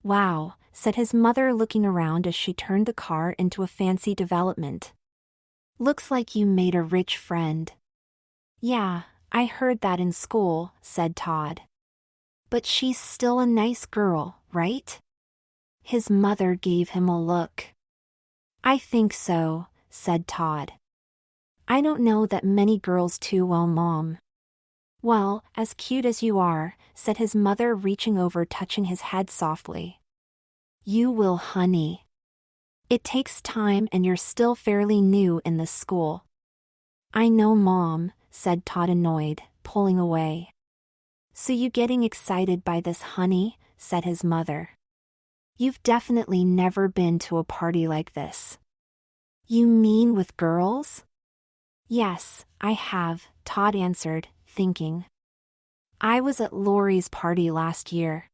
Wow, said his mother looking around as she turned the car into a fancy development. Looks like you made a rich friend. Yeah, I heard that in school, said Todd. But she's still a nice girl, right? His mother gave him a look. I think so, said Todd. I don't know that many girls too well, Mom. Well, as cute as you are, said his mother, reaching over, touching his head softly. You will, honey. It takes time and you're still fairly new in this school. I know, Mom, said Todd, annoyed, pulling away. So you getting excited by this, honey? Said his mother. You've definitely never been to a party like this. You mean with girls? Yes, I have, Todd answered, thinking. I was at Lori's party last year.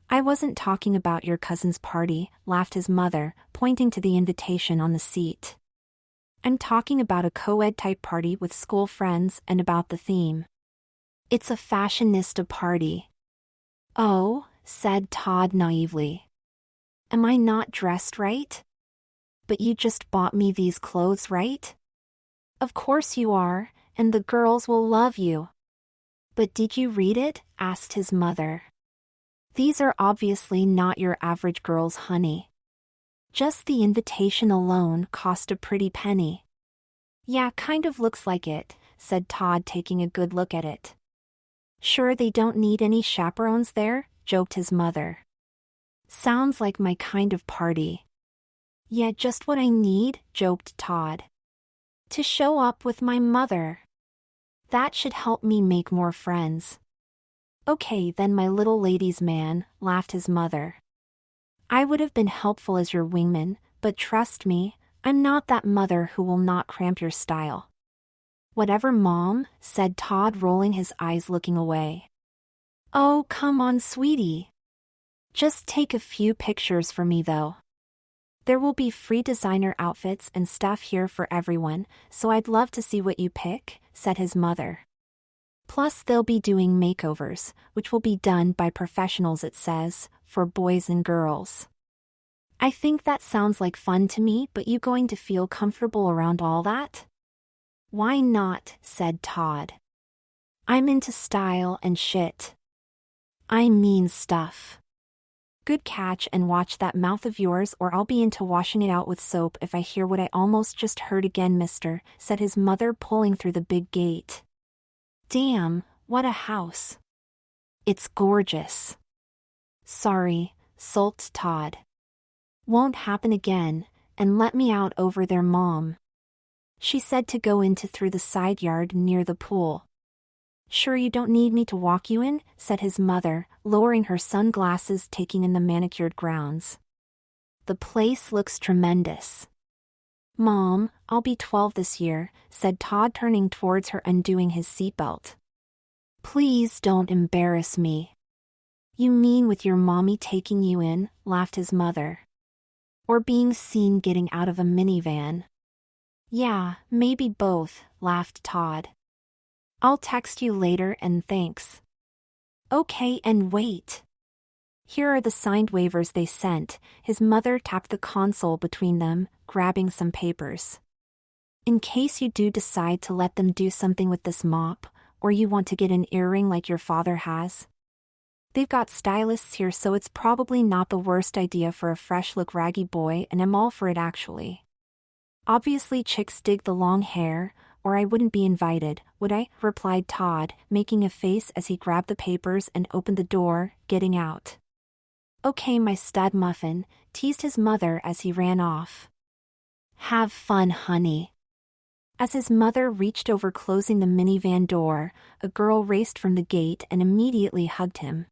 I wasn't talking about your cousin's party, laughed his mother, pointing to the invitation on the seat. I'm talking about a co-ed type party with school friends and about the theme. It's a fashionista party. Oh, said Todd naively. Am I not dressed right? But you just bought me these clothes, right? Of course you are, and the girls will love you. But did you read it? Asked his mother. These are obviously not your average girls, honey. Just the invitation alone cost a pretty penny. Yeah, kind of looks like it, said Todd, taking a good look at it. Sure they don't need any chaperones there? Joked his mother. Sounds like my kind of party. Yeah, just what I need, joked Todd. To show up with my mother. That should help me make more friends. Okay then, my little ladies' man, laughed his mother. I would have been helpful as your wingman, but trust me, I'm not that mother who will not cramp your style. Whatever, Mom, said Todd, rolling his eyes, looking away. Oh, come on, sweetie. Just take a few pictures for me though. There will be free designer outfits and stuff here for everyone, so I'd love to see what you pick, said his mother. Plus they'll be doing makeovers, which will be done by professionals, it says, for boys and girls. I think that sounds like fun to me, but you going to feel comfortable around all that? Why not, said Todd. I'm into style and shit. I mean stuff. Good catch, and watch that mouth of yours or I'll be into washing it out with soap if I hear what I almost just heard again, mister, said his mother, pulling through the big gate. Damn, what a house. It's gorgeous. Sorry, sulked Todd. Won't happen again, and let me out over there, Mom. She said to go into through the side yard near the pool. Sure you don't need me to walk you in, said his mother, lowering her sunglasses, taking in the manicured grounds. The place looks tremendous. Mom, I'll be 12 this year, said Todd, turning towards her, undoing his seatbelt. Please don't embarrass me. You mean with your mommy taking you in, laughed his mother. Or being seen getting out of a minivan. Yeah, maybe both, laughed Todd. I'll text you later and thanks. Okay, and wait. Here are the signed waivers they sent. His mother tapped the console between them, grabbing some papers. In case you do decide to let them do something with this mop, or you want to get an earring like your father has. They've got stylists here, so it's probably not the worst idea for a fresh look raggy boy, and I'm all for it actually. Obviously chicks dig the long hair, or I wouldn't be invited, would I? Replied Todd, making a face as he grabbed the papers and opened the door, getting out. Okay, my stud muffin, teased his mother as he ran off. Have fun, honey. As his mother reached over, closing the minivan door, a girl raced from the gate and immediately hugged him.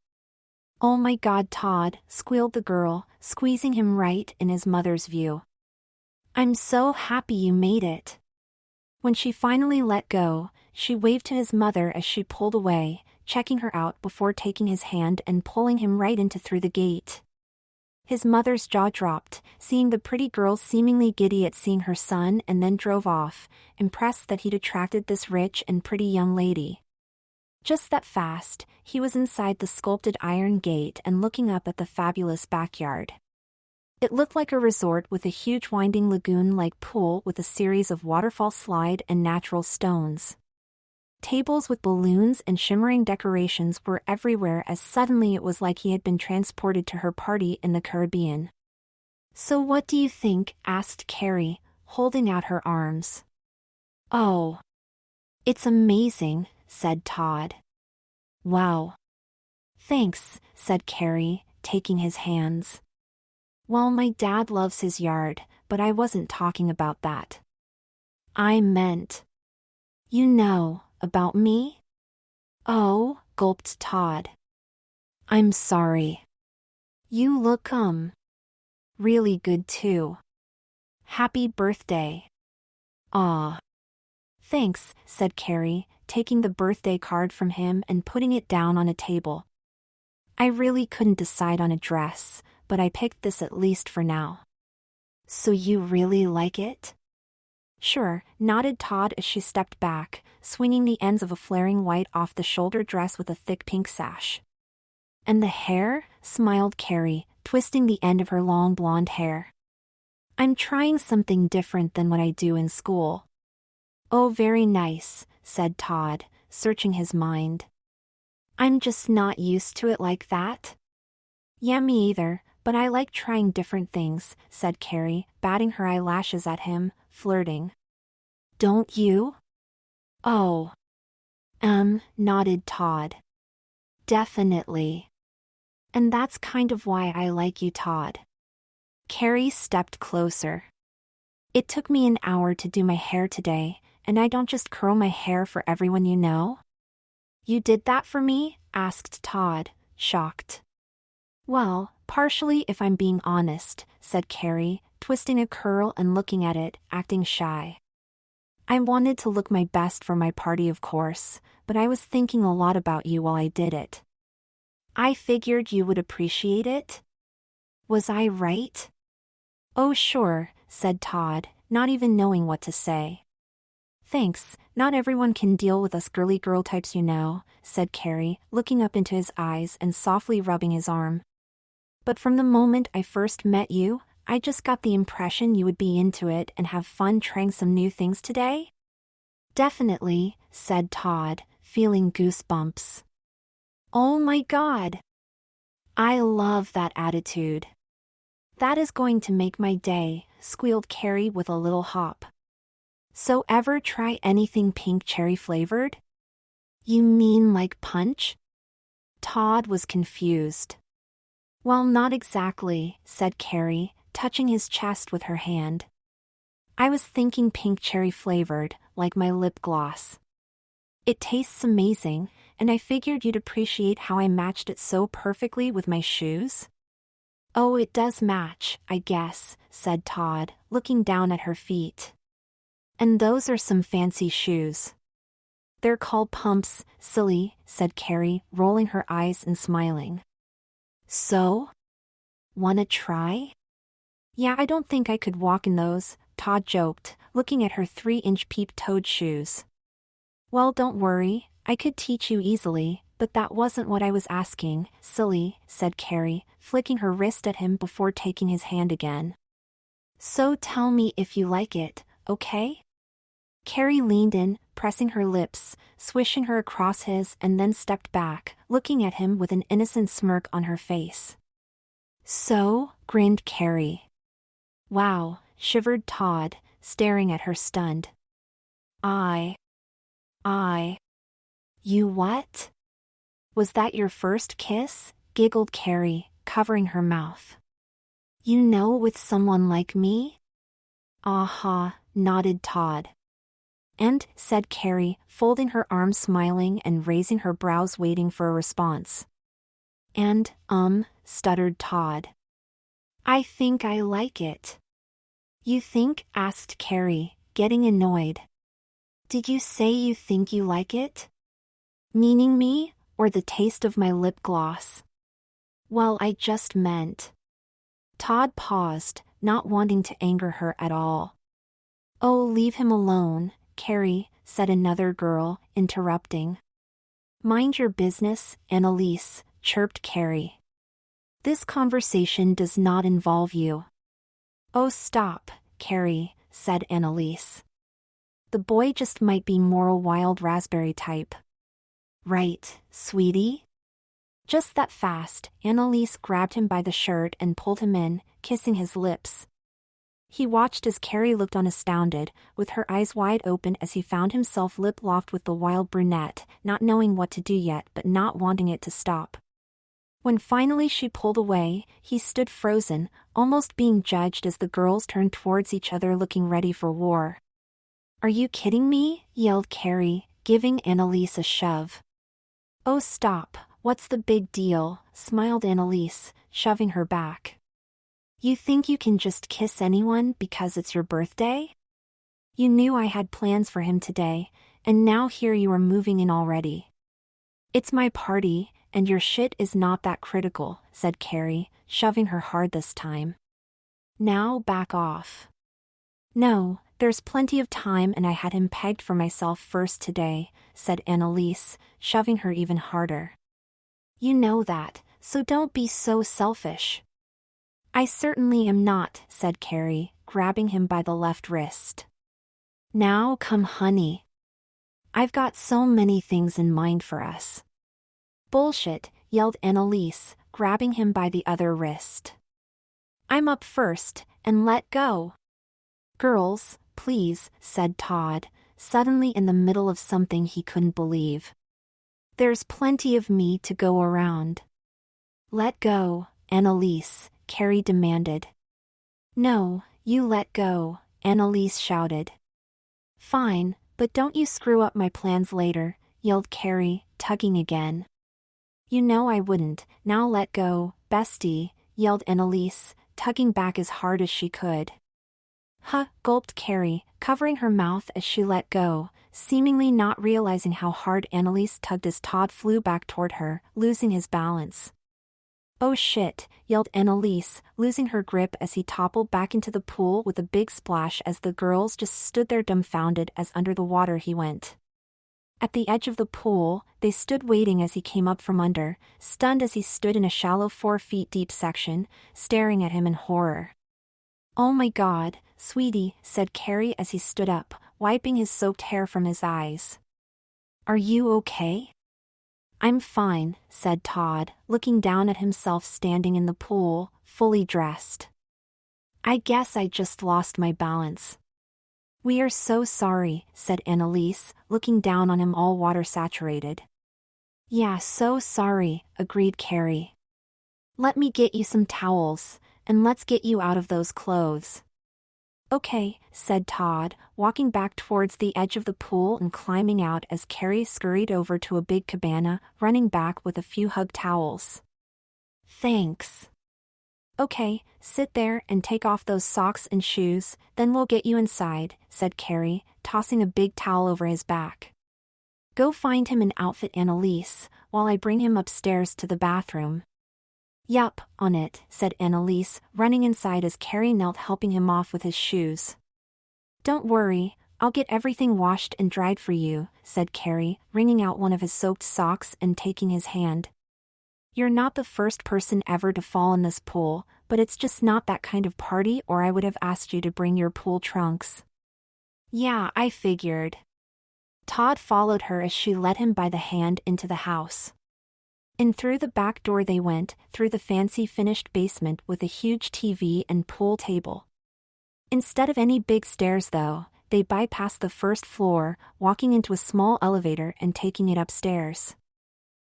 Oh my God, Todd, squealed the girl, squeezing him right in his mother's view. I'm so happy you made it. When she finally let go, she waved to his mother as she pulled away, checking her out before taking his hand and pulling him right into through the gate. His mother's jaw dropped, seeing the pretty girl seemingly giddy at seeing her son, and then drove off, impressed that he'd attracted this rich and pretty young lady. Just that fast, he was inside the sculpted iron gate and looking up at the fabulous backyard. It looked like a resort with a huge winding lagoon-like pool with a series of waterfall slide and natural stones. Tables with balloons and shimmering decorations were everywhere as suddenly it was like he had been transported to her party in the Caribbean. "So what do you think?" asked Carrie, holding out her arms. "Oh, it's amazing," said Todd. "Wow." "Thanks," said Carrie, taking his hands. "Well, my dad loves his yard, but I wasn't talking about that. I meant, you know, about me?" "Oh," gulped Todd. "I'm sorry. You look, really good too. Happy birthday." "Aw. Thanks," said Carrie, taking the birthday card from him and putting it down on a table. "I really couldn't decide on a dress, but I picked this at least for now." "So you really like it?" "Sure," nodded Todd as she stepped back, swinging the ends of a flaring white off-the-shoulder dress with a thick pink sash. "And the hair?" smiled Carrie, twisting the end of her long blonde hair. "I'm trying something different than what I do in school." "Oh, very nice," said Todd, searching his mind. "I'm just not used to it like that." "Yeah, me either, but I like trying different things," said Carrie, batting her eyelashes at him, flirting. "Don't you?" "Oh. Nodded Todd. "Definitely. And that's kind of why I like you, Todd." Carrie stepped closer. "It took me an hour to do my hair today, and I don't just curl my hair for everyone you know." "You did that for me?" asked Todd, shocked. "Well, partially if I'm being honest," said Carrie, twisting a curl and looking at it, acting shy. "I wanted to look my best for my party, of course, but I was thinking a lot about you while I did it. I figured you would appreciate it." "Was I right?" "Oh sure," said Todd, not even knowing what to say. "Thanks, not everyone can deal with us girly girl types, you know," said Carrie, looking up into his eyes and softly rubbing his arm. "But from the moment I first met you, I just got the impression you would be into it and have fun trying some new things today." "Definitely," said Todd, feeling goosebumps. "Oh my God! I love that attitude. That is going to make my day," squealed Carrie with a little hop. "So ever try anything pink cherry flavored?" "You mean like punch?" Todd was confused. "Well, not exactly," said Carrie, touching his chest with her hand. "I was thinking pink cherry flavored, like my lip gloss. It tastes amazing, and I figured you'd appreciate how I matched it so perfectly with my shoes." "Oh, it does match, I guess," said Todd, looking down at her feet. "And those are some fancy shoes." "They're called pumps, silly," said Carrie, rolling her eyes and smiling. "So? Wanna try?" "Yeah, I don't think I could walk in those," Todd joked, looking at her 3-inch peep-toed shoes. "Well, don't worry, I could teach you easily, but that wasn't what I was asking, silly," said Carrie, flicking her wrist at him before taking his hand again. "So tell me if you like it, okay?" Carrie leaned in, pressing her lips, swishing her across his, and then stepped back, looking at him with an innocent smirk on her face. "So?" grinned Carrie. "Wow," shivered Todd, staring at her stunned. I. You what? Was that your first kiss?" giggled Carrie, covering her mouth. "You know, with someone like me?" "Uh-huh," nodded Todd. "And," said Carrie, folding her arms, smiling and raising her brows, waiting for a response. "And, stuttered Todd. "I think I like it." "You think?" asked Carrie, getting annoyed. "Did you say you think you like it? Meaning me, or the taste of my lip gloss?" "Well, I just meant." Todd paused, not wanting to anger her at all. "Oh, leave him alone," Carrie, said another girl, interrupting. Mind your business, Annalise, chirped Carrie. This conversation does not involve you. Oh, stop, Carrie, said Annalise. The boy just might be more a wild raspberry type. Right, sweetie? Just that fast, Annalise grabbed him by the shirt and pulled him in, kissing his lips. He watched as Carrie looked on astounded, with her eyes wide open as he found himself lip-locked with the wild brunette, not knowing what to do yet but not wanting it to stop. When finally she pulled away, he stood frozen, almost being judged as the girls turned towards each other looking ready for war. Are you kidding me? Yelled Carrie, giving Annalise a shove. Oh, stop, what's the big deal? Smiled Annalise, shoving her back. You think you can just kiss anyone because it's your birthday? You knew I had plans for him today, and now here you are moving in already. It's my party, and your shit is not that critical, said Carrie, shoving her hard this time. Now back off. No, there's plenty of time and I had him pegged for myself first today, said Annalise, shoving her even harder. You know that, so don't be so selfish. I certainly am not, said Carrie, grabbing him by the left wrist. Now come honey. I've got so many things in mind for us. Bullshit, yelled Annalise, grabbing him by the other wrist. I'm up first, and let go. Girls, please, said Todd, suddenly in the middle of something he couldn't believe. There's plenty of me to go around. Let go, Annalise, Carrie demanded. No, you let go, Annalise shouted. Fine, but don't you screw up my plans later, yelled Carrie, tugging again. You know I wouldn't, now let go, bestie, yelled Annalise, tugging back as hard as she could. Huh, gulped Carrie, covering her mouth as she let go, seemingly not realizing how hard Annalise tugged as Todd flew back toward her, losing his balance. Oh shit, yelled Annalise, losing her grip as he toppled back into the pool with a big splash as the girls just stood there dumbfounded as under the water he went. At the edge of the pool, they stood waiting as he came up from under, stunned as he stood in a shallow 4 feet deep section, staring at him in horror. Oh my God, sweetie, said Carrie as he stood up, wiping his soaked hair from his eyes. Are you okay? I'm fine, said Todd, looking down at himself standing in the pool, fully dressed. I guess I just lost my balance. We are so sorry, said Annalise, looking down on him all water-saturated. Yeah, so sorry, agreed Carrie. Let me get you some towels, and let's get you out of those clothes. Okay, said Todd, walking back towards the edge of the pool and climbing out as Carrie scurried over to a big cabana, running back with a few hug towels. Thanks. Okay, sit there and take off those socks and shoes, then we'll get you inside, said Carrie, tossing a big towel over his back. Go find him an outfit, Annalise, while I bring him upstairs to the bathroom. Yup, on it, said Annalise, running inside as Carrie knelt helping him off with his shoes. Don't worry, I'll get everything washed and dried for you, said Carrie, wringing out one of his soaked socks and taking his hand. You're not the first person ever to fall in this pool, but it's just not that kind of party or I would have asked you to bring your pool trunks. Yeah, I figured. Todd followed her as she led him by the hand into the house. In through the back door they went, through the fancy finished basement with a huge TV and pool table. Instead of any big stairs though, they bypassed the first floor, walking into a small elevator and taking it upstairs.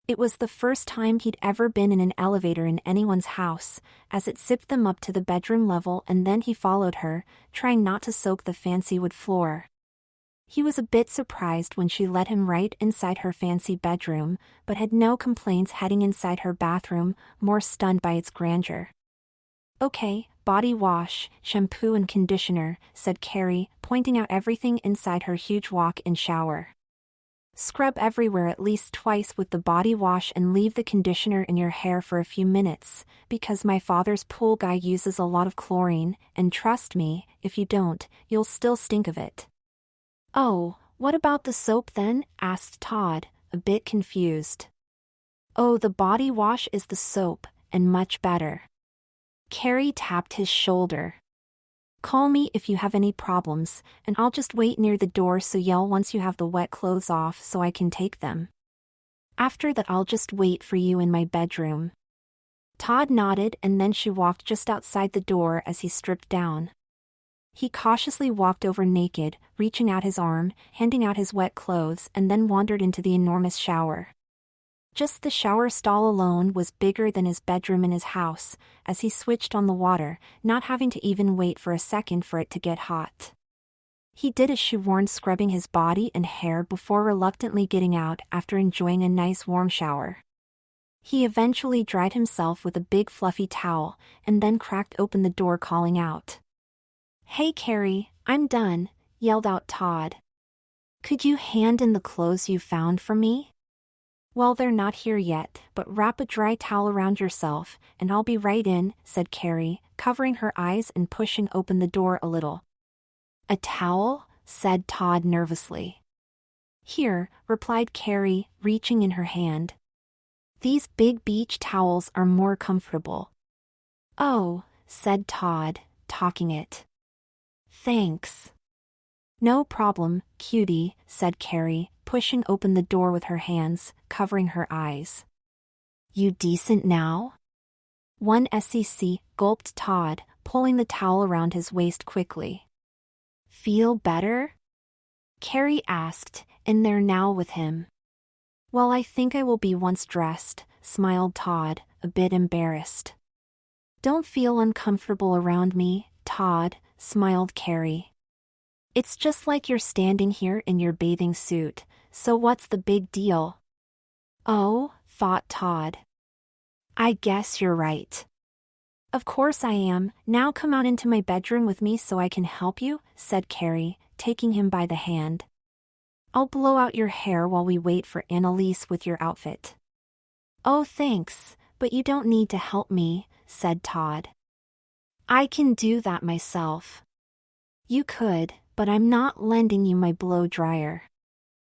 It was the first time he'd ever been in an elevator in anyone's house, as it zipped them up to the bedroom level and then he followed her, trying not to soak the fancy wood floor. He was a bit surprised when she led him right inside her fancy bedroom, but had no complaints heading inside her bathroom, more stunned by its grandeur. Okay, body wash, shampoo and conditioner, said Carrie, pointing out everything inside her huge walk-in shower. Scrub everywhere at least twice with the body wash and leave the conditioner in your hair for a few minutes, because my father's pool guy uses a lot of chlorine, and trust me, if you don't, you'll still stink of it. Oh, what about the soap then? Asked Todd, a bit confused. Oh, the body wash is the soap, and much better. Carrie tapped his shoulder. Call me if you have any problems, and I'll just wait near the door, so yell once you have the wet clothes off so I can take them. After that I'll just wait for you in my bedroom. Todd nodded, and then she walked just outside the door as he stripped down. He cautiously walked over naked, reaching out his arm, handing out his wet clothes, and then wandered into the enormous shower. Just the shower stall alone was bigger than his bedroom in his house, as he switched on the water, not having to even wait for a second for it to get hot. He did as she warned, scrubbing his body and hair before reluctantly getting out after enjoying a nice warm shower. He eventually dried himself with a big fluffy towel, and then cracked open the door, calling out. "Hey Carrie, I'm done," yelled out Todd. "Could you hand in the clothes you found for me?" "Well, they're not here yet, but wrap a dry towel around yourself, and I'll be right in," said Carrie, covering her eyes and pushing open the door a little. "A towel?" said Todd nervously. "Here," replied Carrie, reaching in her hand. "These big beach towels are more comfortable." "Oh," said Todd, talking it. "Thanks." "No problem, cutie," said Carrie, pushing open the door with her hands, covering her eyes. "You decent now?" "One sec," gulped Todd, pulling the towel around his waist quickly. "Feel better?" Carrie asked, in there now with him. "Well, I think I will be once dressed," smiled Todd, a bit embarrassed. "Don't feel uncomfortable around me, Todd," smiled Carrie. "It's just like you're standing here in your bathing suit, so what's the big deal?" "Oh," thought Todd. "I guess you're right." "Of course I am. Now come out into my bedroom with me so I can help you," said Carrie, taking him by the hand. "I'll blow out your hair while we wait for Annalise with your outfit." "Oh thanks, but you don't need to help me," said Todd. "I can do that myself." "You could, but I'm not lending you my blow dryer."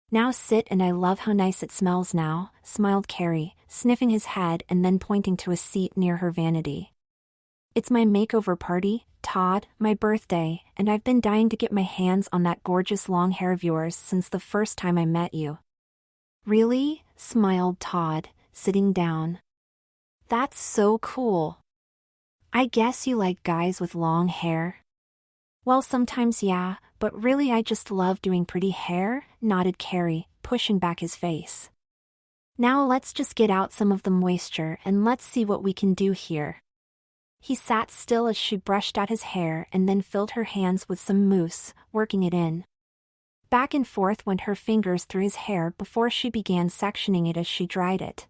"Now sit, and I love how nice it smells now," smiled Carrie, sniffing his head and then pointing to a seat near her vanity. "It's my makeover party, Todd, my birthday, and I've been dying to get my hands on that gorgeous long hair of yours since the first time I met you." "Really?" smiled Todd, sitting down. "That's so cool. I guess you like guys with long hair?" "Well, sometimes yeah, but really I just love doing pretty hair," nodded Carrie, pushing back his face. "Now let's just get out some of the moisture and let's see what we can do here." He sat still as she brushed out his hair and then filled her hands with some mousse, working it in. Back and forth went her fingers through his hair before she began sectioning it as she dried it.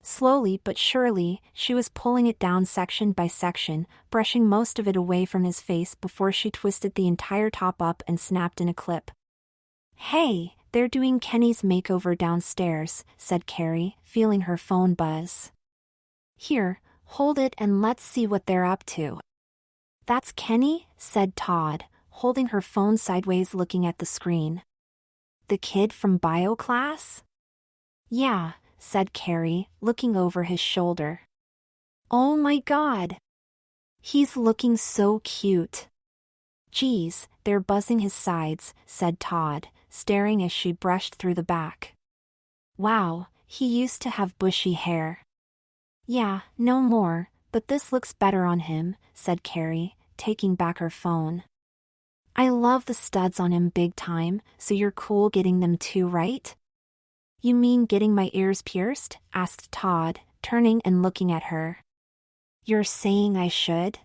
Slowly but surely, she was pulling it down section by section, brushing most of it away from his face before she twisted the entire top up and snapped in a clip. "Hey, they're doing Kenny's makeover downstairs," said Carrie, feeling her phone buzz. "Here, hold it and let's see what they're up to." "That's Kenny?" said Todd, holding her phone sideways looking at the screen. "The kid from bio class?" "Yeah," said Carrie, looking over his shoulder. "Oh my God! He's looking so cute." "Geez, they're buzzing his sides," said Todd, staring as she brushed through the back. "Wow, he used to have bushy hair." "Yeah, no more, but this looks better on him," said Carrie, taking back her phone. "I love the studs on him big time, so you're cool getting them too, right?" "You mean getting my ears pierced?" asked Todd, turning and looking at her. "You're saying I should?"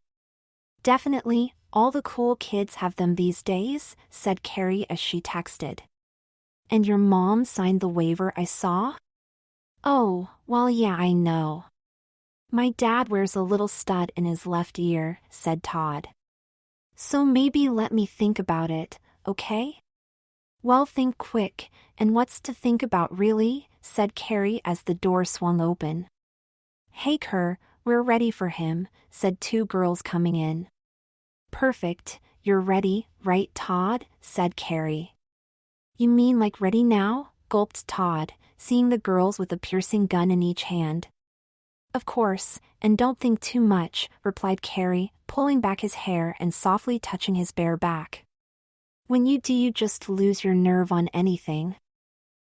"Definitely, all the cool kids have them these days," said Carrie as she texted. "And your mom signed the waiver I saw?" "Oh, well yeah, I know. My dad wears a little stud in his left ear," said Todd. "So maybe let me think about it, okay?" "Well, think quick, and what's to think about really?" said Carrie as the door swung open. "Hey Kerr, we're ready for him," said two girls coming in. "Perfect, you're ready, right Todd?" said Carrie. "You mean like ready now?" gulped Todd, seeing the girls with a piercing gun in each hand. Of course, and don't think too much, replied Carrie, pulling back his hair and softly touching his bare back. When you do, you just lose your nerve on anything.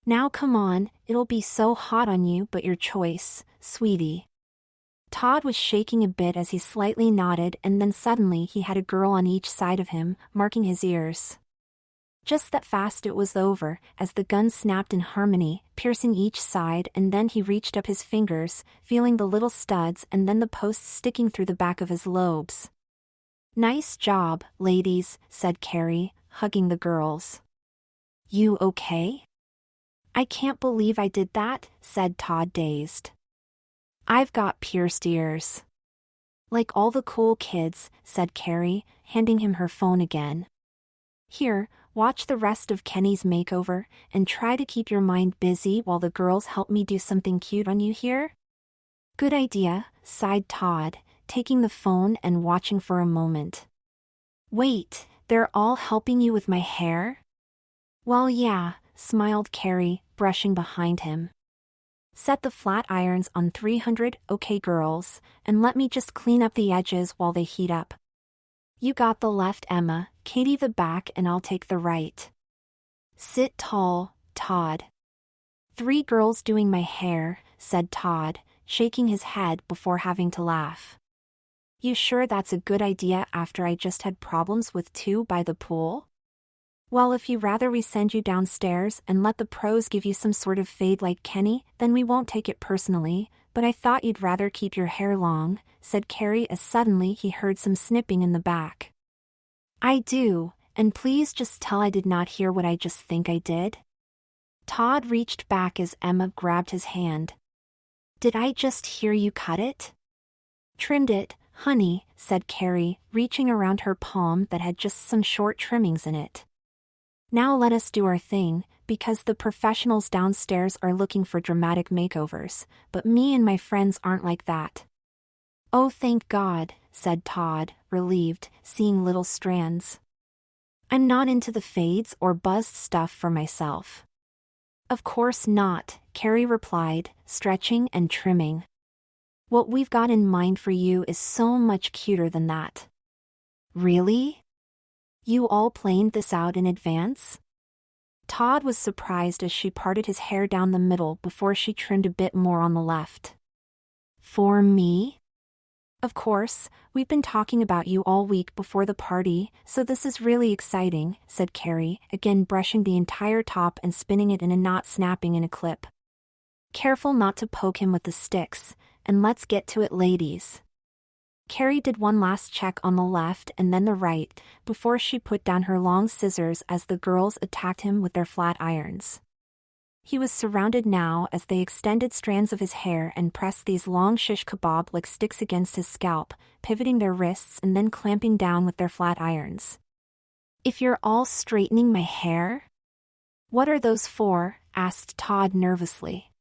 Now come on, it'll be so hot on you, but your choice, sweetie. Todd was shaking a bit as he slightly nodded, and then suddenly he had a girl on each side of him, marking his ears. Just that fast it was over, as the gun snapped in harmony, piercing each side, and then he reached up his fingers, feeling the little studs and then the posts sticking through the back of his lobes. Nice job, ladies, said Carrie, hugging the girls. You okay? I can't believe I did that, said Todd, dazed. I've got pierced ears. Like all the cool kids, said Carrie, handing him her phone again. Here, watch the rest of Kenny's makeover, and try to keep your mind busy while the girls help me do something cute on you here. Good idea, sighed Todd, taking the phone and watching for a moment. Wait, they're all helping you with my hair? Well, yeah, smiled Carrie, brushing behind him. Set the flat irons on 300, okay girls, and let me just clean up the edges while they heat up. You got the left, Emma, Katie the back, and I'll take the right. Sit tall, Todd. 3 girls doing my hair, said Todd, shaking his head before having to laugh. You sure that's a good idea after I just had problems with 2 by the pool? Well, if you rather we send you downstairs and let the pros give you some sort of fade like Kenny, then we won't take it personally, but I thought you'd rather keep your hair long, said Carrie as suddenly he heard some snipping in the back. I do, and please just tell I did not hear what I just think I did. Todd reached back as Emma grabbed his hand. Did I just hear you cut it? Trimmed it, honey, said Carrie, reaching around her palm that had just some short trimmings in it. Now let us do our thing, because the professionals downstairs are looking for dramatic makeovers, but me and my friends aren't like that. Oh, thank God, said Todd, relieved, seeing little strands. I'm not into the fades or buzzed stuff for myself. Of course not, Carrie replied, stretching and trimming. What we've got in mind for you is so much cuter than that. Really? You all planned this out in advance? Todd was surprised as she parted his hair down the middle before she trimmed a bit more on the left. For me? Of course, we've been talking about you all week before the party, so this is really exciting, said Carrie, again brushing the entire top and spinning it in a knot, snapping in a clip. Careful not to poke him with the sticks, and let's get to it, ladies. Carrie did one last check on the left and then the right, before she put down her long scissors as the girls attacked him with their flat irons. He was surrounded now as they extended strands of his hair and pressed these long shish kebab like sticks against his scalp, pivoting their wrists and then clamping down with their flat irons. If you're all straightening my hair? What are those for? Asked Todd nervously.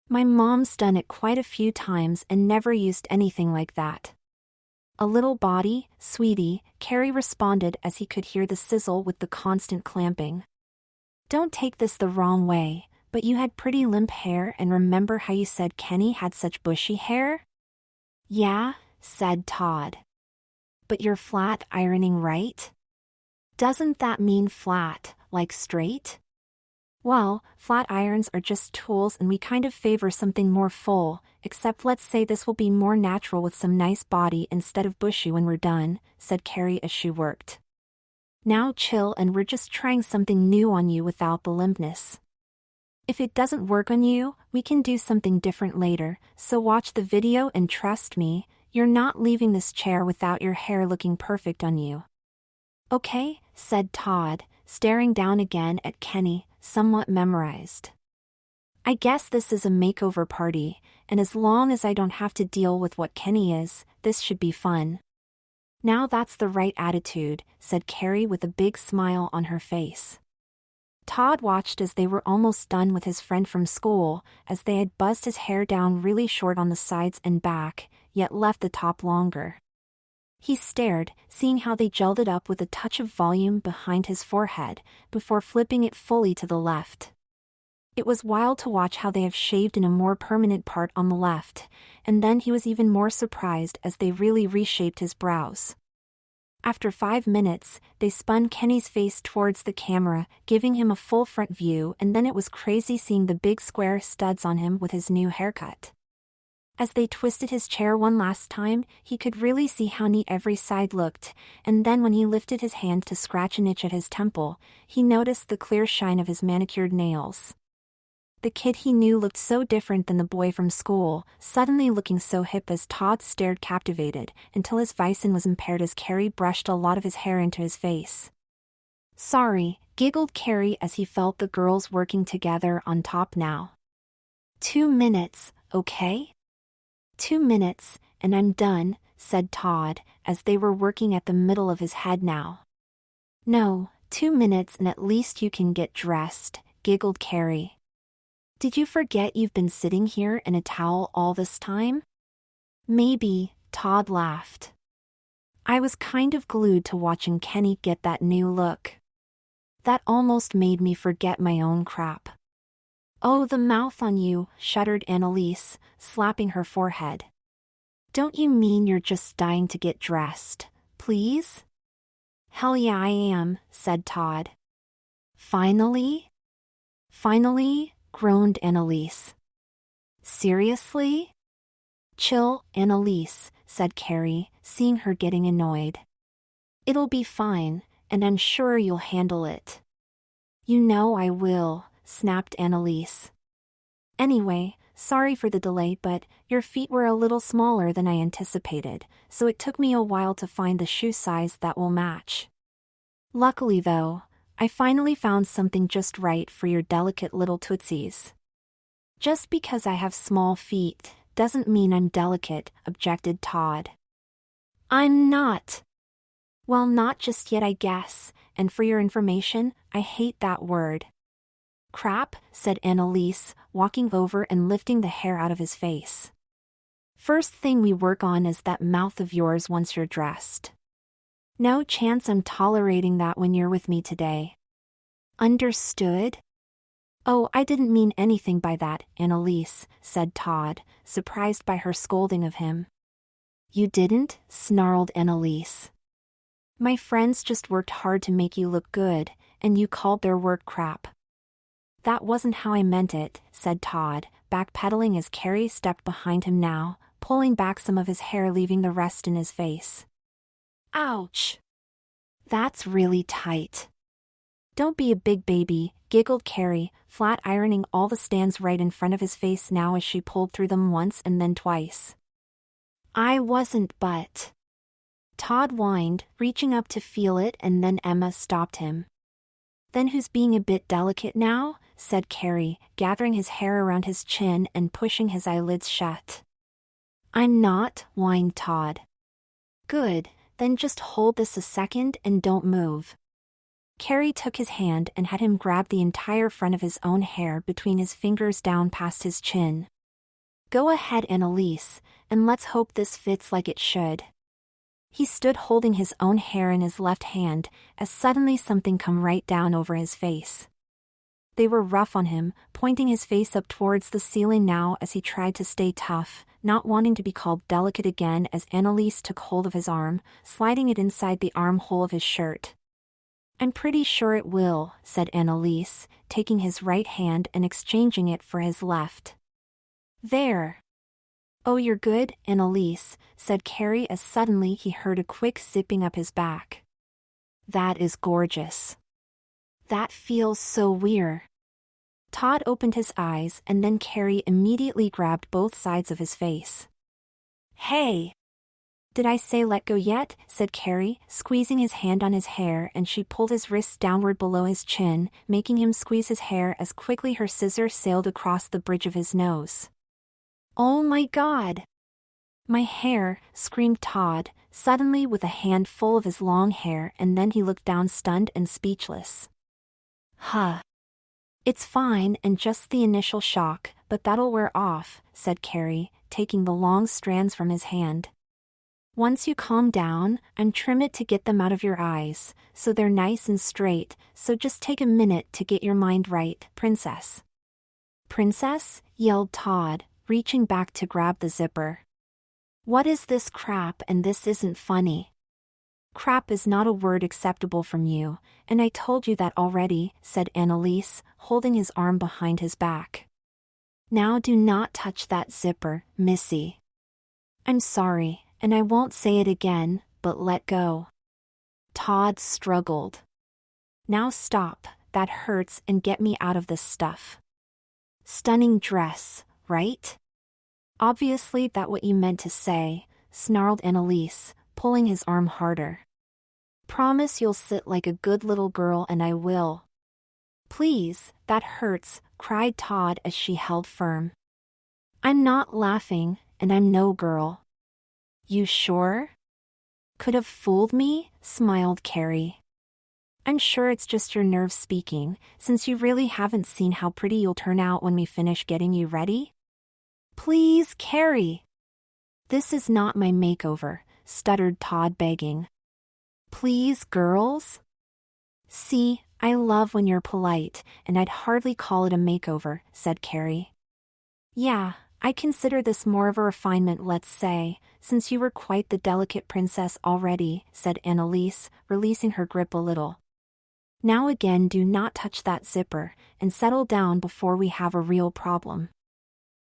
My mom's done it quite a few times and never used anything like that. A little body, sweetie, Carrie responded as he could hear the sizzle with the constant clamping. Don't take this the wrong way, but you had pretty limp hair, and remember how you said Kenny had such bushy hair? Yeah, said Todd. But you're flat ironing, right? Doesn't that mean flat, like straight? Well, flat irons are just tools and we kind of favor something more full, except let's say this will be more natural with some nice body instead of bushy when we're done, said Carrie as she worked. Now chill, and we're just trying something new on you without the limpness. If it doesn't work on you, we can do something different later, so watch the video and trust me, you're not leaving this chair without your hair looking perfect on you. Okay, said Todd, staring down again at Kenny, somewhat memorized. I guess this is a makeover party, and as long as I don't have to deal with what Kenny is, this should be fun. Now that's the right attitude, said Carrie with a big smile on her face. Todd watched as they were almost done with his friend from school, as they had buzzed his hair down really short on the sides and back, yet left the top longer. He stared, seeing how they gelled it up with a touch of volume behind his forehead, before flipping it fully to the left. It was wild to watch how they have shaved in a more permanent part on the left, and then he was even more surprised as they really reshaped his brows. After 5 minutes, they spun Kenny's face towards the camera, giving him a full front view, and then it was crazy seeing the big square studs on him with his new haircut. As they twisted his chair one last time, he could really see how neat every side looked, and then when he lifted his hand to scratch an itch at his temple, he noticed the clear shine of his manicured nails. The kid he knew looked so different than the boy from school, suddenly looking so hip as Todd stared captivated, until his vision was impaired as Carrie brushed a lot of his hair into his face. "Sorry," giggled Carrie as he felt the girls working together on top now. 2 minutes, okay? 2 minutes, and I'm done, said Todd, as they were working at the middle of his head now. No, 2 minutes and at least you can get dressed, giggled Carrie. Did you forget you've been sitting here in a towel all this time? Maybe, Todd laughed. I was kind of glued to watching Kenny get that new look. That almost made me forget my own crap. Oh, the mouth on you, shuddered Annalise, slapping her forehead. Don't you mean you're just dying to get dressed, please? Hell yeah I am, said Todd. Finally? Finally? Groaned Annalise. Seriously? Chill, Annalise, said Carrie, seeing her getting annoyed. It'll be fine, and I'm sure you'll handle it. You know I will, snapped Annalise. Anyway, sorry for the delay, but your feet were a little smaller than I anticipated, so it took me a while to find the shoe size that will match. Luckily though, I finally found something just right for your delicate little tootsies. Just because I have small feet doesn't mean I'm delicate, objected Todd. I'm not. Well, not just yet I guess, and for your information, I hate that word. Crap, said Annalise, walking over and lifting the hair out of his face. First thing we work on is that mouth of yours once you're dressed. No chance I'm tolerating that when you're with me today. Understood? Oh, I didn't mean anything by that, Annalise, said Todd, surprised by her scolding of him. You didn't? Snarled Annalise. My friends just worked hard to make you look good, and you called their work crap. That wasn't how I meant it, said Todd, backpedaling as Carrie stepped behind him now, pulling back some of his hair, leaving the rest in his face. Ouch! That's really tight. Don't be a big baby, giggled Carrie, flat ironing all the stands right in front of his face now as she pulled through them once and then twice. I wasn't, but... Todd whined, reaching up to feel it, and then Emma stopped him. Then who's being a bit delicate now? Said Carrie, gathering his hair around his chin and pushing his eyelids shut. I'm not, whined Todd. Good, then just hold this a second and don't move. Carrie took his hand and had him grab the entire front of his own hair between his fingers down past his chin. Go ahead, Annalise, and let's hope this fits like it should. He stood holding his own hair in his left hand, as suddenly something come right down over his face. They were rough on him, pointing his face up towards the ceiling now as he tried to stay tough, not wanting to be called delicate again as Annalise took hold of his arm, sliding it inside the armhole of his shirt. I'm pretty sure it will, said Annalise, taking his right hand and exchanging it for his left. There. Oh, you're good, Annalise, said Carrie as suddenly he heard a quick zipping up his back. That is gorgeous. That feels so weird. Todd opened his eyes and then Carrie immediately grabbed both sides of his face. Hey! Did I say let go yet? Said Carrie, squeezing his hand on his hair, and she pulled his wrists downward below his chin, making him squeeze his hair as quickly her scissor sailed across the bridge of his nose. Oh my God! My hair, screamed Todd, suddenly with a hand full of his long hair, and then he looked down stunned and speechless. Huh. It's fine and just the initial shock, but that'll wear off, said Carrie, taking the long strands from his hand. Once you calm down, I'm trim it to get them out of your eyes, so they're nice and straight, so just take a minute to get your mind right, princess. Princess, yelled Todd, reaching back to grab the zipper. What is this crap, and this isn't funny? Crap is not a word acceptable from you, and I told you that already, said Annalise, holding his arm behind his back. Now do not touch that zipper, Missy. I'm sorry, and I won't say it again, but let go. Todd struggled. Now stop, that hurts, and get me out of this stuff. Stunning dress, right? Obviously that what you meant to say, snarled Annalise, pulling his arm harder. Promise you'll sit like a good little girl and I will. Please, that hurts, cried Todd as she held firm. I'm not laughing, and I'm no girl. You sure? Could have fooled me, smiled Carrie. I'm sure it's just your nerves speaking, since you really haven't seen how pretty you'll turn out when we finish getting you ready. Please, Carrie. This is not my makeover, stuttered Todd, begging. Please, girls? See, I love when you're polite, and I'd hardly call it a makeover, said Carrie. Yeah, I consider this more of a refinement, let's say, since you were quite the delicate princess already, said Annalise, releasing her grip a little. Now again, do not touch that zipper, and settle down before we have a real problem.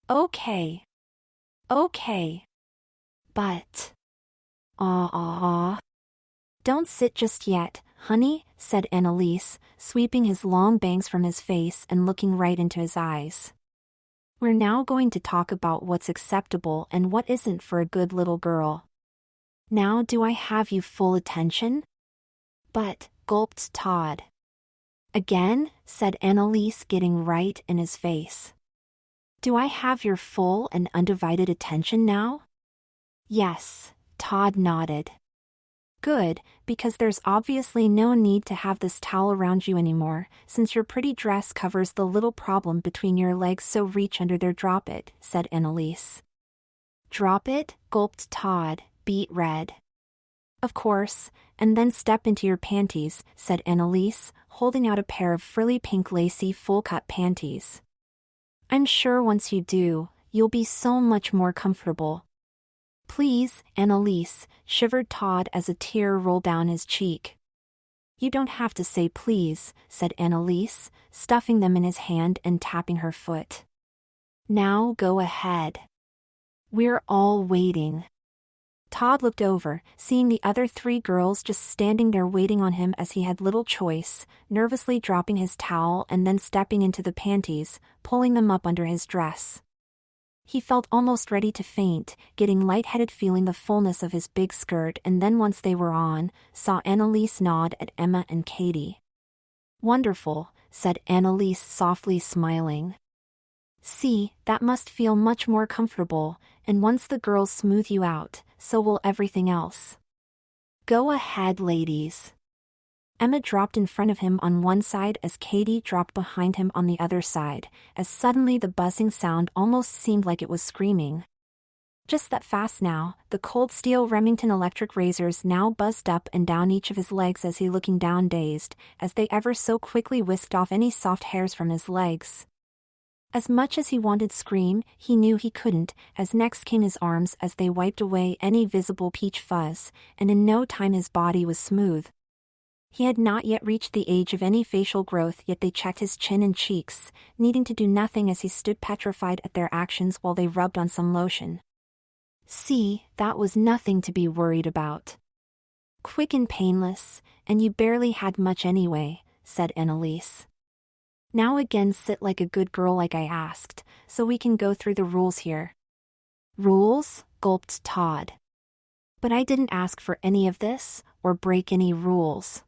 Okay. Okay. But... Don't sit just yet, honey, said Annalise, sweeping his long bangs from his face and looking right into his eyes. We're now going to talk about what's acceptable and what isn't for a good little girl. Now do I have you full attention? But, gulped Todd. Again, said Annalise, getting right in his face. Do I have your full and undivided attention now? Yes, Todd nodded. Good, because there's obviously no need to have this towel around you anymore, since your pretty dress covers the little problem between your legs, so reach under there, drop it, said Annalise. Drop it, gulped Todd, beet red. Of course, and then step into your panties, said Annalise, holding out a pair of frilly pink lacy full-cut panties. I'm sure once you do, you'll be so much more comfortable. Please, Annalise, shivered Todd as a tear rolled down his cheek. You don't have to say please, said Annalise, stuffing them in his hand and tapping her foot. Now go ahead. We're all waiting. Todd looked over, seeing the other three girls just standing there waiting on him as he had little choice, nervously dropping his towel and then stepping into the panties, pulling them up under his dress. He felt almost ready to faint, getting lightheaded, feeling the fullness of his big skirt, and then once they were on, saw Annalise nod at Emma and Katie. Wonderful, said Annalise, softly smiling. See, that must feel much more comfortable, and once the girls smooth you out, so will everything else. Go ahead, ladies. Emma dropped in front of him on one side as Katie dropped behind him on the other side, as suddenly the buzzing sound almost seemed like it was screaming. Just that fast now, the cold steel Remington electric razors now buzzed up and down each of his legs as he looking down dazed, as they ever so quickly whisked off any soft hairs from his legs. As much as he wanted to scream, he knew he couldn't, as next came his arms as they wiped away any visible peach fuzz, and in no time his body was smooth. He had not yet reached the age of any facial growth, yet they checked his chin and cheeks, needing to do nothing as he stood petrified at their actions while they rubbed on some lotion. See, that was nothing to be worried about. Quick and painless, and you barely had much anyway, said Annalise. Now again, sit like a good girl like I asked, so we can go through the rules here. Rules? Gulped Todd. But I didn't ask for any of this, or break any rules.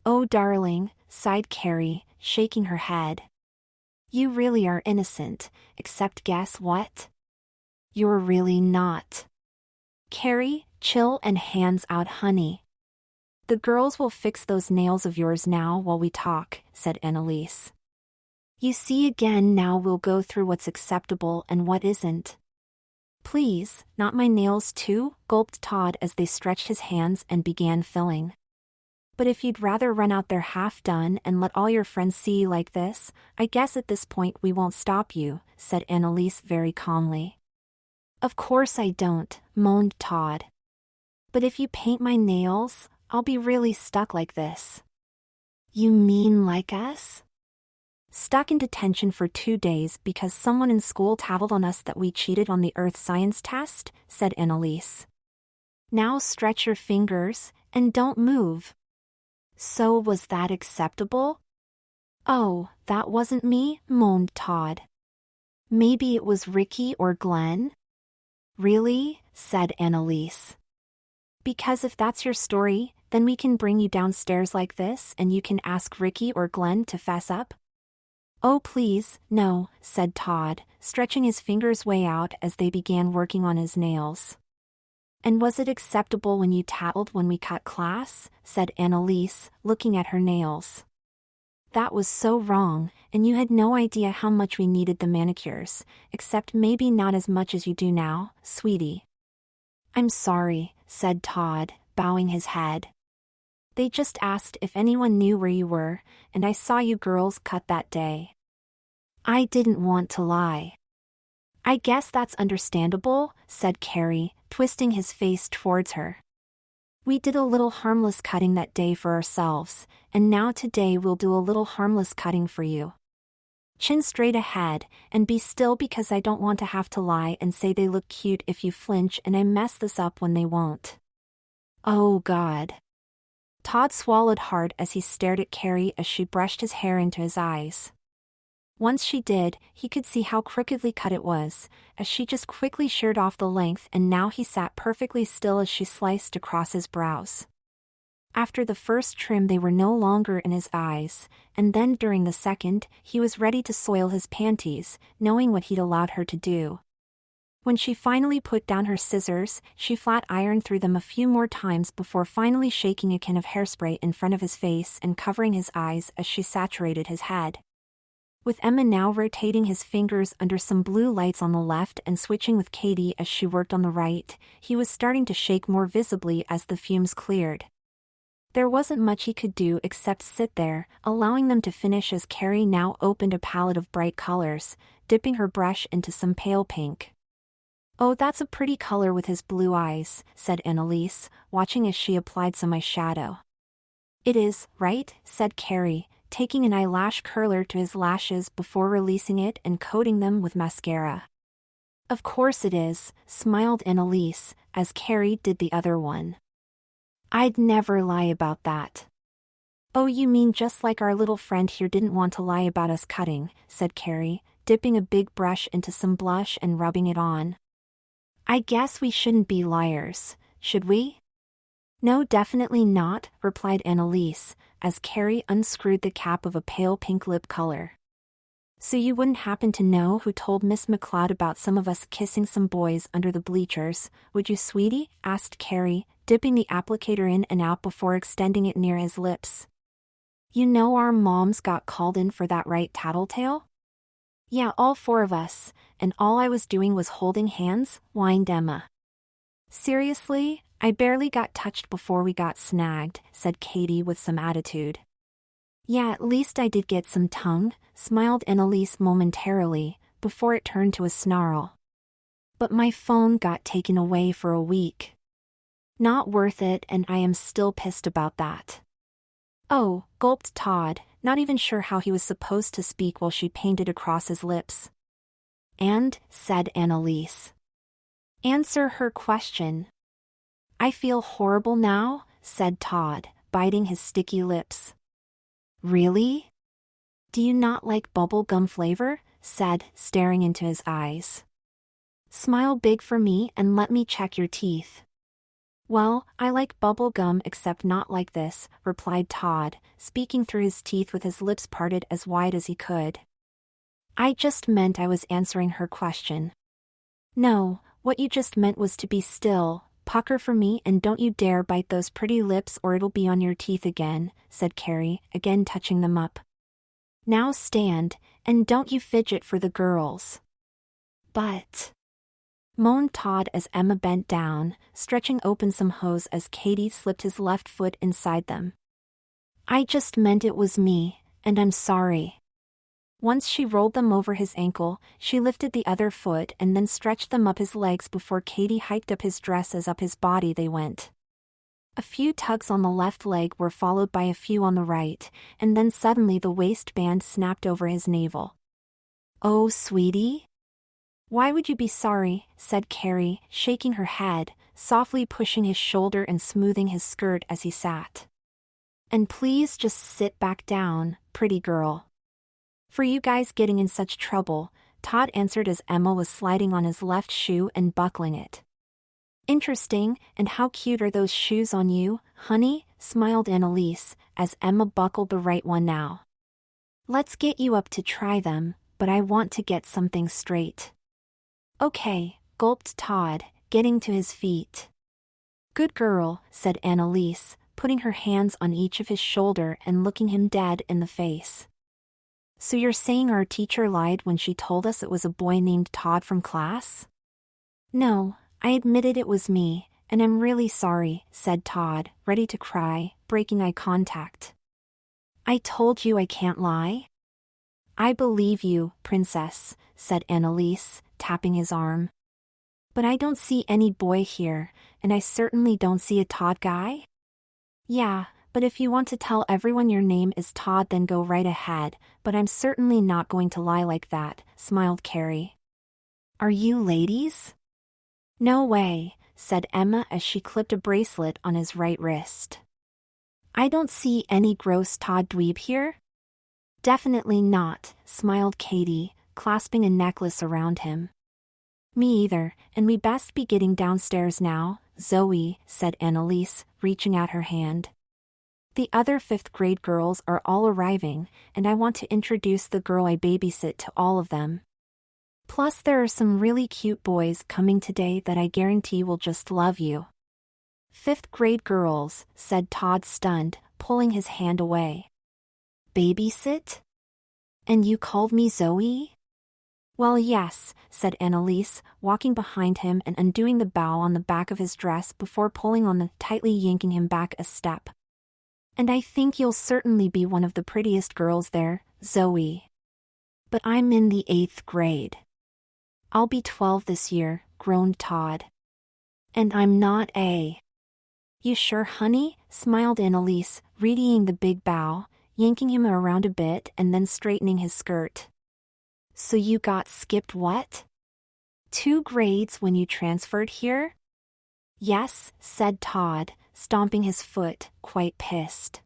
Oh darling, sighed Carrie, shaking her head. You really are innocent, except guess what? You're really not. Carrie, chill and hands out, honey. The girls will fix those nails of yours now while we talk, said Annalise. You see, again, now we'll go through what's acceptable and what isn't. Please, not my nails too, gulped Todd as they stretched his hands and began filling. But if you'd rather run out there half done and let all your friends see you like this, I guess at this point we won't stop you, said Annalise very calmly. Of course I don't, moaned Todd. But if you paint my nails, I'll be really stuck like this. You mean like us? Stuck in detention for 2 days because someone in school tattled on us that we cheated on the earth science test, said Annalise. Now stretch your fingers, and don't move. So was that acceptable? Oh, that wasn't me, moaned Todd. Maybe it was Ricky or Glenn? Really? Said Annalise. Because if that's your story, then we can bring you downstairs like this and you can ask Ricky or Glenn to fess up? Oh please, no, said Todd, stretching his fingers way out as they began working on his nails. And was it acceptable when you tattled when we cut class? Said Annalise, looking at her nails. That was so wrong, and you had no idea how much we needed the manicures, except maybe not as much as you do now, sweetie. I'm sorry, said Todd, bowing his head. They just asked if anyone knew where you were, and I saw you girls cut that day. I didn't want to lie. I guess that's understandable, said Carrie, twisting his face towards her. We did a little harmless cutting that day for ourselves, and now today we'll do a little harmless cutting for you. Chin straight ahead, and be still because I don't want to have to lie and say they look cute if you flinch and I mess this up when they won't. Oh God. Todd swallowed hard as he stared at Carrie as she brushed his hair into his eyes. Once she did, he could see how crookedly cut it was, as she just quickly sheared off the length, and now he sat perfectly still as she sliced across his brows. After the first trim they were no longer in his eyes, and then during the second, he was ready to soil his panties, knowing what he'd allowed her to do. When she finally put down her scissors, she flat ironed through them a few more times before finally shaking a can of hairspray in front of his face and covering his eyes as she saturated his head. With Emma now rotating his fingers under some blue lights on the left and switching with Katie as she worked on the right, he was starting to shake more visibly as the fumes cleared. There wasn't much he could do except sit there, allowing them to finish as Carrie now opened a palette of bright colors, dipping her brush into some pale pink. Oh, that's a pretty color with his blue eyes, said Annalise, watching as she applied some eyeshadow. It is, right? Said Carrie, taking an eyelash curler to his lashes before releasing it and coating them with mascara. Of course it is, smiled Annalise, as Carrie did the other one. I'd never lie about that. Oh, you mean just like our little friend here didn't want to lie about us cutting, said Carrie, dipping a big brush into some blush and rubbing it on. I guess we shouldn't be liars, should we? No, definitely not, replied Annalise, as Carrie unscrewed the cap of a pale pink lip color. So you wouldn't happen to know who told Miss McLeod about some of us kissing some boys under the bleachers, would you, sweetie? Asked Carrie, dipping the applicator in and out before extending it near his lips. You know our moms got called in for that, right, Tattletale? Yeah, all 4 of us, and all I was doing was holding hands, whined Emma. Seriously? I barely got touched before we got snagged, said Katie with some attitude. Yeah, at least I did get some tongue, smiled Annalise momentarily, before it turned to a snarl. But my phone got taken away for a week. Not worth it, and I am still pissed about that. Oh, gulped Todd, not even sure how he was supposed to speak while she painted across his lips. And, said Annalise. Answer her question. I feel horrible now, said Todd, biting his sticky lips. Really? Do you not like bubble gum flavor? Said, staring into his eyes. Smile big for me and let me check your teeth. Well, I like bubble gum except not like this, replied Todd, speaking through his teeth with his lips parted as wide as he could. I just meant I was answering her question. No, what you just meant was to be still. Pucker for me and don't you dare bite those pretty lips or it'll be on your teeth again, said Carrie, again touching them up. Now stand, and don't you fidget for the girls. But, moaned Todd as Emma bent down, stretching open some hose as Katie slipped his left foot inside them. I just meant it was me, and I'm sorry. Once she rolled them over his ankle, she lifted the other foot and then stretched them up his legs before Katie hiked up his dress as up his body they went. A few tugs on the left leg were followed by a few on the right, and then suddenly the waistband snapped over his navel. "Oh, sweetie? Why would you be sorry?" said Carrie, shaking her head, softly pushing his shoulder and smoothing his skirt as he sat. "And please just sit back down, pretty girl. For you guys getting in such trouble," Todd answered as Emma was sliding on his left shoe and buckling it. "Interesting, and how cute are those shoes on you, honey?" smiled Annalise, as Emma buckled the right one now. "Let's get you up to try them, but I want to get something straight." "Okay," gulped Todd, getting to his feet. "Good girl," said Annalise, putting her hands on each of his shoulder and looking him dead in the face. "So you're saying our teacher lied when she told us it was a boy named Todd from class?" "No, I admitted it was me, and I'm really sorry," said Todd, ready to cry, breaking eye contact. "I told you I can't lie." "I believe you, princess," said Annalise, tapping his arm. "But I don't see any boy here, and I certainly don't see a Todd guy." "Yeah, but if you want to tell everyone your name is Todd then go right ahead, but I'm certainly not going to lie like that," smiled Carrie. "Are you ladies?" "No way," said Emma as she clipped a bracelet on his right wrist. "I don't see any gross Todd dweeb here." "Definitely not," smiled Katie, clasping a necklace around him. "Me either, and we best be getting downstairs now, Zoe," said Annalise, reaching out her hand. "The other 5th grade girls are all arriving, and I want to introduce the girl I babysit to all of them. Plus there are some really cute boys coming today that I guarantee will just love you." "5th grade girls," said Todd stunned, pulling his hand away. "Babysit? And you called me Zoe?" "Well, yes," said Annalise, walking behind him and undoing the bow on the back of his dress before pulling on the tightly yanking him back a step. "And I think you'll certainly be one of the prettiest girls there, Zoe. But I'm in the 8th grade. I'll be 12 this year," groaned Todd. "And I'm not a." "You sure, honey?" smiled Annalise, readying the big bow, yanking him around a bit and then straightening his skirt. "So you got skipped what? 2 grades when you transferred here?" "Yes," said Todd, stomping his foot, quite pissed.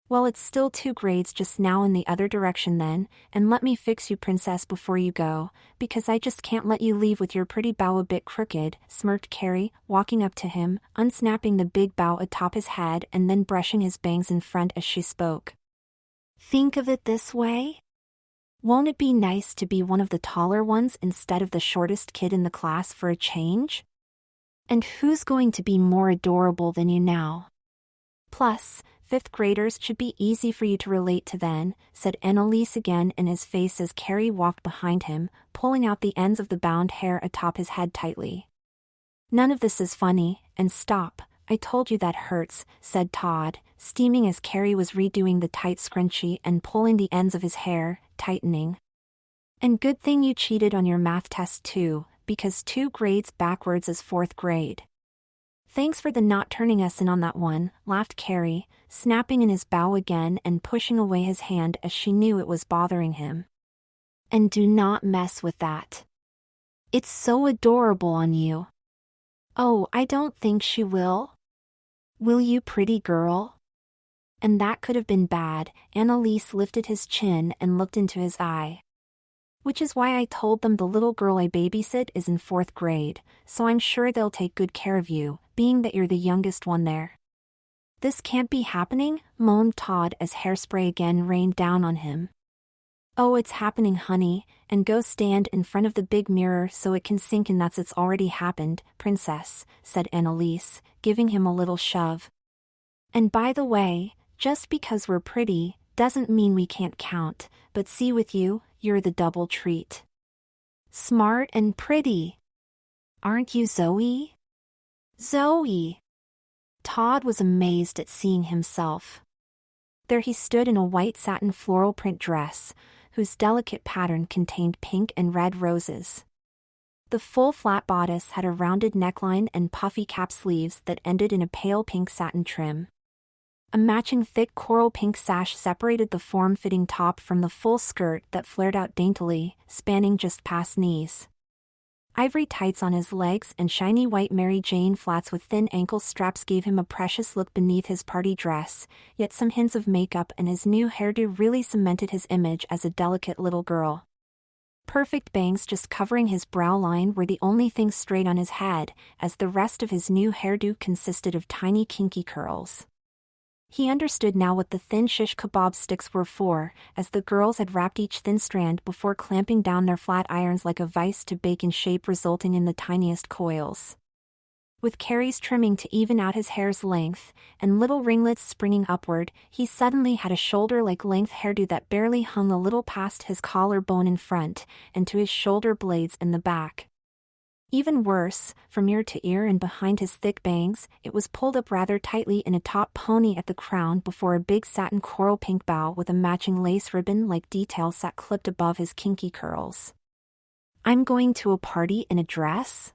"Well, it's still 2 grades just now in the other direction then, and let me fix you, princess, before you go, because I just can't let you leave with your pretty bow a bit crooked," smirked Carrie, walking up to him, unsnapping the big bow atop his head and then brushing his bangs in front as she spoke. "Think of it this way. Won't it be nice to be one of the taller ones instead of the shortest kid in the class for a change? And who's going to be more adorable than you now? Plus, 5th graders should be easy for you to relate to then," said Annalise again in his face as Carrie walked behind him, pulling out the ends of the bound hair atop his head tightly. "None of this is funny, and stop, I told you that hurts," said Todd, steaming as Carrie was redoing the tight scrunchie and pulling the ends of his hair, tightening. "And good thing you cheated on your math test too, because 2 grades backwards is 4th grade. "Thanks for the not turning us in on that one," laughed Carrie, snapping in his bow again and pushing away his hand as she knew it was bothering him. "And do not mess with that. It's so adorable on you." "Oh, I don't think she will." "Will you, pretty girl?" And that could have been bad. Annalise lifted his chin and looked into his eye. "Which is why I told them the little girl I babysit is in 4th grade, so I'm sure they'll take good care of you, being that you're the youngest one there." "This can't be happening," moaned Todd as hairspray again rained down on him. "Oh, it's happening, honey, and go stand in front of the big mirror so it can sink in that's it's already happened, princess," said Annalise, giving him a little shove. "And by the way, just because we're pretty, doesn't mean we can't count, but see with you, you're the double treat. Smart and pretty. Aren't you, Zoe?" "Zoe!" Todd was amazed at seeing himself. There he stood in a white satin floral print dress, whose delicate pattern contained pink and red roses. The full flat bodice had a rounded neckline and puffy cap sleeves that ended in a pale pink satin trim. A matching thick coral pink sash separated the form-fitting top from the full skirt that flared out daintily, spanning just past knees. Ivory tights on his legs and shiny white Mary Jane flats with thin ankle straps gave him a precious look beneath his party dress, yet some hints of makeup and his new hairdo really cemented his image as a delicate little girl. Perfect bangs just covering his brow line were the only thing straight on his head, as the rest of his new hairdo consisted of tiny kinky curls. He understood now what the thin shish kebab sticks were for, as the girls had wrapped each thin strand before clamping down their flat irons like a vice to bake in shape, resulting in the tiniest coils. With Carrie's trimming to even out his hair's length, and little ringlets springing upward, he suddenly had a shoulder-like length hairdo that barely hung a little past his collarbone in front, and to his shoulder blades in the back. Even worse, from ear to ear and behind his thick bangs, it was pulled up rather tightly in a top pony at the crown before a big satin coral pink bow with a matching lace ribbon-like detail sat clipped above his kinky curls. "I'm going to a party in a dress?"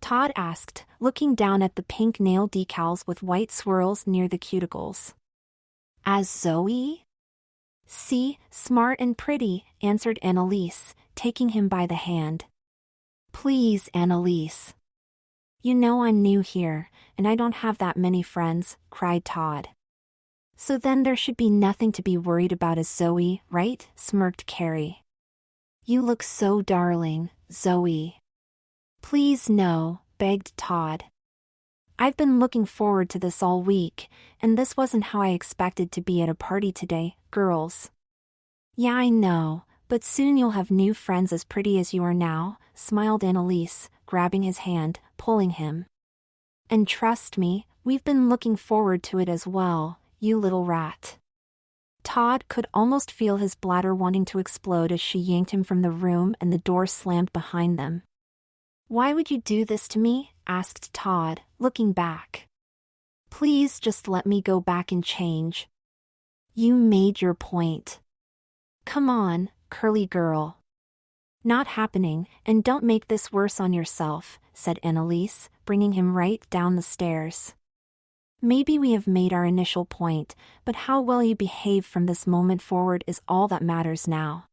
Todd asked, looking down at the pink nail decals with white swirls near the cuticles. "As Zoe?" "See, smart and pretty," answered Annalise, taking him by the hand. "Please, Annalise. You know I'm new here, and I don't have that many friends," cried Todd. "So then there should be nothing to be worried about as Zoe, right?" smirked Carrie. "You look so darling, Zoe." "Please no," begged Todd. "I've been looking forward to this all week, and this wasn't how I expected to be at a party today, girls." "Yeah, I know, but soon you'll have new friends as pretty as you are now," smiled Annalise, grabbing his hand, pulling him. "And trust me, we've been looking forward to it as well, you little rat." Todd could almost feel his bladder wanting to explode as she yanked him from the room and the door slammed behind them. "Why would you do this to me?" asked Todd, looking back. "Please just let me go back and change." "You made your point. Come on, curly girl." "Not happening, and don't make this worse on yourself," said Annalise, bringing him right down the stairs. "Maybe we have made our initial point, but how well you behave from this moment forward is all that matters now.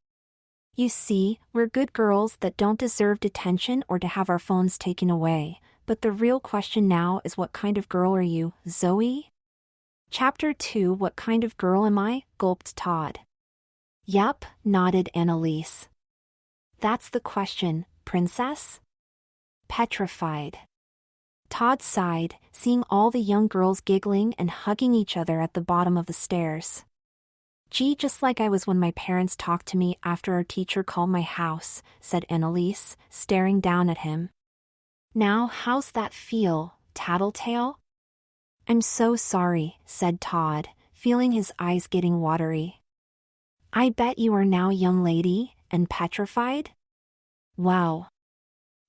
You see, we're good girls that don't deserve detention or to have our phones taken away, but the real question now is what kind of girl are you, Zoe?" Chapter 2 What Kind of Girl Am I? Gulped Todd. "Yup," nodded Annalise. "That's the question, princess?" "Petrified." Todd sighed, seeing all the young girls giggling and hugging each other at the bottom of the stairs. "Gee, just like I was when my parents talked to me after our teacher called my house," said Annalise, staring down at him. "Now how's that feel, tattletale?" "I'm so sorry," said Todd, feeling his eyes getting watery. "I bet you are now, young lady, and petrified?" "Wow.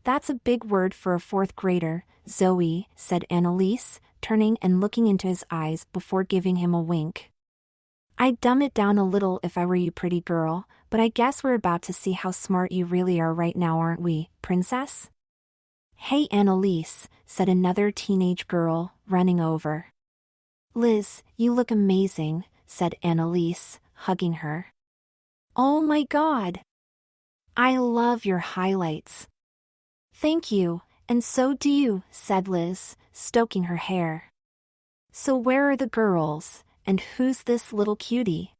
That's a big word for a fourth grader, Zoe," said Annalise, turning and looking into his eyes before giving him a wink. "I'd dumb it down a little if I were you, pretty girl, but I guess we're about to see how smart you really are right now, aren't we, princess?" "Hey, Annalise," said another teenage girl, running over. "Liz, you look amazing," said Annalise, hugging her. "Oh my God! I love your highlights." "Thank you, and so do you," said Liz, stroking her hair. "So where are the girls, and who's this little cutie?"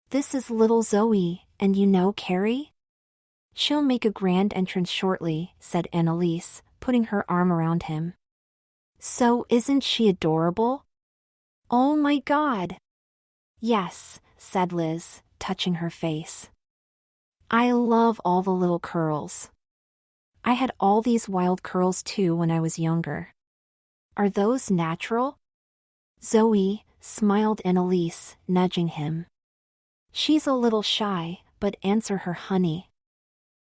"This is little Zoe, and you know Carrie?" "She'll make a grand entrance shortly," said Annalise, putting her arm around him. "So isn't she adorable?" "Oh my God!" "Yes," said Liz, touching her face. "I love all the little curls. I had all these wild curls too when I was younger." "Are those natural?" "Zoe," smiled Annalise, nudging him. "She's a little shy, but answer her, honey."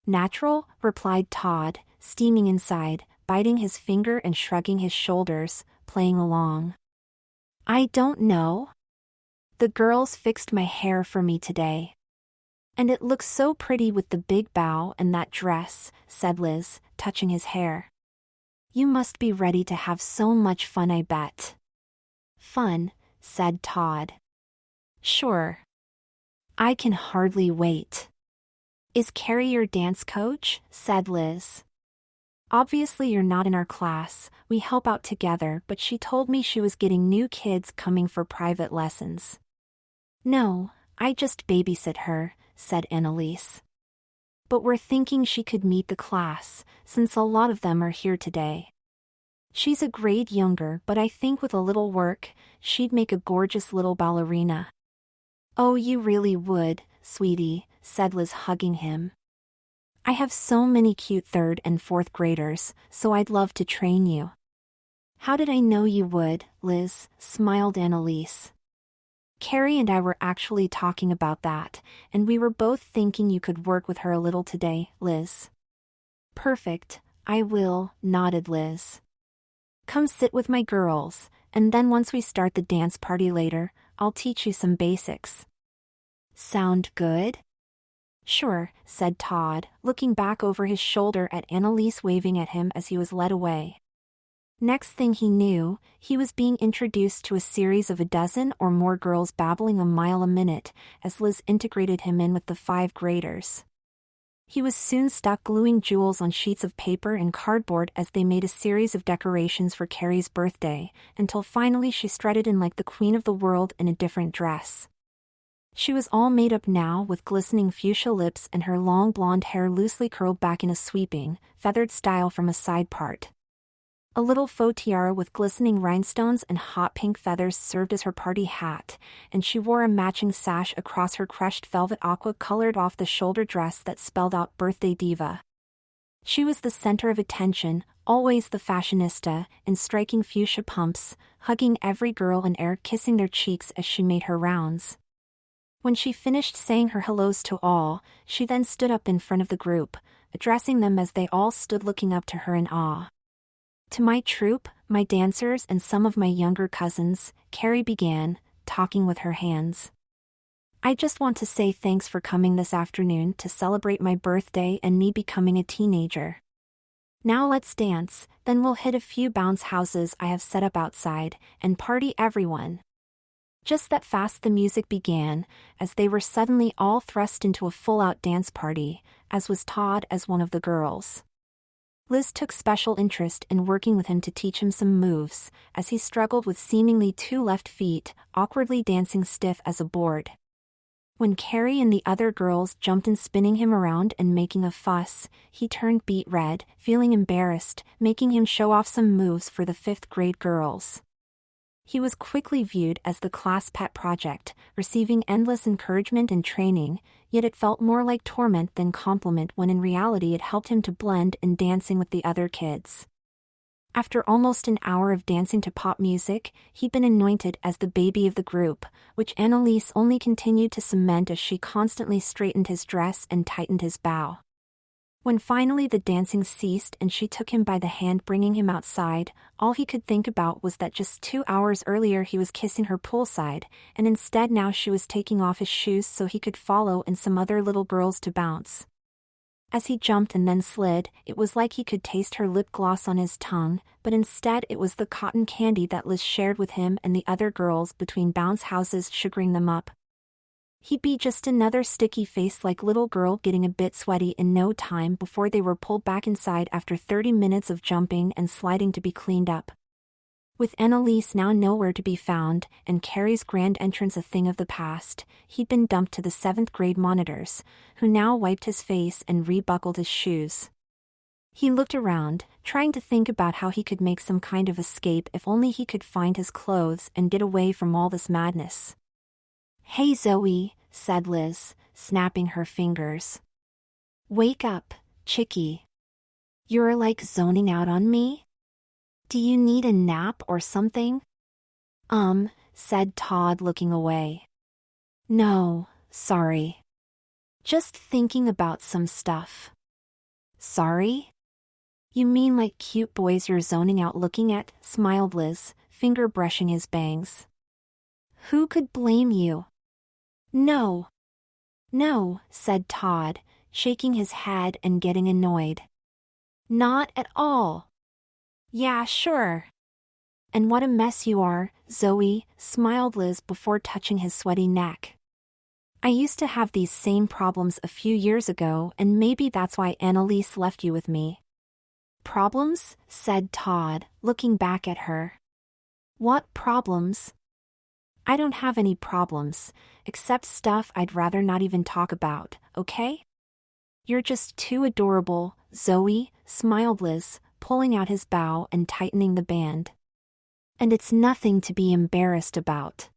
"Natural," replied Todd, steaming inside, biting his finger and shrugging his shoulders, playing along. "I don't know." The girls fixed my hair for me today. And it looks so pretty with the big bow and that dress, said Liz, touching his hair. You must be ready to have so much fun, I bet. Fun, said Todd. Sure. I can hardly wait. Is Carrie your dance coach? Said Liz. Obviously you're not in our class, we help out together, but she told me she was getting new kids coming for private lessons. No, I just babysit her, said Annalise. But we're thinking she could meet the class, since a lot of them are here today. She's a grade younger, but I think with a little work, she'd make a gorgeous little ballerina. Oh, you really would, sweetie, said Liz, hugging him. I have so many cute 3rd and 4th graders, so I'd love to train you. How did I know you would, Liz? Smiled Annalise. Carrie and I were actually talking about that, and we were both thinking you could work with her a little today, Liz. Perfect, I will, nodded Liz. Come sit with my girls, and then once we start the dance party later, I'll teach you some basics. Sound good? Sure, said Todd, looking back over his shoulder at Annalise waving at him as he was led away. Next thing he knew, he was being introduced to a series of a dozen or more girls babbling a mile a minute, as Liz integrated him in with the 5 graders. He was soon stuck gluing jewels on sheets of paper and cardboard as they made a series of decorations for Carrie's birthday, until finally she strutted in like the queen of the world in a different dress. She was all made up now, with glistening fuchsia lips and her long blonde hair loosely curled back in a sweeping, feathered style from a side part. A little faux tiara with glistening rhinestones and hot pink feathers served as her party hat, and she wore a matching sash across her crushed velvet aqua-colored off-the-shoulder dress that spelled out Birthday Diva. She was the center of attention, always the fashionista, in striking fuchsia pumps, hugging every girl and kissing their cheeks as she made her rounds. When she finished saying her hellos to all, she then stood up in front of the group, addressing them as they all stood looking up to her in awe. To my troupe, my dancers and some of my younger cousins, Carrie began, talking with her hands. I just want to say thanks for coming this afternoon to celebrate my birthday and me becoming a teenager. Now let's dance, then we'll hit a few bounce houses I have set up outside, and party everyone. Just that fast the music began, as they were suddenly all thrust into a full-out dance party, as was Todd as one of the girls. Liz took special interest in working with him to teach him some moves, as he struggled with seemingly 2 left feet, awkwardly dancing stiff as a board. When Carrie and the other girls jumped in, spinning him around and making a fuss, he turned beet red, feeling embarrassed, making him show off some moves for the 5th grade girls. He was quickly viewed as the class pet project, receiving endless encouragement and training, yet it felt more like torment than compliment when in reality it helped him to blend in dancing with the other kids. After almost an hour of dancing to pop music, he'd been anointed as the baby of the group, which Annalise only continued to cement as she constantly straightened his dress and tightened his bow. When finally the dancing ceased and she took him by the hand, bringing him outside, all he could think about was that just 2 hours earlier he was kissing her poolside, and instead now she was taking off his shoes so he could follow and some other little girls to bounce. As he jumped and then slid, it was like he could taste her lip gloss on his tongue, but instead it was the cotton candy that Liz shared with him and the other girls between bounce houses, sugaring them up. He'd be just another sticky-faced little girl getting a bit sweaty in no time before they were pulled back inside after 30 minutes of jumping and sliding to be cleaned up. With Annalise now nowhere to be found, and Carrie's grand entrance a thing of the past, he'd been dumped to the 7th grade monitors, who now wiped his face and rebuckled his shoes. He looked around, trying to think about how he could make some kind of escape if only he could find his clothes and get away from all this madness. Hey Zoe, said Liz, snapping her fingers. Wake up, chickie. You're zoning out on me? Do you need a nap or something? Said Todd, looking away. No, sorry. Just thinking about some stuff. Sorry? You mean cute boys you're zoning out looking at? Smiled Liz, finger brushing his bangs. Who could blame you? No. No, said Todd, shaking his head and getting annoyed. Not at all. Yeah, sure. And what a mess you are, Zoe, smiled Liz before touching his sweaty neck. I used to have these same problems a few years ago, and maybe that's why Annalise left you with me. Problems? Said Todd, looking back at her. What problems? I don't have any problems, except stuff I'd rather not even talk about, okay? You're just too adorable, Zoe, smiled Liz, pulling out his bow and tightening the band. And it's nothing to be embarrassed about.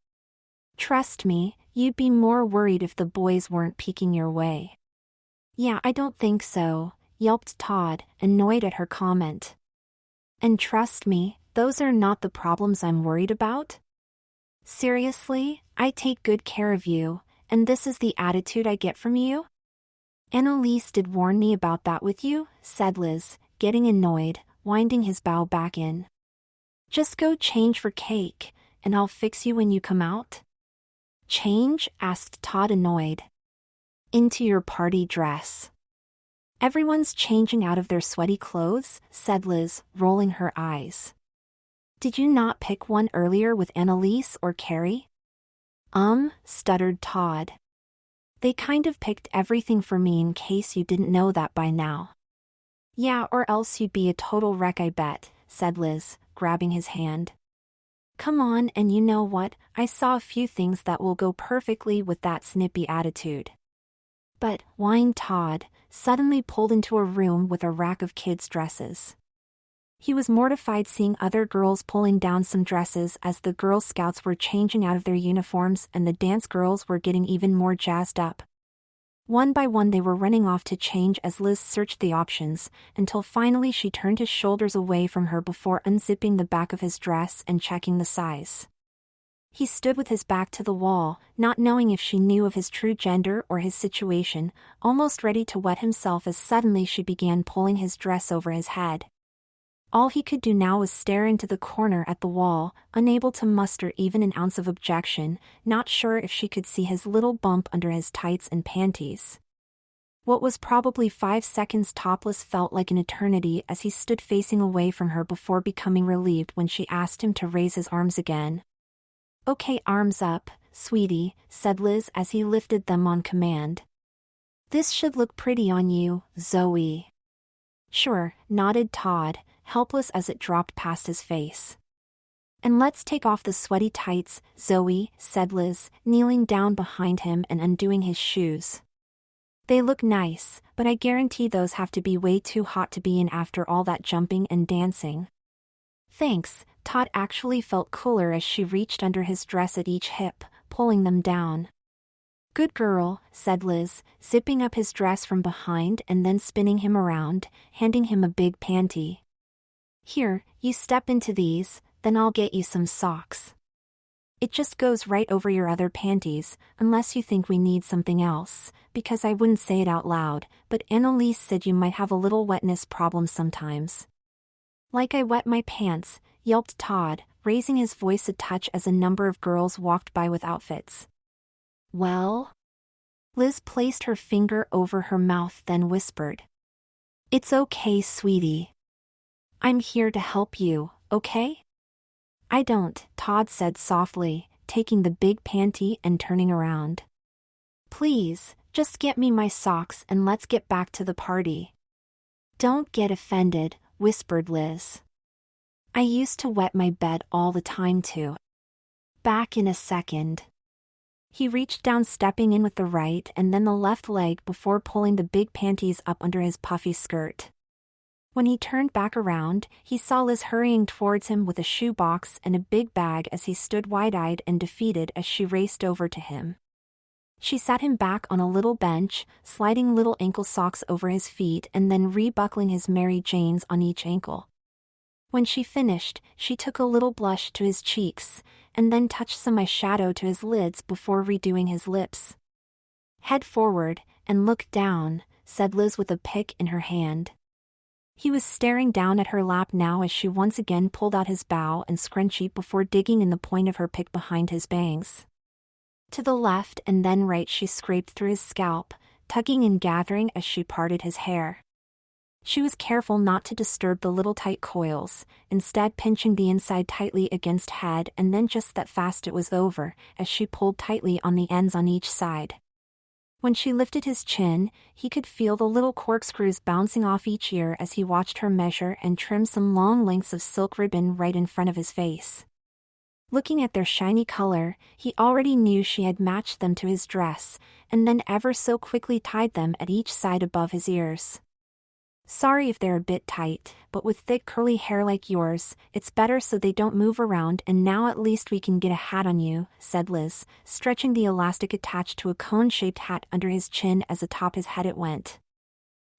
Trust me, you'd be more worried if the boys weren't peeking your way. Yeah, I don't think so, yelped Todd, annoyed at her comment. And trust me, those are not the problems I'm worried about. Seriously, I take good care of you, and this is the attitude I get from you? Annalise did warn me about that with you, said Liz, getting annoyed, winding his bow back in. Just go change for cake, and I'll fix you when you come out. Change? Asked Todd, annoyed. Into your party dress. Everyone's changing out of their sweaty clothes, said Liz, rolling her eyes. Did you not pick one earlier with Annalise or Carrie? Stuttered Todd. They kind of picked everything for me in case you didn't know that by now. Yeah, or else you'd be a total wreck, I bet, said Liz, grabbing his hand. Come on, and you know what, I saw a few things that will go perfectly with that snippy attitude. But, whined Todd, suddenly pulled into a room with a rack of kids' dresses. He was mortified seeing other girls pulling down some dresses as the Girl Scouts were changing out of their uniforms and the dance girls were getting even more jazzed up. One by one they were running off to change as Liz searched the options, until finally she turned his shoulders away from her before unzipping the back of his dress and checking the size. He stood with his back to the wall, not knowing if she knew of his true gender or his situation, almost ready to wet himself as suddenly she began pulling his dress over his head. All he could do now was stare into the corner at the wall, unable to muster even an ounce of objection, not sure if she could see his little bump under his tights and panties. What was probably 5 seconds topless felt like an eternity as he stood facing away from her before becoming relieved when she asked him to raise his arms again. Okay, arms up, sweetie, said Liz as he lifted them on command. This should look pretty on you, Zoe. Sure, nodded Todd, helpless as it dropped past his face. And let's take off the sweaty tights, Zoe, said Liz, kneeling down behind him and undoing his shoes. They look nice, but I guarantee those have to be way too hot to be in after all that jumping and dancing. Thanks, Todd actually felt cooler as she reached under his dress at each hip, pulling them down. Good girl, said Liz, zipping up his dress from behind and then spinning him around, handing him a big panty. Here, you step into these, then I'll get you some socks. It just goes right over your other panties, unless you think we need something else, because I wouldn't say it out loud, but Annalise said you might have a little wetness problem sometimes. Like I wet my pants, yelped Todd, raising his voice a touch as a number of girls walked by with outfits. Well? Liz placed her finger over her mouth then whispered. It's okay, sweetie. I'm here to help you, okay? I don't, Todd said softly, taking the big panty and turning around. Please, just get me my socks and let's get back to the party. Don't get offended, whispered Liz. I used to wet my bed all the time too. Back in a second. He reached down, stepping in with the right and then the left leg before pulling the big panties up under his puffy skirt. When he turned back around, he saw Liz hurrying towards him with a shoebox and a big bag as he stood wide-eyed and defeated as she raced over to him. She sat him back on a little bench, sliding little ankle socks over his feet and then rebuckling his Mary Janes on each ankle. When she finished, she took a little blush to his cheeks, and then touched some eyeshadow to his lids before redoing his lips. Head forward, and look down, said Liz with a pick in her hand. He was staring down at her lap now as she once again pulled out his bow and scrunchie before digging in the point of her pick behind his bangs. To the left and then right she scraped through his scalp, tugging and gathering as she parted his hair. She was careful not to disturb the little tight coils, instead pinching the inside tightly against head and then just that fast it was over, as she pulled tightly on the ends on each side. When she lifted his chin, he could feel the little corkscrews bouncing off each ear as he watched her measure and trim some long lengths of silk ribbon right in front of his face. Looking at their shiny color, he already knew she had matched them to his dress, and then ever so quickly tied them at each side above his ears. "Sorry if they're a bit tight, but with thick curly hair like yours, it's better so they don't move around, and now at least we can get a hat on you," said Liz, stretching the elastic attached to a cone-shaped hat under his chin as atop his head it went.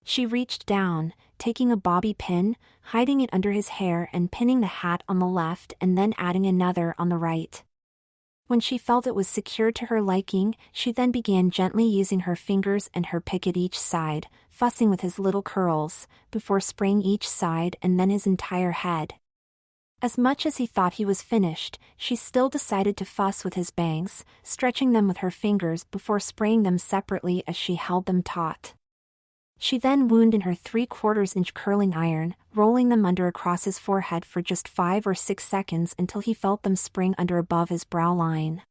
She reached down, taking a bobby pin, hiding it under his hair and pinning the hat on the left and then adding another on the right. When she felt it was secured to her liking, she then began gently using her fingers and her pick at each side, fussing with his little curls, before spraying each side and then his entire head. As much as he thought he was finished, she still decided to fuss with his bangs, stretching them with her fingers before spraying them separately as she held them taut. She then wound in her 3/4-inch curling iron, rolling them under across his forehead for just 5 or 6 seconds until he felt them spring under above his brow line.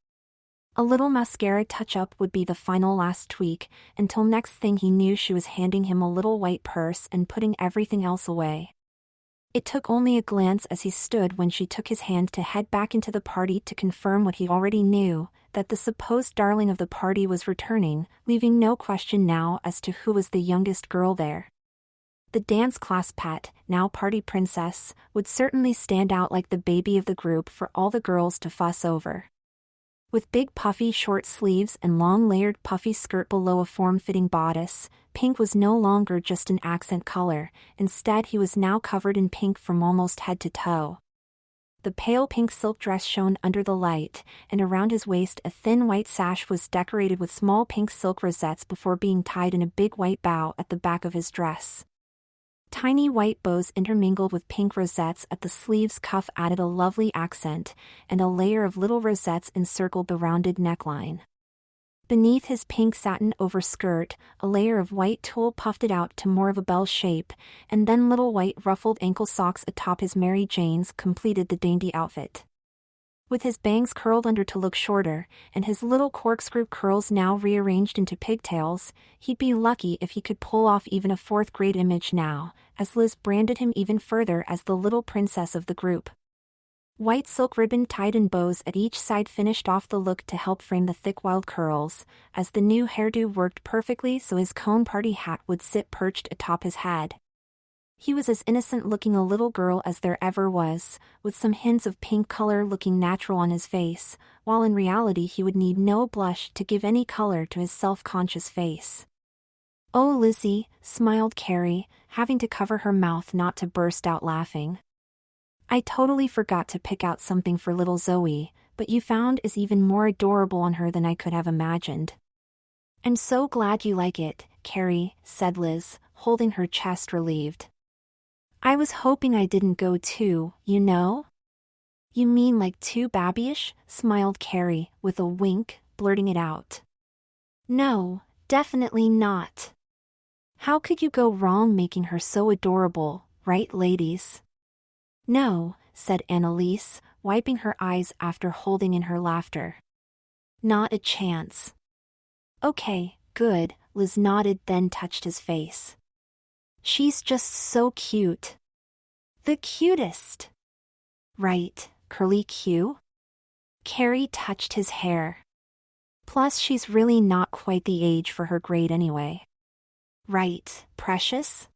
A little mascara touch-up would be the final last tweak, until next thing he knew she was handing him a little white purse and putting everything else away. It took only a glance as he stood when she took his hand to head back into the party to confirm what he already knew, that the supposed darling of the party was returning, leaving no question now as to who was the youngest girl there. The dance class pet, now party princess, would certainly stand out like the baby of the group for all the girls to fuss over. With big puffy short sleeves and long layered puffy skirt below a form-fitting bodice, pink was no longer just an accent color, instead he was now covered in pink from almost head to toe. The pale pink silk dress shone under the light, and around his waist a thin white sash was decorated with small pink silk rosettes before being tied in a big white bow at the back of his dress. Tiny white bows intermingled with pink rosettes at the sleeve's cuff added a lovely accent, and a layer of little rosettes encircled the rounded neckline. Beneath his pink satin overskirt, a layer of white tulle puffed it out to more of a bell shape, and then little white ruffled ankle socks atop his Mary Janes completed the dainty outfit. With his bangs curled under to look shorter, and his little corkscrew curls now rearranged into pigtails, he'd be lucky if he could pull off even a fourth-grade image now, as Liz branded him even further as the little princess of the group. White silk ribbon tied in bows at each side finished off the look to help frame the thick wild curls, as the new hairdo worked perfectly so his cone party hat would sit perched atop his head. He was as innocent-looking a little girl as there ever was, with some hints of pink color looking natural on his face, while in reality he would need no blush to give any color to his self-conscious face. "Oh Lizzie," smiled Carrie, having to cover her mouth not to burst out laughing. "I totally forgot to pick out something for little Zoe, but you found is even more adorable on her than I could have imagined." "I'm so glad you like it, Carrie," said Liz, holding her chest relieved. "I was hoping I didn't go too, you know?" "You mean like too babyish?" smiled Carrie, with a wink, blurting it out. "No, definitely not. How could you go wrong making her so adorable, right ladies?" "No," said Annalise, wiping her eyes after holding in her laughter. "Not a chance." "Okay, good," Liz nodded then touched his face. "She's just so cute. The cutest." "Right, Curly Q?" Carrie touched his hair. "Plus she's really not quite the age for her grade anyway." "Right, Precious?"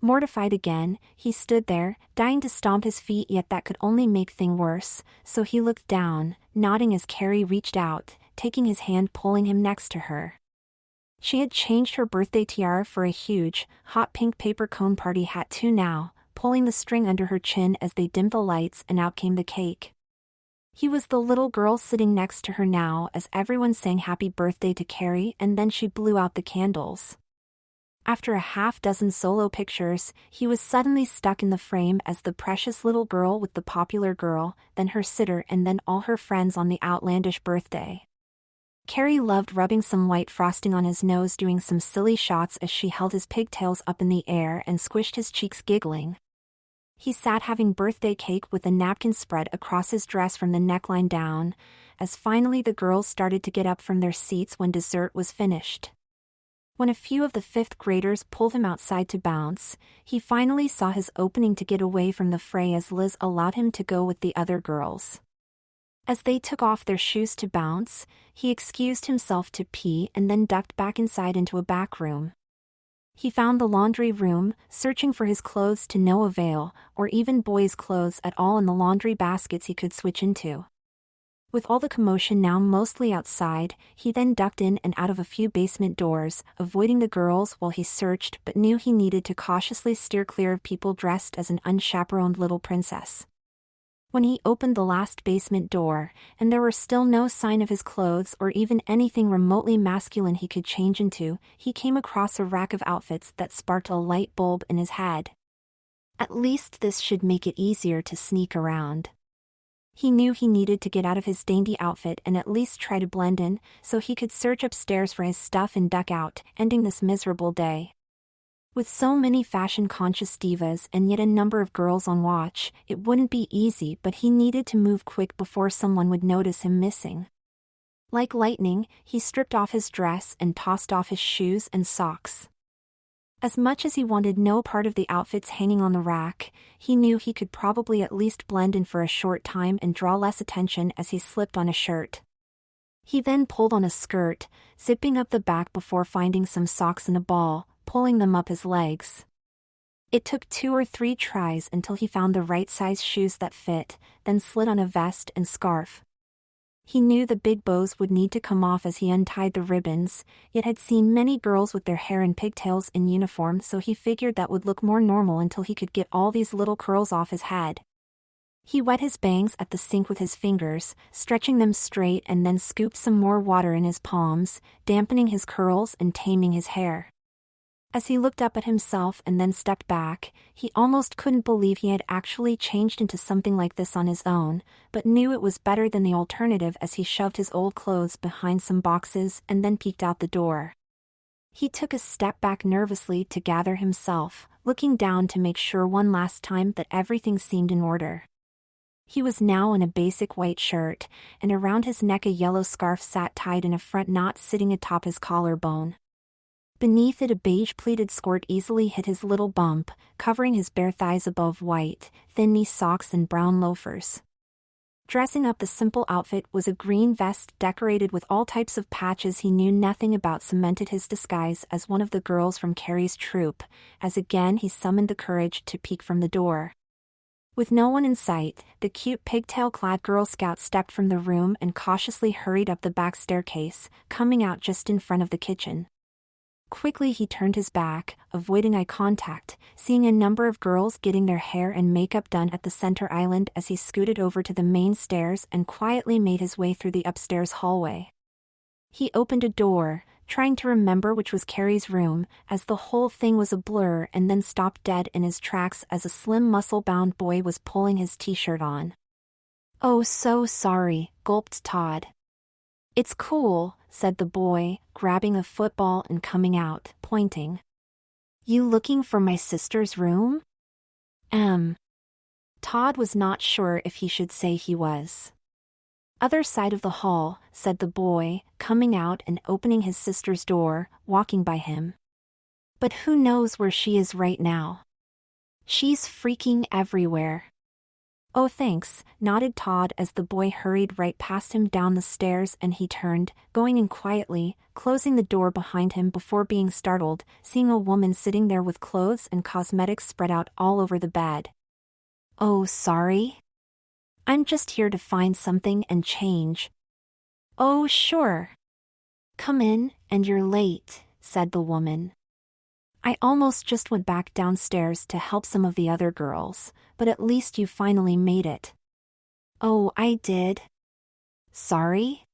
Mortified again, he stood there, dying to stomp his feet yet that could only make things worse, so he looked down, nodding as Carrie reached out, taking his hand pulling him next to her. She had changed her birthday tiara for a huge, hot pink paper cone party hat too now, pulling the string under her chin as they dimmed the lights and out came the cake. He was the little girl sitting next to her now as everyone sang happy birthday to Carrie and then she blew out the candles. After a half-dozen solo pictures, he was suddenly stuck in the frame as the precious little girl with the popular girl, then her sitter and then all her friends on the outlandish birthday. Carrie loved rubbing some white frosting on his nose, doing some silly shots as she held his pigtails up in the air and squished his cheeks, giggling. He sat having birthday cake with a napkin spread across his dress from the neckline down, as finally the girls started to get up from their seats when dessert was finished. When a few of the fifth graders pulled him outside to bounce, he finally saw his opening to get away from the fray as Liz allowed him to go with the other girls. As they took off their shoes to bounce, he excused himself to pee and then ducked back inside into a back room. He found the laundry room, searching for his clothes to no avail, or even boys' clothes at all in the laundry baskets he could switch into. With all the commotion now mostly outside, he then ducked in and out of a few basement doors, avoiding the girls while he searched, but knew he needed to cautiously steer clear of people dressed as an unchaperoned little princess. When he opened the last basement door, and there were still no sign of his clothes or even anything remotely masculine he could change into, he came across a rack of outfits that sparked a light bulb in his head. At least this should make it easier to sneak around. He knew he needed to get out of his dainty outfit and at least try to blend in, so he could search upstairs for his stuff and duck out, ending this miserable day. With so many fashion-conscious divas and yet a number of girls on watch, it wouldn't be easy, but he needed to move quick before someone would notice him missing. Like lightning, he stripped off his dress and tossed off his shoes and socks. As much as he wanted no part of the outfits hanging on the rack, he knew he could probably at least blend in for a short time and draw less attention as he slipped on a shirt. He then pulled on a skirt, zipping up the back before finding some socks and a ball, pulling them up his legs. It took 2 or 3 tries until he found the right size shoes that fit, then slid on a vest and scarf. He knew the big bows would need to come off as he untied the ribbons, yet had seen many girls with their hair in pigtails in uniform, so he figured that would look more normal until he could get all these little curls off his head. He wet his bangs at the sink with his fingers, stretching them straight, and then scooped some more water in his palms, dampening his curls and taming his hair. As he looked up at himself and then stepped back, he almost couldn't believe he had actually changed into something like this on his own, but knew it was better than the alternative as he shoved his old clothes behind some boxes and then peeked out the door. He took a step back nervously to gather himself, looking down to make sure one last time that everything seemed in order. He was now in a basic white shirt, and around his neck a yellow scarf sat tied in a front knot sitting atop his collarbone. Beneath it a beige pleated skirt easily hid his little bump, covering his bare thighs above white, thin-knee socks and brown loafers. Dressing up the simple outfit was a green vest decorated with all types of patches he knew nothing about cemented his disguise as one of the girls from Carrie's troupe, as again he summoned the courage to peek from the door. With no one in sight, the cute pigtail-clad Girl Scout stepped from the room and cautiously hurried up the back staircase, coming out just in front of the kitchen. Quickly he turned his back, avoiding eye contact, seeing a number of girls getting their hair and makeup done at the center island as he scooted over to the main stairs and quietly made his way through the upstairs hallway. He opened a door, trying to remember which was Carrie's room, as the whole thing was a blur, and then stopped dead in his tracks as a slim muscle-bound boy was pulling his t-shirt on. "Oh, so sorry," gulped Todd. "It's cool," said the boy, grabbing a football and coming out, pointing. "You looking for my sister's room?" Todd was not sure if he should say he was. "Other side of the hall," said the boy, coming out and opening his sister's door, walking by him. "But who knows where she is right now? She's freaking everywhere." "Oh thanks," nodded Todd as the boy hurried right past him down the stairs and he turned, going in quietly, closing the door behind him before being startled, seeing a woman sitting there with clothes and cosmetics spread out all over the bed. "Oh sorry? I'm just here to find something and change." "Oh sure. Come in, and you're late," said the woman. "I almost just went back downstairs to help some of the other girls, but at least you finally made it." "Oh, I did. Sorry?"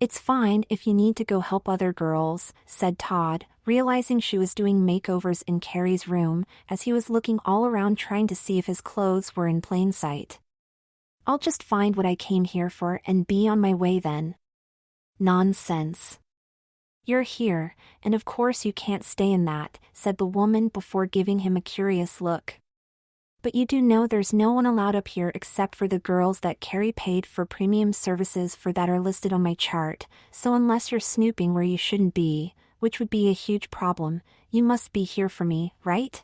It's fine if you need to go help other girls, said Todd, realizing she was doing makeovers in Carrie's room, as he was looking all around trying to see if his clothes were in plain sight. I'll just find what I came here for and be on my way then. Nonsense. You're here, and of course you can't stay in that, said the woman before giving him a curious look. But you do know there's no one allowed up here except for the girls that Carrie paid for premium services for that are listed on my chart, so unless you're snooping where you shouldn't be, which would be a huge problem, you must be here for me, right?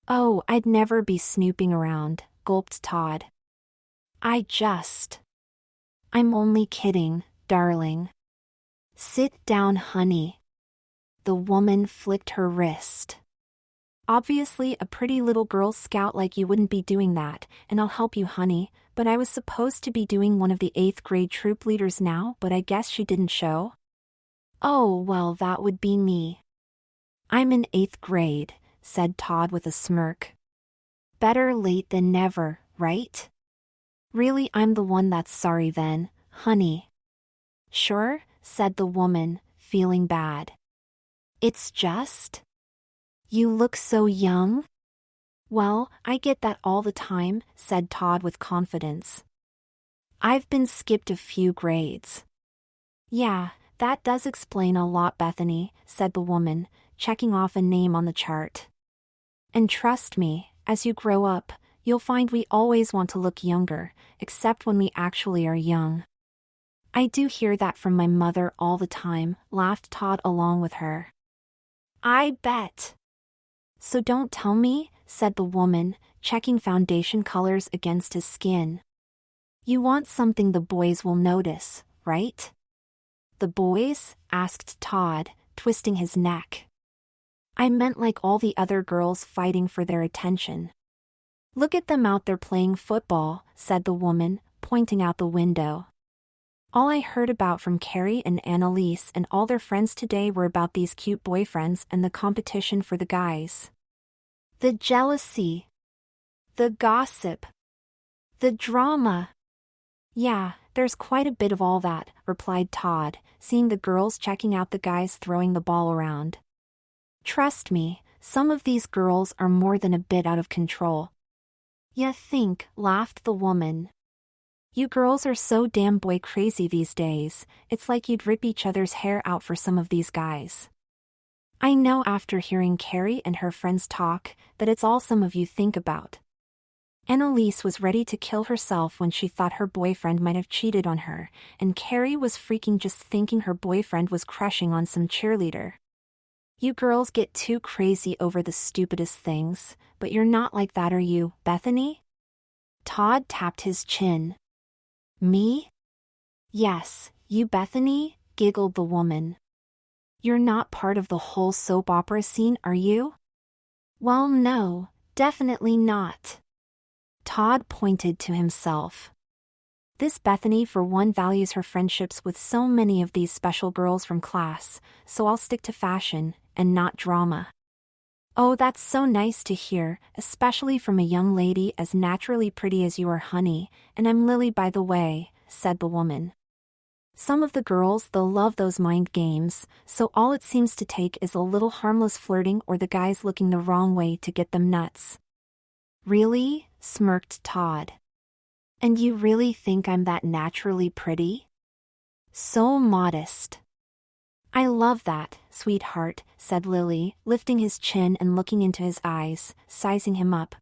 Oh, I'd never be snooping around, gulped Todd. I'm only kidding, darling. Sit down, honey. The woman flicked her wrist. Obviously a pretty little Girl Scout like you wouldn't be doing that, and I'll help you, honey, but I was supposed to be doing one of the 8th grade troop leaders now, but I guess she didn't show. Oh, well, that would be me. I'm in 8th grade, said Todd with a smirk. Better late than never, right? Really, I'm the one that's sorry then, honey. Sure, said the woman, feeling bad. It's just... You look so young. Well, I get that all the time, said Todd with confidence. I've been skipped a few grades. Yeah, that does explain a lot, Bethany, said the woman, checking off a name on the chart. And trust me, as you grow up, you'll find we always want to look younger, except when we actually are young. I do hear that from my mother all the time, laughed Todd along with her. I bet. So don't tell me, said the woman, checking foundation colors against his skin. You want something the boys will notice, right? The boys? Asked Todd, twisting his neck. I meant like all the other girls fighting for their attention. Look at them out there playing football, said the woman, pointing out the window. All I heard about from Carrie and Annalise and all their friends today were about these cute boyfriends and the competition for the guys. The jealousy. The gossip. The drama. Yeah, there's quite a bit of all that, replied Todd, seeing the girls checking out the guys throwing the ball around. Trust me, some of these girls are more than a bit out of control. Ya think, laughed the woman. You girls are so damn boy crazy these days, it's like you'd rip each other's hair out for some of these guys. I know after hearing Carrie and her friends talk, that it's all some of you think about. Annalise was ready to kill herself when she thought her boyfriend might have cheated on her, and Carrie was freaking just thinking her boyfriend was crushing on some cheerleader. You girls get too crazy over the stupidest things, but you're not like that, are you, Bethany? Todd tapped his chin. Me? Yes, you, Bethany, giggled the woman. You're not part of the whole soap opera scene, are you? Well, no, definitely not. Todd pointed to himself. This Bethany for one values her friendships with so many of these special girls from class, so I'll stick to fashion, and not drama. Oh, that's so nice to hear, especially from a young lady as naturally pretty as you are, honey, and I'm Lily by the way, said the woman. Some of the girls, they'll love those mind games, so all it seems to take is a little harmless flirting or the guys looking the wrong way to get them nuts. Really? Smirked Todd. And you really think I'm that naturally pretty? So modest. I love that, sweetheart, said Lily, lifting his chin and looking into his eyes, sizing him up.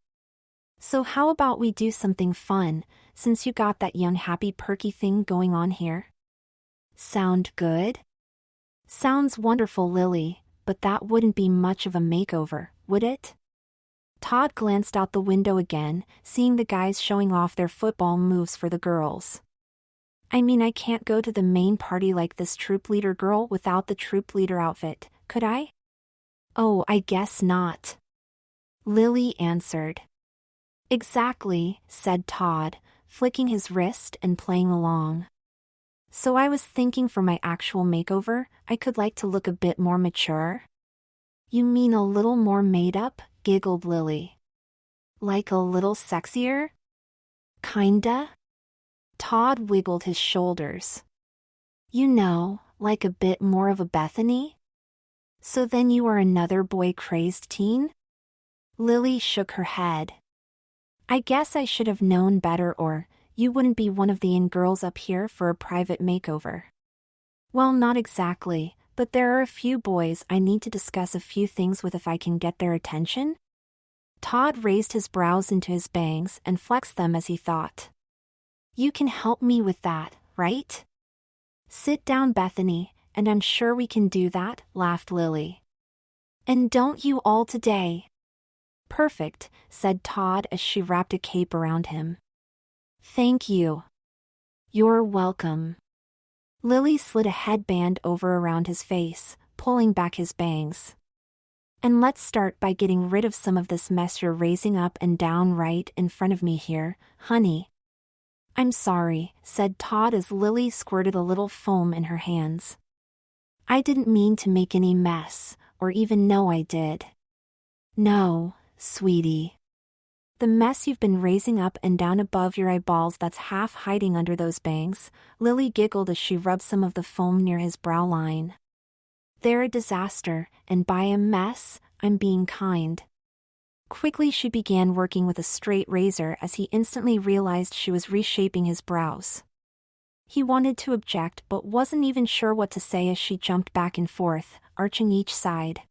So how about we do something fun, since you got that young happy perky thing going on here? Sound good? Sounds wonderful, Lily, but that wouldn't be much of a makeover, would it? Todd glanced out the window again, seeing the guys showing off their football moves for the girls. I mean, I can't go to the main party like this troop leader girl without the troop leader outfit, could I? Oh, I guess not. Lily answered. Exactly, said Todd, flicking his wrist and playing along. So I was thinking for my actual makeover, I could like to look a bit more mature. You mean a little more made up? Giggled Lily. Like a little sexier? Kinda? Todd wiggled his shoulders. You know, like a bit more of a Bethany? So then you are another boy-crazed teen? Lily shook her head. I guess I should have known better, or you wouldn't be one of the in-girls up here for a private makeover. Well, not exactly, but there are a few boys I need to discuss a few things with if I can get their attention. Todd raised his brows into his bangs and flexed them as he thought. You can help me with that, right? Sit down, Bethany, and I'm sure we can do that, laughed Lily. And don't you all today? Perfect, said Todd as she wrapped a cape around him. Thank you. You're welcome. Lily slid a headband over around his face, pulling back his bangs. And let's start by getting rid of some of this mess you're raising up and down right in front of me here, honey. I'm sorry, said Todd as Lily squirted a little foam in her hands. I didn't mean to make any mess, or even know I did. No, sweetie. The mess you've been raising up and down above your eyeballs that's half hiding under those bangs, Lily giggled as she rubbed some of the foam near his brow line. They're a disaster, and by a mess, I'm being kind. Quickly she began working with a straight razor as he instantly realized she was reshaping his brows. He wanted to object but wasn't even sure what to say as she jumped back and forth, arching each side.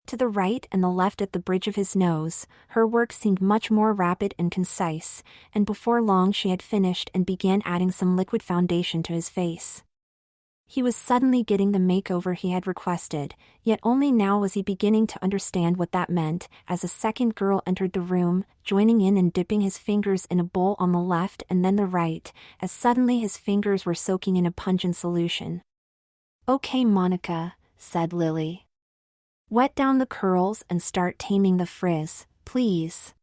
To the right and the left at the bridge of his nose, her work seemed much more rapid and concise, and before long she had finished and began adding some liquid foundation to his face. He was suddenly getting the makeover he had requested, yet only now was he beginning to understand what that meant, as a second girl entered the room, joining in and dipping his fingers in a bowl on the left and then the right, as suddenly his fingers were soaking in a pungent solution. Okay, Monica, said Lily. Wet down the curls and start taming the frizz, please.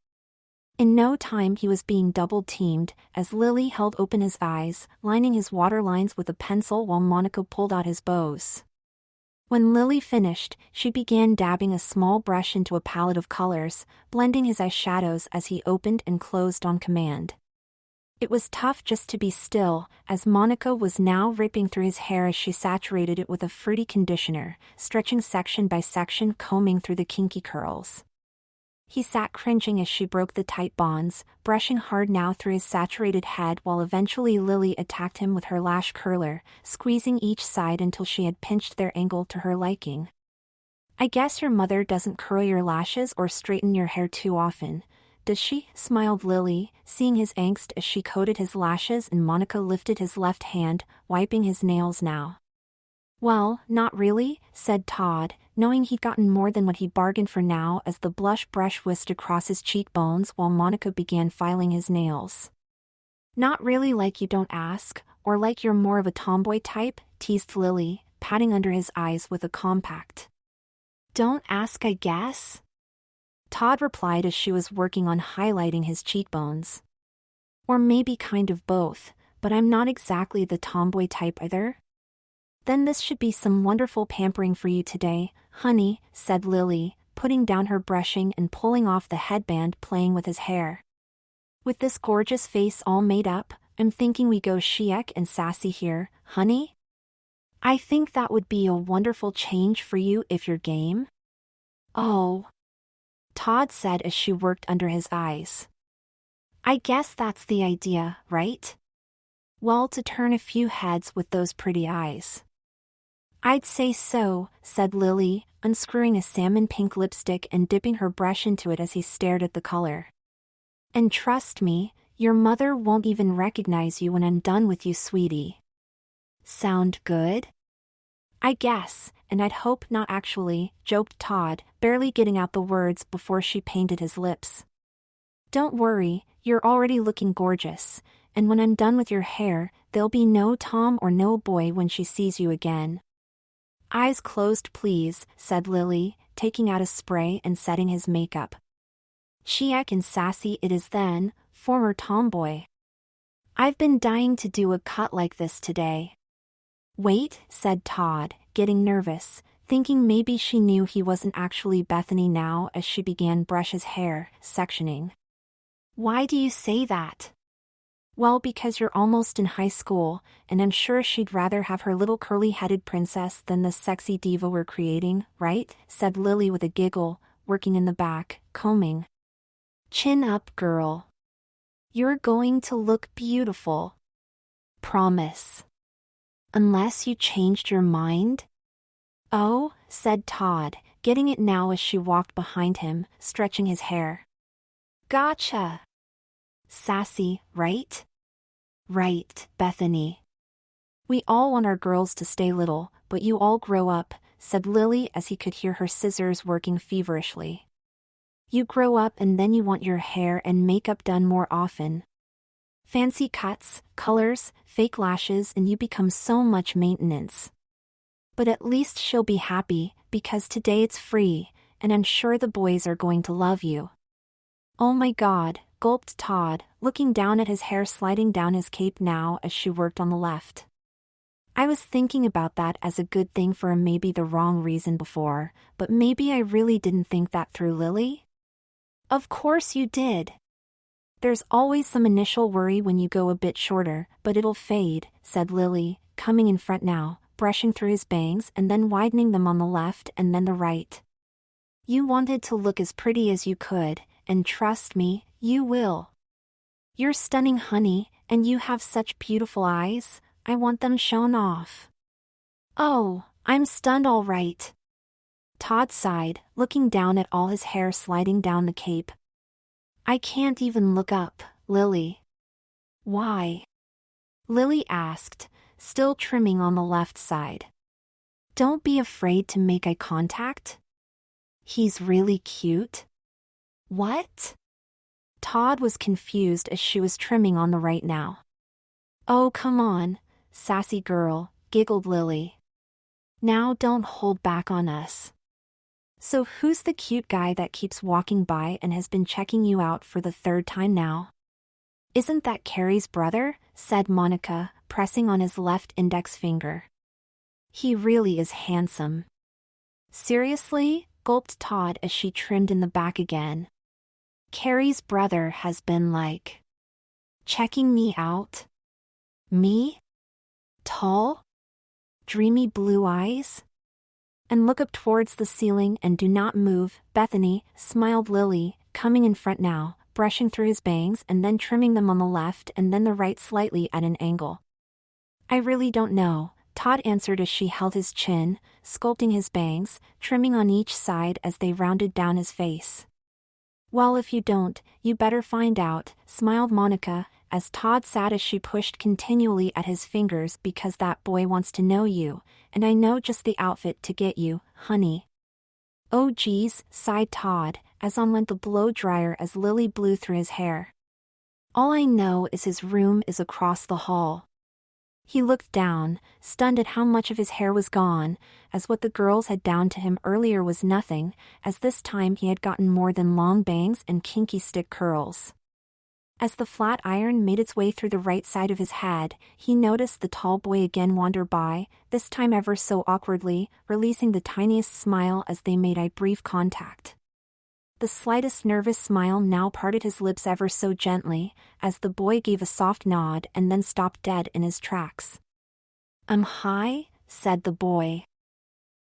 In no time he was being double-teamed, as Lily held open his eyes, lining his waterlines with a pencil while Monica pulled out his bows. When Lily finished, she began dabbing a small brush into a palette of colors, blending his eyeshadows as he opened and closed on command. It was tough just to be still, as Monica was now ripping through his hair as she saturated it with a fruity conditioner, stretching section by section, combing through the kinky curls. He sat cringing as she broke the tight bonds, brushing hard now through his saturated head while eventually Lily attacked him with her lash curler, squeezing each side until she had pinched their angle to her liking. I guess your mother doesn't curl your lashes or straighten your hair too often, does she? Smiled Lily, seeing his angst as she coated his lashes and Monica lifted his left hand, wiping his nails now. Well, not really, said Todd, knowing he'd gotten more than what he bargained for now as the blush brush whisked across his cheekbones while Monica began filing his nails. Not really, like you don't ask, or like you're more of a tomboy type, teased Lily, patting under his eyes with a compact. Don't ask, I guess? Todd replied as she was working on highlighting his cheekbones. Or maybe kind of both, but I'm not exactly the tomboy type either. Then this should be some wonderful pampering for you today, honey, said Lily, putting down her brushing and pulling off the headband playing with his hair. With this gorgeous face all made up, I'm thinking we go chic and sassy here, honey? I think that would be a wonderful change for you if you're game. Oh, Todd said as she worked under his eyes. I guess that's the idea, right? Well, to turn a few heads with those pretty eyes. I'd say so, said Lily, unscrewing a salmon pink lipstick and dipping her brush into it as he stared at the color. And trust me, your mother won't even recognize you when I'm done with you, sweetie. Sound good? I guess, and I'd hope not actually, joked Todd, barely getting out the words before she painted his lips. Don't worry, you're already looking gorgeous, and when I'm done with your hair, there'll be no Tom or no boy when she sees you again. Eyes closed please, said Lily, taking out a spray and setting his makeup. Chic and sassy it is then, former tomboy. I've been dying to do a cut like this today. Wait, said Todd, getting nervous, thinking maybe she knew he wasn't actually Bethany now as she began brush his hair, sectioning. Why do you say that? Well, because you're almost in high school, and I'm sure she'd rather have her little curly-headed princess than the sexy diva we're creating, right? Said Lily with a giggle, working in the back, combing. Chin up, girl. You're going to look beautiful. Promise. Unless you changed your mind? Oh, said Todd, getting it now as she walked behind him, stretching his hair. Gotcha. Sassy, right? Right, Bethany. We all want our girls to stay little, but you all grow up, said Lily as he could hear her scissors working feverishly. You grow up and then you want your hair and makeup done more often. Fancy cuts, colors, fake lashes, and you become so much maintenance. But at least she'll be happy, because today it's free, and I'm sure the boys are going to love you. Oh my God, gulped Todd, looking down at his hair sliding down his cape now as she worked on the left. I was thinking about that as a good thing for a maybe the wrong reason before, but maybe I really didn't think that through, Lily? Of course you did. There's always some initial worry when you go a bit shorter, but it'll fade, said Lily, coming in front now, brushing through his bangs and then widening them on the left and then the right. You wanted to look as pretty as you could, and trust me, you will. You're stunning, honey, and you have such beautiful eyes. I want them shown off. Oh, I'm stunned all right. Todd sighed, looking down at all his hair sliding down the cape. I can't even look up, Lily. Why? Lily asked, still trimming on the left side. Don't be afraid to make eye contact. He's really cute. What? Todd was confused as she was trimming on the right now. Oh, come on, sassy girl, giggled Lily. Now don't hold back on us. So who's the cute guy that keeps walking by and has been checking you out for the third time now? Isn't that Carrie's brother? Said Monica, pressing on his left index finger. He really is handsome. Seriously? Gulped Todd as she trimmed in the back again. Carrie's brother has been like... checking me out? Me? Tall? Dreamy blue eyes? And look up towards the ceiling and do not move, Bethany, smiled Lily, coming in front now, brushing through his bangs and then trimming them on the left and then the right slightly at an angle. I really don't know, Todd answered as she held his chin, sculpting his bangs, trimming on each side as they rounded down his face. Well, if you don't, you better find out, smiled Monica, as Todd sat as she pushed continually at his fingers because that boy wants to know you, and I know just the outfit to get you, honey. Oh geez, sighed Todd, as on went the blow dryer as Lily blew through his hair. All I know is his room is across the hall. He looked down, stunned at how much of his hair was gone, as what the girls had down to him earlier was nothing, as this time he had gotten more than long bangs and kinky stick curls. As the flat iron made its way through the right side of his head, he noticed the tall boy again wander by, this time ever so awkwardly, releasing the tiniest smile as they made eye brief contact. The slightest nervous smile now parted his lips ever so gently, as the boy gave a soft nod and then stopped dead in his tracks. Hi, said the boy.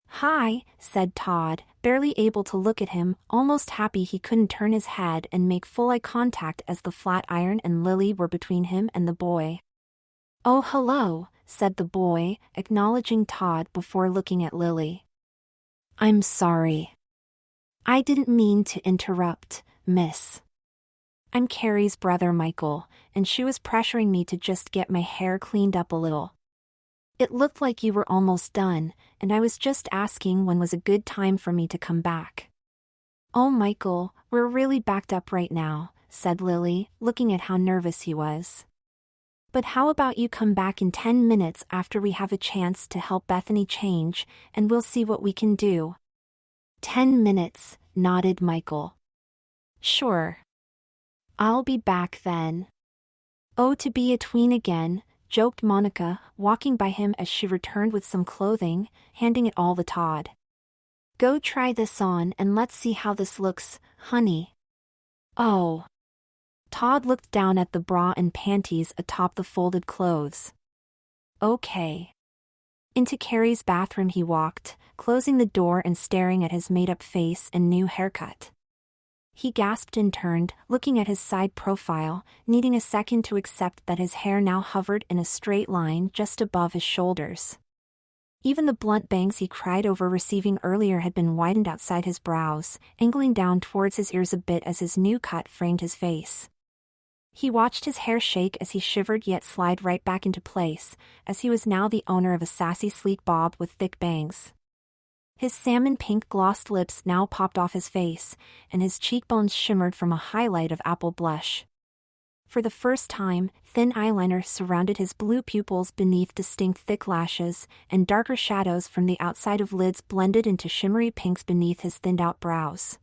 Hi, said Todd, barely able to look at him, almost happy he couldn't turn his head and make full eye contact as the flat iron and Lily were between him and the boy. Oh hello, said the boy, acknowledging Todd before looking at Lily. I'm sorry. I didn't mean to interrupt, miss. I'm Carrie's brother Michael, and she was pressuring me to just get my hair cleaned up a little. It looked like you were almost done, and I was just asking when was a good time for me to come back. Oh Michael, we're really backed up right now, said Lily, looking at how nervous he was. But how about you come back in 10 minutes after we have a chance to help Bethany change, and we'll see what we can do. 10 minutes, nodded Michael. Sure. I'll be back then. Oh, to be a tween again, joked Monica, walking by him as she returned with some clothing, handing it all to Todd. Go try this on and let's see how this looks, honey. Oh. Todd looked down at the bra and panties atop the folded clothes. Okay. Into Carrie's bathroom he walked, closing the door and staring at his made-up face and new haircut. He gasped and turned, looking at his side profile, needing a second to accept that his hair now hovered in a straight line just above his shoulders. Even the blunt bangs he cried over receiving earlier had been widened outside his brows, angling down towards his ears a bit as his new cut framed his face. He watched his hair shake as he shivered yet slide right back into place, as he was now the owner of a sassy sleek bob with thick bangs. His salmon-pink glossed lips now popped off his face, and his cheekbones shimmered from a highlight of apple blush. For the first time, thin eyeliner surrounded his blue pupils beneath distinct thick lashes, and darker shadows from the outside of lids blended into shimmery pinks beneath his thinned-out brows.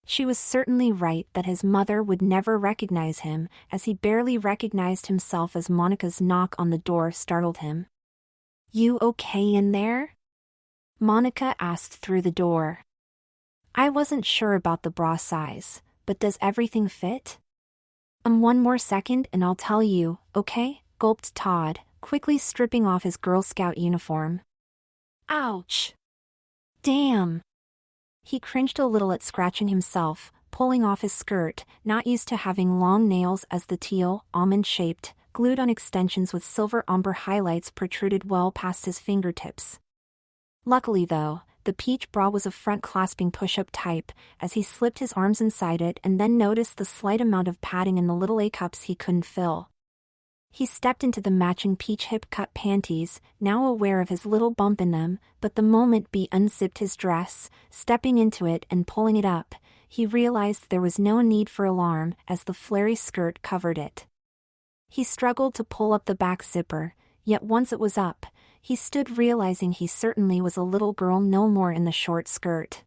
She was certainly right that his mother would never recognize him, as he barely recognized himself as Monica's knock on the door startled him. "You okay in there?" Monica asked through the door. "I wasn't sure about the bra size, but does everything fit?" One more second and I'll tell you, okay?" gulped Todd, quickly stripping off his Girl Scout uniform. "Ouch! Damn!" He cringed a little at scratching himself, pulling off his skirt, not used to having long nails as the teal, almond-shaped, glued-on extensions with silver ombre highlights protruded well past his fingertips. Luckily though, the peach bra was a front-clasping push-up type, as he slipped his arms inside it and then noticed the slight amount of padding in the little A-cups he couldn't fill. He stepped into the matching peach hip-cut panties, now aware of his little bump in them, but the moment B unzipped his dress, stepping into it and pulling it up, he realized there was no need for alarm as the flary skirt covered it. He struggled to pull up the back zipper, yet once it was up, he stood realizing he certainly was a little girl no more in the short skirt.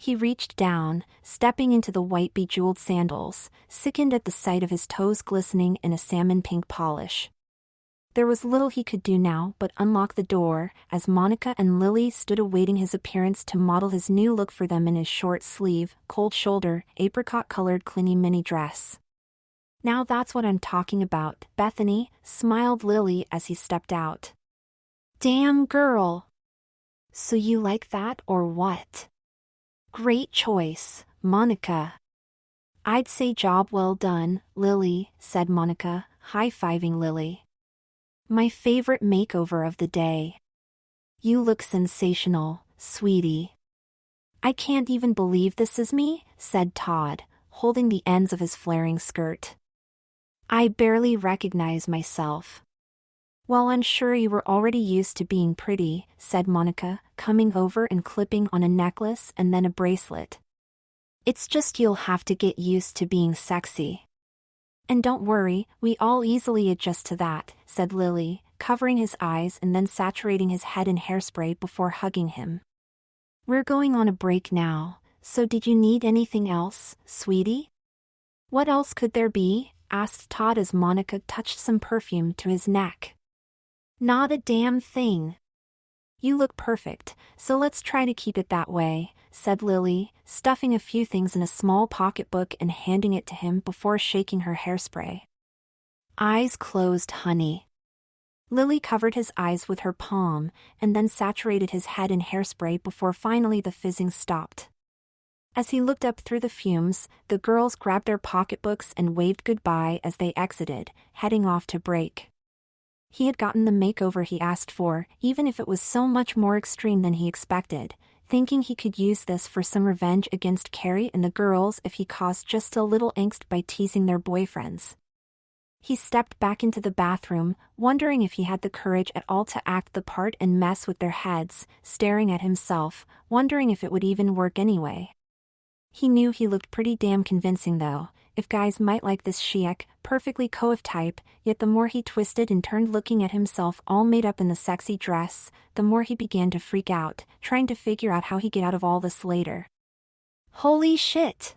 He reached down, stepping into the white bejeweled sandals, sickened at the sight of his toes glistening in a salmon-pink polish. There was little he could do now but unlock the door, as Monica and Lily stood awaiting his appearance to model his new look for them in his short-sleeve, cold-shoulder, apricot-colored Clinique mini dress. "Now that's what I'm talking about, Bethany," smiled Lily as he stepped out. "Damn girl! So you like that or what?" "Great choice, Monica." "I'd say job well done, Lily," said Monica, high-fiving Lily. "My favorite makeover of the day. You look sensational, sweetie." "I can't even believe this is me," said Todd, holding the ends of his flaring skirt. "I barely recognize myself." "Well, I'm sure you were already used to being pretty," said Monica, coming over and clipping on a necklace and then a bracelet. "It's just you'll have to get used to being sexy." "And don't worry, we all easily adjust to that," said Lily, covering his eyes and then saturating his head in hairspray before hugging him. "We're going on a break now, so did you need anything else, sweetie?" "What else could there be?" asked Todd as Monica touched some perfume to his neck. "Not a damn thing. You look perfect, so let's try to keep it that way," said Lily, stuffing a few things in a small pocketbook and handing it to him before shaking her hairspray. "Eyes closed, honey." Lily covered his eyes with her palm, and then saturated his head in hairspray before finally the fizzing stopped. As he looked up through the fumes, the girls grabbed their pocketbooks and waved goodbye as they exited, heading off to break. He had gotten the makeover he asked for, even if it was so much more extreme than he expected, thinking he could use this for some revenge against Carrie and the girls if he caused just a little angst by teasing their boyfriends. He stepped back into the bathroom, wondering if he had the courage at all to act the part and mess with their heads, staring at himself, wondering if it would even work anyway. He knew he looked pretty damn convincing though, if guys might like this chic, perfectly coiffed type, yet the more he twisted and turned looking at himself all made up in the sexy dress, the more he began to freak out, trying to figure out how he'd get out of all this later. "Holy shit!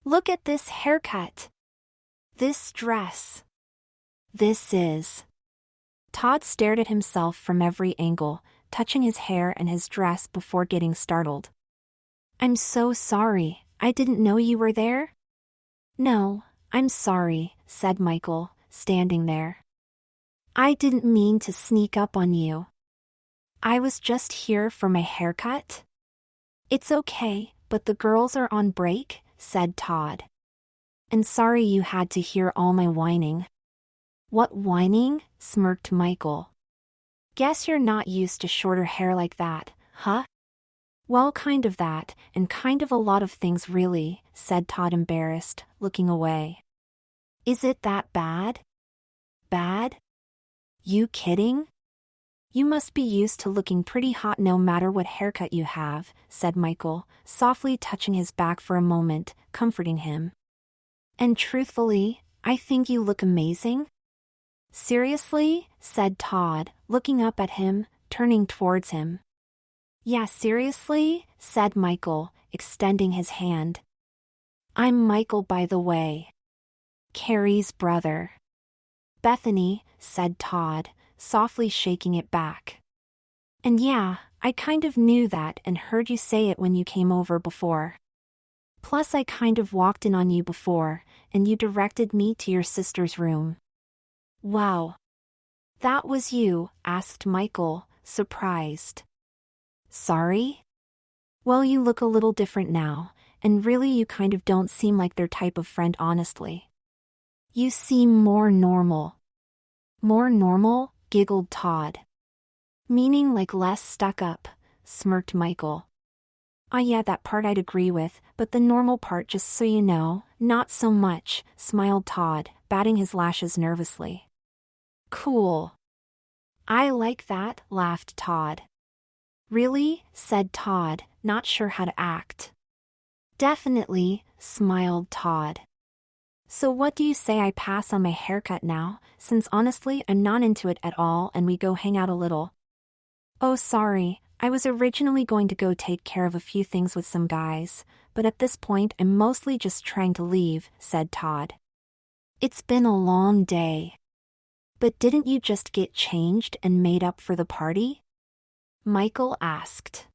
Look at this haircut! This dress! This is..." Todd stared at himself from every angle, touching his hair and his dress before getting startled. "I'm so sorry, I didn't know you were there." "No, I'm sorry, said Michael, standing there. I didn't mean to sneak up on you. I was just here for my haircut. It's okay, but the girls are on break, said Todd. And sorry you had to hear all my whining. What whining? Smirked Michael. Guess you're not used to shorter hair like that, huh? Well, kind of that, and kind of a lot of things really, said Todd, embarrassed, looking away. Is it that bad? Bad? You kidding? You must be used to looking pretty hot no matter what haircut you have, said Michael, softly touching his back for a moment, comforting him. And truthfully, I think you look amazing. Seriously? Said Todd, looking up at him, turning towards him. Yeah, seriously? Said Michael, extending his hand. I'm Michael, by the way. Carrie's brother. Bethany, said Todd, softly shaking it back. And yeah, I kind of knew that and heard you say it when you came over before. Plus I kind of walked in on you before, and you directed me to your sister's room. Wow. That was you? Asked Michael, surprised. Sorry? Well, you look a little different now, and really you kind of don't seem like their type of friend, honestly. You seem more normal. More normal? Giggled Todd. Meaning like less stuck up, smirked Michael. Yeah, that part I'd agree with, but the normal part, just so you know, not so much, smiled Todd, batting his lashes nervously. Cool. I like that, laughed Todd. Really? Said Todd, not sure how to act. Definitely, smiled Todd. So what do you say I pass on my haircut now, since honestly I'm not into it at all, and we go hang out a little? Oh, sorry, I was originally going to go take care of a few things with some guys, but at this point I'm mostly just trying to leave, said Todd. It's been a long day. But didn't you just get changed and made up for the party? Michael asked.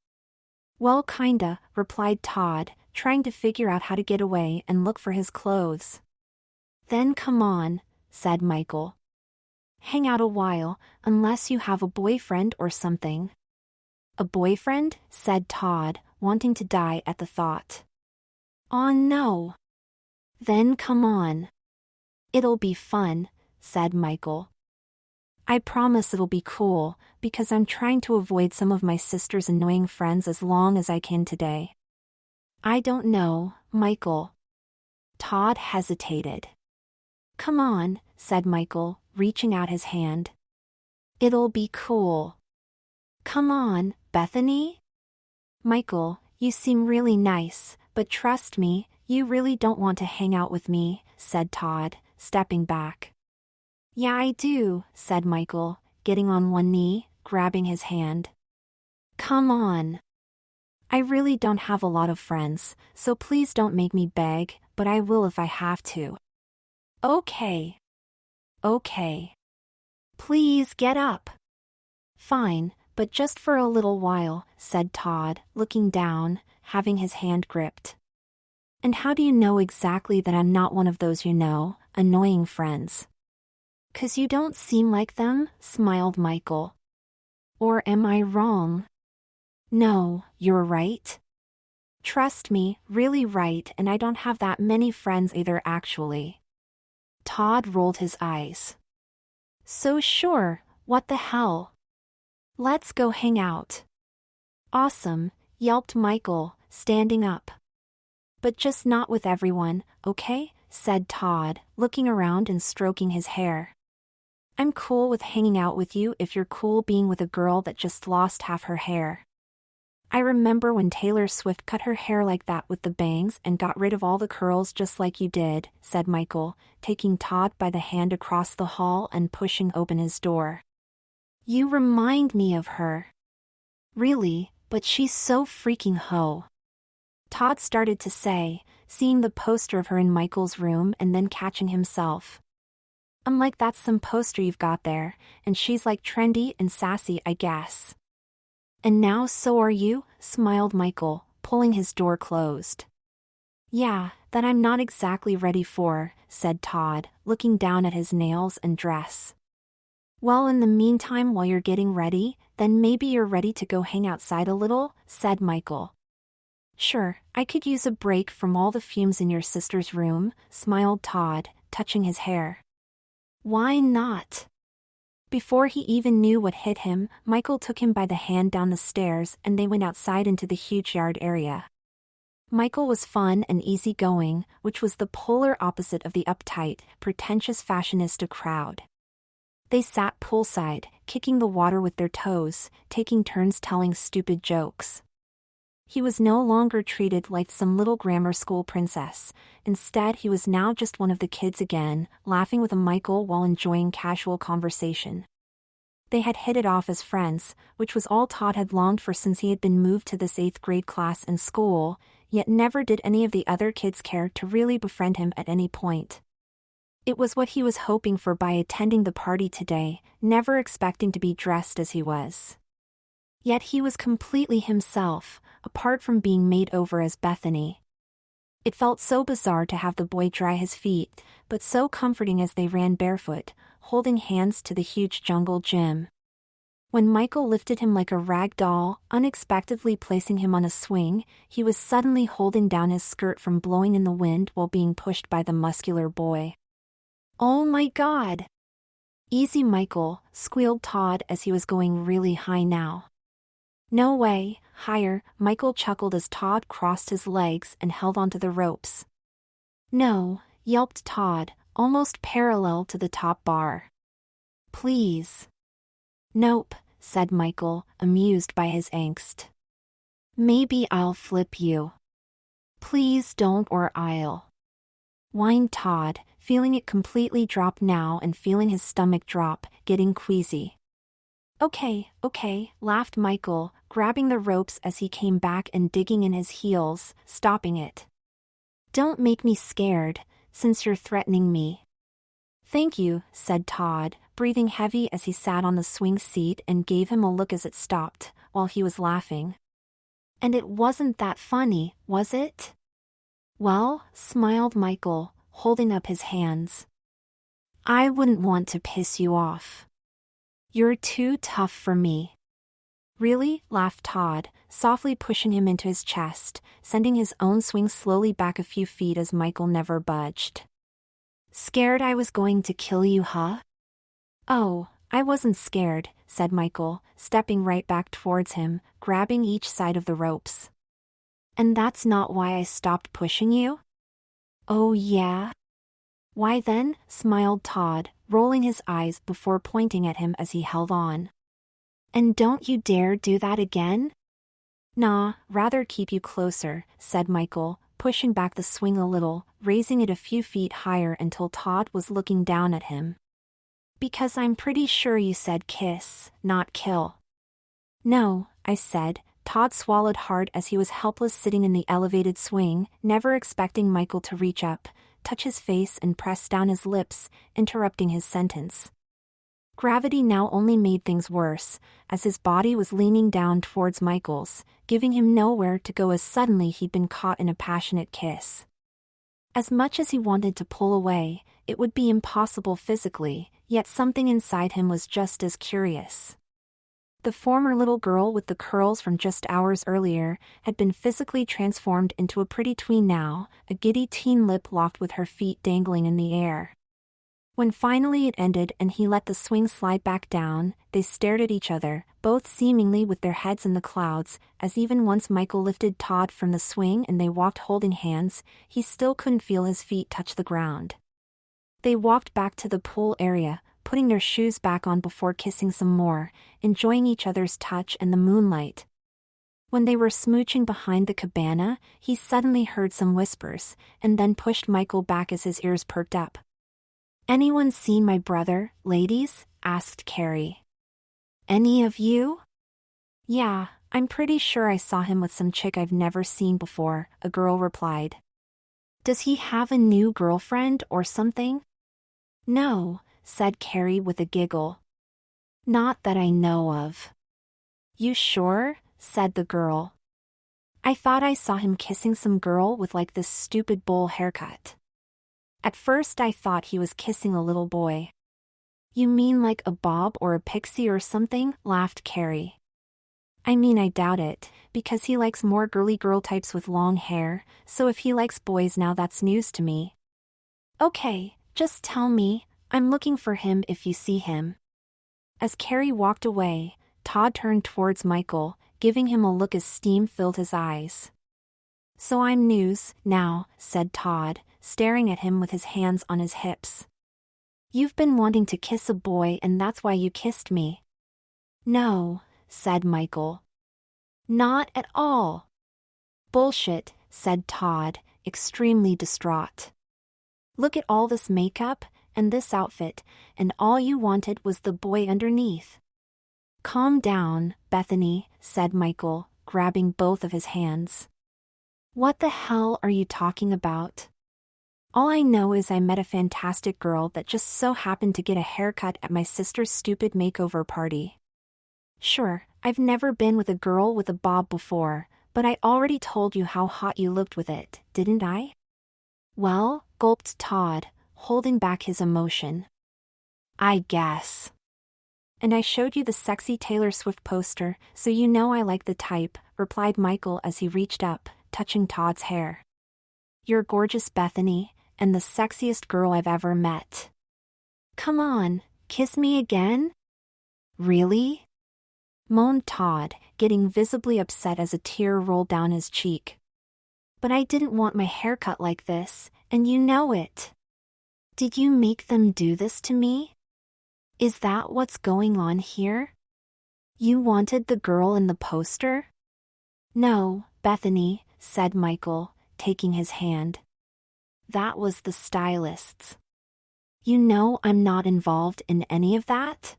Well, kinda, replied Todd, trying to figure out how to get away and look for his clothes. Then come on, said Michael. Hang out a while, unless you have a boyfriend or something. A boyfriend? Said Todd, wanting to die at the thought. Aw, no. Then come on. It'll be fun, said Michael. I promise it'll be cool, because I'm trying to avoid some of my sister's annoying friends as long as I can today. I don't know, Michael. Todd hesitated. Come on, said Michael, reaching out his hand. It'll be cool. Come on, Bethany? Michael, you seem really nice, but trust me, you really don't want to hang out with me, said Todd, stepping back. Yeah, I do, said Michael, getting on one knee, grabbing his hand. Come on. I really don't have a lot of friends, so please don't make me beg, but I will if I have to. Okay. Okay. Please get up. Fine, but just for a little while, said Todd, looking down, having his hand gripped. And how do you know exactly that I'm not one of those, annoying friends? 'Cause you don't seem like them, smiled Michael. Or am I wrong? No, you're right. Trust me, really right, and I don't have that many friends either, actually. Todd rolled his eyes. So sure, what the hell? Let's go hang out. Awesome, yelped Michael, standing up. But just not with everyone, okay? Said Todd, looking around and stroking his hair. I'm cool with hanging out with you if you're cool being with a girl that just lost half her hair. I remember when Taylor Swift cut her hair like that with the bangs and got rid of all the curls just like you did, said Michael, taking Todd by the hand across the hall and pushing open his door. You remind me of her. Really, but she's so freaking hoe. Todd started to say, seeing the poster of her in Michael's room and then catching himself. I'm like, that's some poster you've got there, and she's like trendy and sassy, I guess. And now so are you, smiled Michael, pulling his door closed. Yeah, that I'm not exactly ready for, said Todd, looking down at his nails and dress. Well, in the meantime, while you're getting ready, then maybe you're ready to go hang outside a little, said Michael. Sure, I could use a break from all the fumes in your sister's room, smiled Todd, touching his hair. Why not? Before he even knew what hit him, Michael took him by the hand down the stairs and they went outside into the huge yard area. Michael was fun and easygoing, which was the polar opposite of the uptight, pretentious fashionista crowd. They sat poolside, kicking the water with their toes, taking turns telling stupid jokes. He was no longer treated like some little grammar school princess. Instead, he was now just one of the kids again, laughing with a Michael while enjoying casual conversation. They had hit it off as friends, which was all Todd had longed for since he had been moved to this 8th grade class in school, yet never did any of the other kids care to really befriend him at any point. It was what he was hoping for by attending the party today, never expecting to be dressed as he was. Yet he was completely himself, apart from being made over as Bethany. It felt so bizarre to have the boy dry his feet, but so comforting as they ran barefoot, holding hands to the huge jungle gym. When Michael lifted him like a rag doll, unexpectedly placing him on a swing, he was suddenly holding down his skirt from blowing in the wind while being pushed by the muscular boy. Oh my God! Easy, Michael, squealed Todd as he was going really high now. No way, higher, Michael chuckled as Todd crossed his legs and held onto the ropes. No, yelped Todd, almost parallel to the top bar. Please. Nope, said Michael, amused by his angst. Maybe I'll flip you. Please don't or I'll. Whined Todd, feeling it completely drop now and feeling his stomach drop, getting queasy. Okay, laughed Michael, grabbing the ropes as he came back and digging in his heels, stopping it. Don't make me scared, since you're threatening me. Thank you, said Todd, breathing heavy as he sat on the swing seat and gave him a look as it stopped, while he was laughing. And it wasn't that funny, was it? Well, smiled Michael, holding up his hands. I wouldn't want to piss you off. You're too tough for me. Really? Laughed Todd, softly pushing him into his chest, sending his own swing slowly back a few feet as Michael never budged. Scared I was going to kill you, huh? Oh, I wasn't scared, said Michael, stepping right back towards him, grabbing each side of the ropes. And that's not why I stopped pushing you? Oh yeah? Why then? Smiled Todd, rolling his eyes before pointing at him as he held on. And don't you dare do that again? Nah, rather keep you closer, said Michael, pushing back the swing a little, raising it a few feet higher until Todd was looking down at him. Because I'm pretty sure you said kiss, not kill. No, I said. Todd swallowed hard as he was helpless sitting in the elevated swing, never expecting Michael to reach up, touch his face and press down his lips, interrupting his sentence. Gravity now only made things worse, as his body was leaning down towards Michael's, giving him nowhere to go as suddenly he'd been caught in a passionate kiss. As much as he wanted to pull away, it would be impossible physically, yet something inside him was just as curious. The former little girl with the curls from just hours earlier had been physically transformed into a pretty tween now, a giddy teen lip locked with her feet dangling in the air. When finally it ended and he let the swing slide back down, they stared at each other, both seemingly with their heads in the clouds, as even once Michael lifted Todd from the swing and they walked holding hands, he still couldn't feel his feet touch the ground. They walked back to the pool area, putting their shoes back on before kissing some more, enjoying each other's touch and the moonlight. When they were smooching behind the cabana, he suddenly heard some whispers, and then pushed Michael back as his ears perked up. Anyone seen my brother, ladies? Asked Carrie. Any of you? Yeah, I'm pretty sure I saw him with some chick I've never seen before, a girl replied. Does he have a new girlfriend or something? No, said Carrie with a giggle. Not that I know of. You sure? Said the girl. I thought I saw him kissing some girl with like this stupid bowl haircut. At first I thought he was kissing a little boy. You mean like a Bob or a Pixie or something? Laughed Carrie. I mean, I doubt it, because he likes more girly girl types with long hair, so if he likes boys now, that's news to me. Okay, just tell me, I'm looking for him if you see him. As Carrie walked away, Todd turned towards Michael, giving him a look as steam filled his eyes. So I'm news now, said Todd, staring at him with his hands on his hips. You've been wanting to kiss a boy and that's why you kissed me. No, said Michael. Not at all. Bullshit, said Todd, extremely distraught. Look at all this makeup, and this outfit, and all you wanted was the boy underneath. Calm down, Bethany, said Michael, grabbing both of his hands. What the hell are you talking about? All I know is I met a fantastic girl that just so happened to get a haircut at my sister's stupid makeover party. Sure, I've never been with a girl with a bob before, but I already told you how hot you looked with it, didn't I? Well, gulped Todd, holding back his emotion. I guess. And I showed you the sexy Taylor Swift poster, so you know I like the type, replied Michael as he reached up, touching Todd's hair. You're gorgeous, Bethany, and the sexiest girl I've ever met. Come on, kiss me again? Really? Moaned Todd, getting visibly upset as a tear rolled down his cheek. But I didn't want my haircut like this, and you know it. Did you make them do this to me? Is that what's going on here? You wanted the girl in the poster? No, Bethany, said Michael, taking his hand. That was the stylist's. You know I'm not involved in any of that?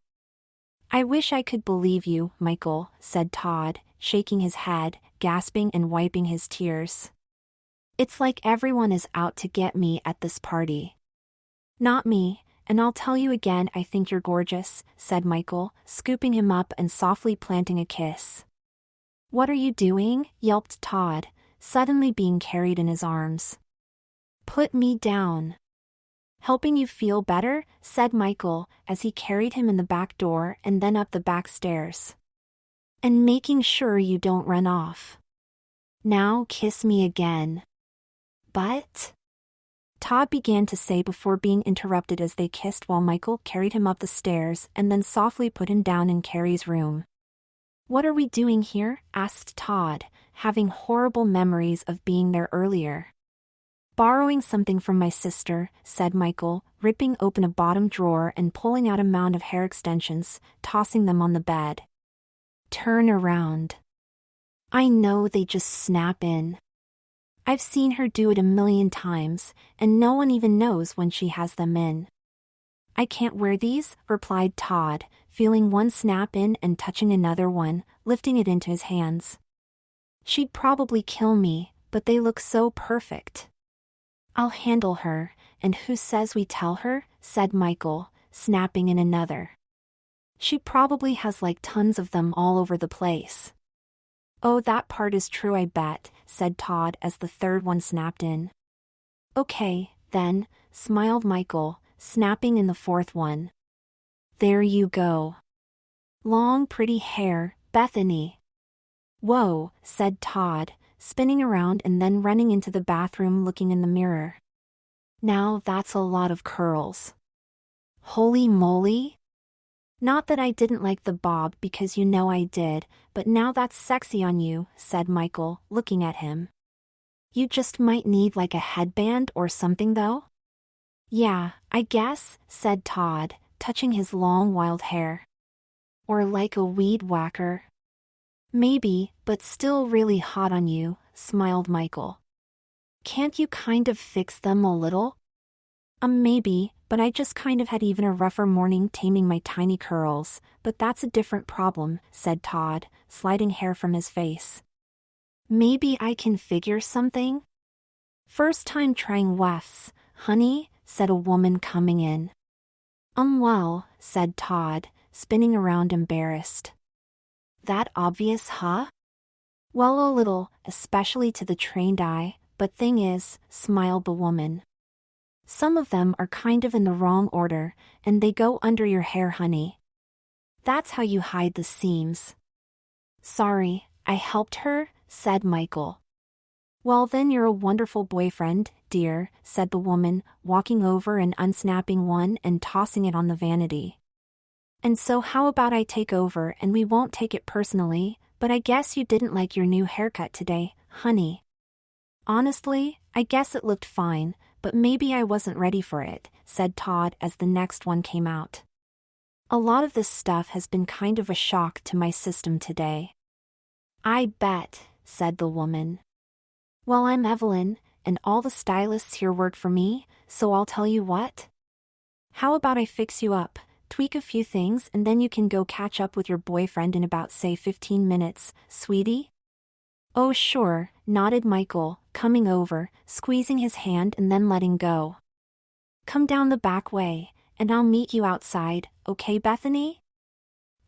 I wish I could believe you, Michael, said Todd, shaking his head, gasping and wiping his tears. It's like everyone is out to get me at this party. Not me, and I'll tell you again, I think you're gorgeous, said Michael, scooping him up and softly planting a kiss. What are you doing? Yelped Todd, suddenly being carried in his arms. Put me down. Helping you feel better, said Michael, as he carried him in the back door and then up the back stairs. And making sure you don't run off. Now kiss me again. But? Todd began to say before being interrupted as they kissed while Michael carried him up the stairs and then softly put him down in Carrie's room. What are we doing here? Asked Todd, having horrible memories of being there earlier. Borrowing something from my sister, said Michael, ripping open a bottom drawer and pulling out a mound of hair extensions, tossing them on the bed. Turn around. I know they just snap in. I've seen her do it 1,000,000 times, and no one even knows when she has them in. I can't wear these, replied Todd, feeling one snap in and touching another one, lifting it into his hands. She'd probably kill me, but they look so perfect. I'll handle her, and who says we tell her? Said Michael, snapping in another. She probably has like tons of them all over the place. Oh, that part is true, I bet, said Todd as the third one snapped in. Okay, then, smiled Michael, snapping in the fourth one. There you go. Long pretty hair, Bethany. Whoa, said Todd, spinning around and then running into the bathroom looking in the mirror. Now that's a lot of curls. Holy moly! Not that I didn't like the bob because you know I did, but now that's sexy on you, said Michael, looking at him. You just might need like a headband or something though? Yeah, I guess, said Todd, touching his long wild hair. Or like a weed whacker. Maybe, but still really hot on you, smiled Michael. Can't you kind of fix them a little? Maybe, but I just kind of had even a rougher morning taming my tiny curls, but that's a different problem, said Todd, sliding hair from his face. Maybe I can figure something? First time trying wefts, honey, said a woman coming in. Well, said Todd, spinning around embarrassed. That obvious, huh? Well, a little, especially to the trained eye, but thing is, smiled the woman. Some of them are kind of in the wrong order, and they go under your hair, honey. That's how you hide the seams. Sorry, I helped her, said Michael. Well, then you're a wonderful boyfriend, dear, said the woman, walking over and unsnapping one and tossing it on the vanity. And so how about I take over and we won't take it personally, but I guess you didn't like your new haircut today, honey. Honestly, I guess it looked fine, but maybe I wasn't ready for it, said Todd as the next one came out. A lot of this stuff has been kind of a shock to my system today. I bet, said the woman. Well, I'm Evelyn, and all the stylists here work for me, so I'll tell you what. How about I fix you up, tweak a few things, and then you can go catch up with your boyfriend in about, say, 15 minutes, sweetie? Oh, sure, nodded Michael, coming over, squeezing his hand and then letting go. Come down the back way, and I'll meet you outside, okay, Bethany?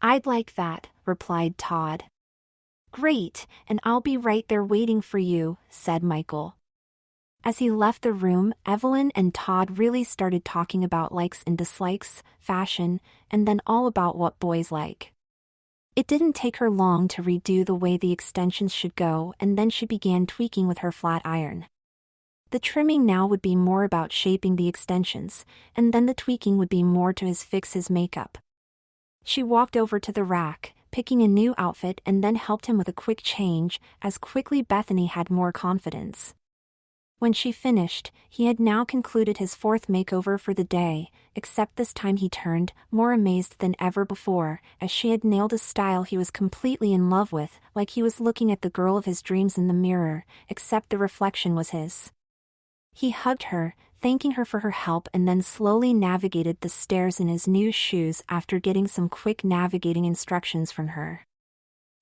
I'd like that, replied Todd. Great, and I'll be right there waiting for you, said Michael. As he left the room, Evelyn and Todd really started talking about likes and dislikes, fashion, and then all about what boys like. It didn't take her long to redo the way the extensions should go, and then she began tweaking with her flat iron. The trimming now would be more about shaping the extensions, and then the tweaking would be more to fix his makeup. She walked over to the rack, picking a new outfit, and then helped him with a quick change, as quickly Bethany had more confidence. When she finished, he had now concluded his fourth makeover for the day, except this time he turned, more amazed than ever before, as she had nailed a style he was completely in love with, like he was looking at the girl of his dreams in the mirror, except the reflection was his. He hugged her, thanking her for her help, and then slowly navigated the stairs in his new shoes after getting some quick navigating instructions from her.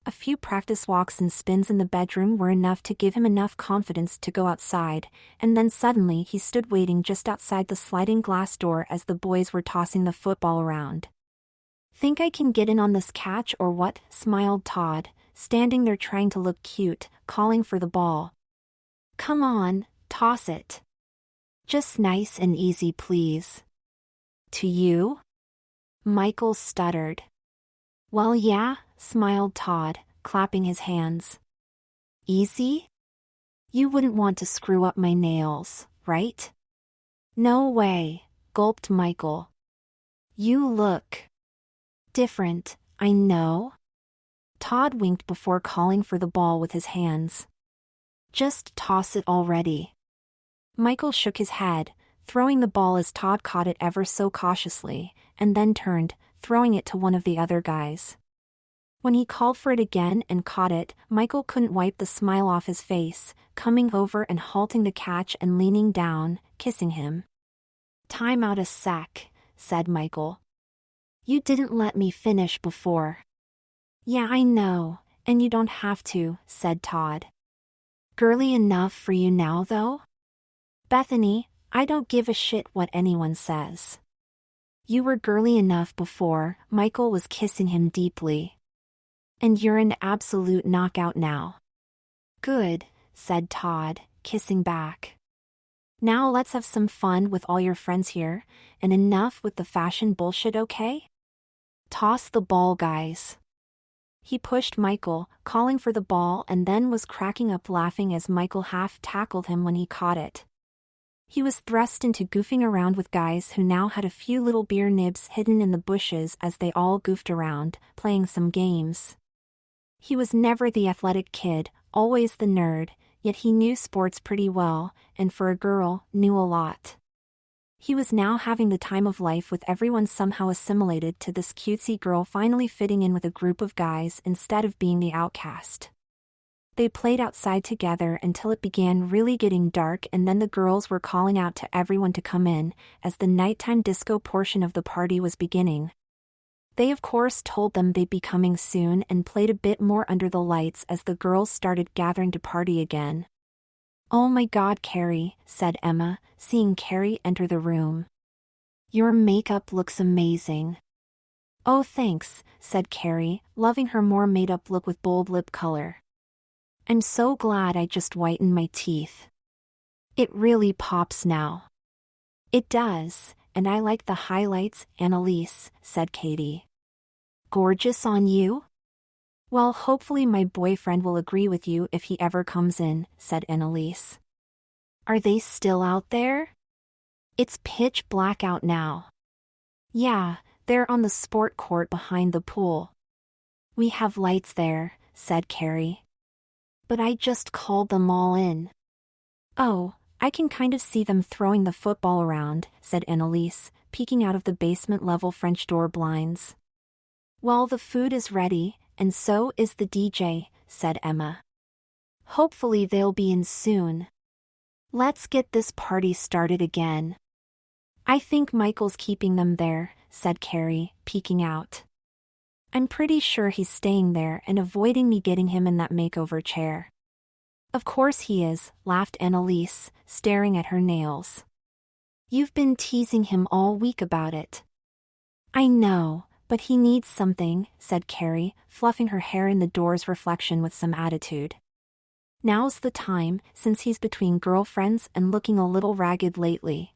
A few practice walks and spins in the bedroom were enough to give him enough confidence to go outside, and then suddenly he stood waiting just outside the sliding glass door as the boys were tossing the football around. Think I can get in on this catch or what? Smiled Todd, standing there trying to look cute, calling for the ball. Come on, toss it. Just nice and easy, please. To you? Michael stuttered. Well, yeah, smiled Todd, clapping his hands. Easy? You wouldn't want to screw up my nails, right? No way, gulped Michael. You look different, I know. Todd winked before calling for the ball with his hands. Just toss it already. Michael shook his head, throwing the ball as Todd caught it ever so cautiously, and then turned, throwing it to one of the other guys. When he called for it again and caught it, Michael couldn't wipe the smile off his face, coming over and halting the catch and leaning down, kissing him. Time out a sec, said Michael. You didn't let me finish before. Yeah, I know, and you don't have to, said Todd. Girly enough for you now, though? Bethany, I don't give a shit what anyone says. You were girly enough before. Michael was kissing him deeply. And you're an absolute knockout now. Good, said Todd, kissing back. Now let's have some fun with all your friends here, and enough with the fashion bullshit, okay? Toss the ball, guys. He pushed Michael, calling for the ball, and then was cracking up laughing as Michael half-tackled him when he caught it. He was thrust into goofing around with guys who now had a few little beer nibs hidden in the bushes as they all goofed around, playing some games. He was never the athletic kid, always the nerd, yet he knew sports pretty well, and for a girl, knew a lot. He was now having the time of life with everyone somehow assimilated to this cutesy girl finally fitting in with a group of guys instead of being the outcast. They played outside together until it began really getting dark, and then the girls were calling out to everyone to come in, as the nighttime disco portion of the party was beginning. They of course told them they'd be coming soon and played a bit more under the lights as the girls started gathering to party again. Oh my God, Carrie, said Emma, seeing Carrie enter the room. Your makeup looks amazing. Oh thanks, said Carrie, loving her more made-up look with bold lip color. I'm so glad I just whitened my teeth. It really pops now. It does, and I like the highlights, Annalise, said Katie. Gorgeous on you? Well, hopefully my boyfriend will agree with you if he ever comes in, said Annalise. Are they still out there? It's pitch black out now. Yeah, they're on the sport court behind the pool. We have lights there, said Carrie. But I just called them all in. Oh, I can kind of see them throwing the football around, said Annalise, peeking out of the basement-level French door blinds. Well, the food is ready, and so is the DJ, said Emma. Hopefully they'll be in soon. Let's get this party started again. I think Michael's keeping them there, said Carrie, peeking out. I'm pretty sure he's staying there and avoiding me getting him in that makeover chair. Of course he is, laughed Annalise, staring at her nails. You've been teasing him all week about it. I know, but he needs something, said Carrie, fluffing her hair in the door's reflection with some attitude. Now's the time, since he's between girlfriends and looking a little ragged lately.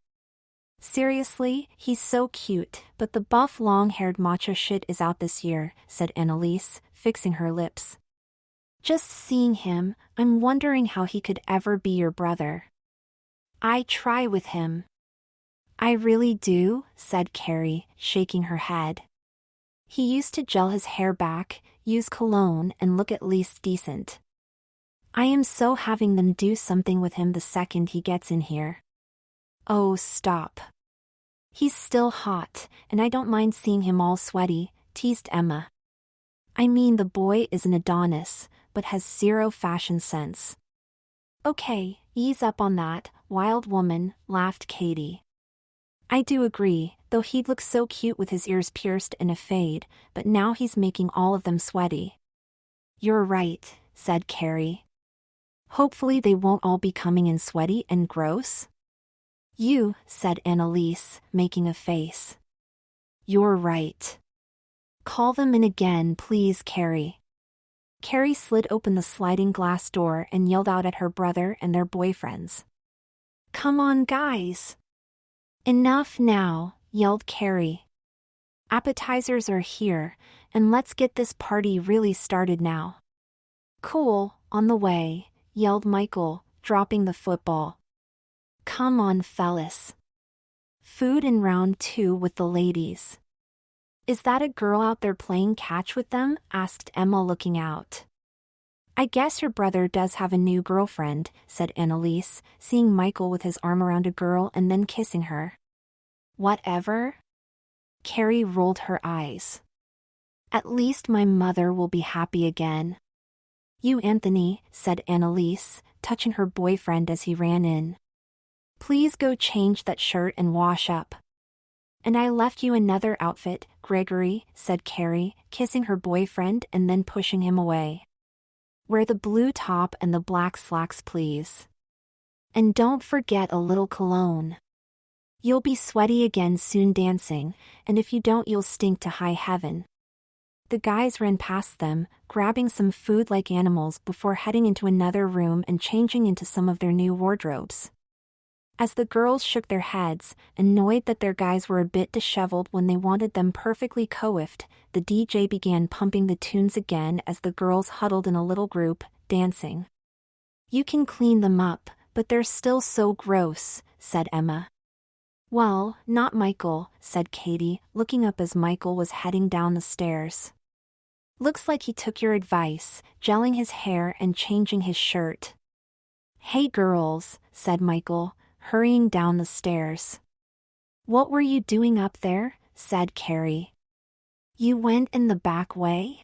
Seriously, he's so cute, but the buff long-haired macho shit is out this year, said Annalise, fixing her lips. Just seeing him, I'm wondering how he could ever be your brother. I try with him. I really do, said Carrie, shaking her head. He used to gel his hair back, use cologne and look at least decent. I am so having them do something with him the second he gets in here. Oh, stop. He's still hot, and I don't mind seeing him all sweaty, teased Emma. I mean, the boy is an Adonis, but has zero fashion sense. Okay, ease up on that, wild woman, laughed Katie. I do agree, though he'd look so cute with his ears pierced and a fade, but now he's making all of them sweaty. You're right, said Carrie. Hopefully they won't all be coming in sweaty and gross. You, said Annalise, making a face. You're right. Call them in again, please, Carrie. Carrie slid open the sliding glass door and yelled out at her brother and their boyfriends. Come on, guys. Enough now, yelled Carrie. Appetizers are here, and let's get this party really started now. Cool, on the way, yelled Michael, dropping the football. Come on, fellas. Food in round 2 with the ladies. Is that a girl out there playing catch with them? Asked Emma, looking out. I guess your brother does have a new girlfriend, said Annalise, seeing Michael with his arm around a girl and then kissing her. Whatever? Carrie rolled her eyes. At least my mother will be happy again. You, Anthony, said Annalise, touching her boyfriend as he ran in. Please go change that shirt and wash up. And I left you another outfit, Gregory, said Carrie, kissing her boyfriend and then pushing him away. Wear the blue top and the black slacks, please. And don't forget a little cologne. You'll be sweaty again soon dancing, and if you don't you'll stink to high heaven. The guys ran past them, grabbing some food like animals before heading into another room and changing into some of their new wardrobes. As the girls shook their heads, annoyed that their guys were a bit disheveled when they wanted them perfectly coiffed, the DJ began pumping the tunes again as the girls huddled in a little group, dancing. You can clean them up, but they're still so gross, said Emma. Well, not Michael, said Katie, looking up as Michael was heading down the stairs. Looks like he took your advice, gelling his hair and changing his shirt. Hey girls, said Michael, hurrying down the stairs. What were you doing up there? Said Carrie. You went in the back way?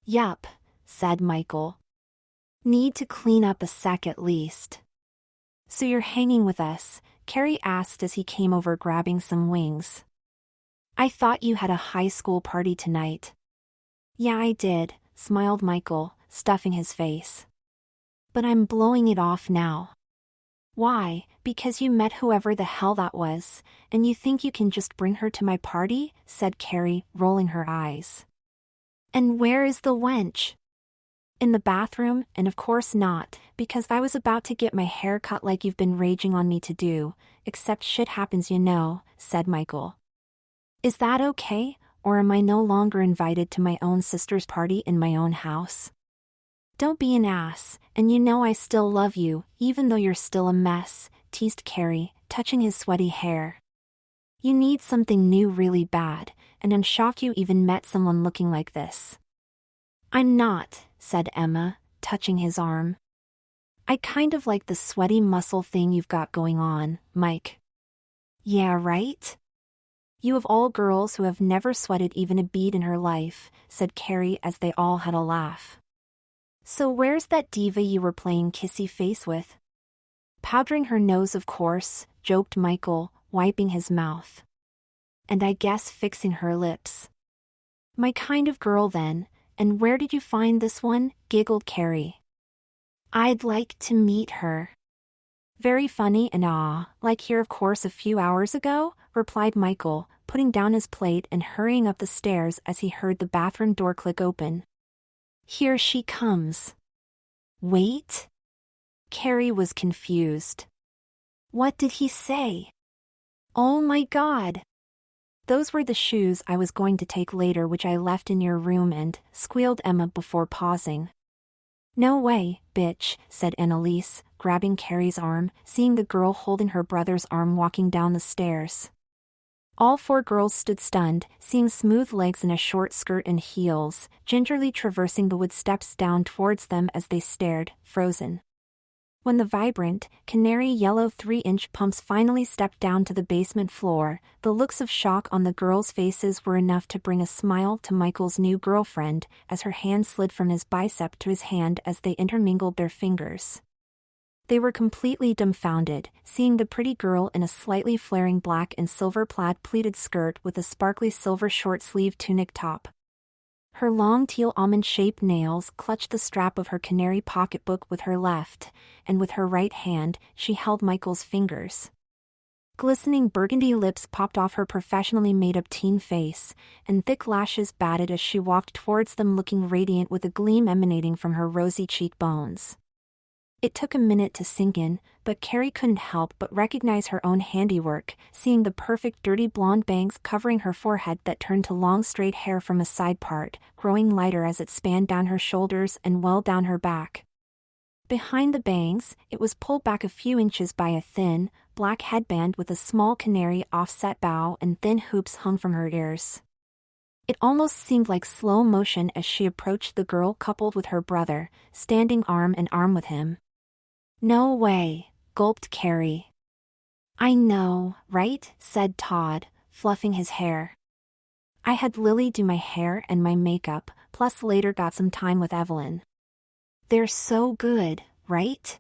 Yup, said Michael. Need to clean up a sec at least. So you're hanging with us? Carrie asked as he came over grabbing some wings. I thought you had a high school party tonight. Yeah, I did, smiled Michael, stuffing his face. But I'm blowing it off now. Why? Because you met whoever the hell that was, and you think you can just bring her to my party? Said Carrie, rolling her eyes. And where is the wench? In the bathroom, and of course not, because I was about to get my hair cut like you've been raging on me to do, except shit happens said Michael. Is that okay, or am I no longer invited to my own sister's party in my own house? Don't be an ass, and I still love you, even though you're still a mess, teased Carrie, touching his sweaty hair. You need something new really bad, and I'm shocked you even met someone looking like this. I'm not, said Emma, touching his arm. I kind of like the sweaty muscle thing you've got going on, Mike. Yeah, right? You of all girls who have never sweated even a bead in her life, said Carrie as they all had a laugh. So where's that diva you were playing kissy face with? Powdering her nose, of course, joked Michael, wiping his mouth. And I guess fixing her lips. My kind of girl then, and where did you find this one? Giggled Carrie. I'd like to meet her. Very funny and like here of course a few hours ago, replied Michael, putting down his plate and hurrying up the stairs as he heard the bathroom door click open. Here she comes. Wait? Carrie was confused. What did he say? Oh my God! Those were the shoes I was going to take later which I left in your room and, squealed Emma before pausing. No way, bitch, said Annalise, grabbing Carrie's arm, seeing the girl holding her brother's arm walking down the stairs. All four girls stood stunned, seeing smooth legs in a short skirt and heels, gingerly traversing the wood steps down towards them as they stared, frozen. When the vibrant, canary-yellow 3-inch pumps finally stepped down to the basement floor, the looks of shock on the girls' faces were enough to bring a smile to Michael's new girlfriend as her hand slid from his bicep to his hand as they intermingled their fingers. They were completely dumbfounded, seeing the pretty girl in a slightly flaring black and silver plaid pleated skirt with a sparkly silver short-sleeved tunic top. Her long teal almond-shaped nails clutched the strap of her canary pocketbook with her left, and with her right hand, she held Michael's fingers. Glistening burgundy lips popped off her professionally made-up teen face, and thick lashes batted as she walked towards them looking radiant with a gleam emanating from her rosy cheekbones. It took a minute to sink in, but Carrie couldn't help but recognize her own handiwork, seeing the perfect dirty blonde bangs covering her forehead that turned to long straight hair from a side part, growing lighter as it spanned down her shoulders and well down her back. Behind the bangs, it was pulled back a few inches by a thin, black headband with a small canary offset bow and thin hoops hung from her ears. It almost seemed like slow motion as she approached the girl coupled with her brother, standing arm in arm with him. No way, gulped Carrie. I know, right? Said Todd, fluffing his hair. I had Lily do my hair and my makeup, plus later got some time with Evelyn. They're so good, right?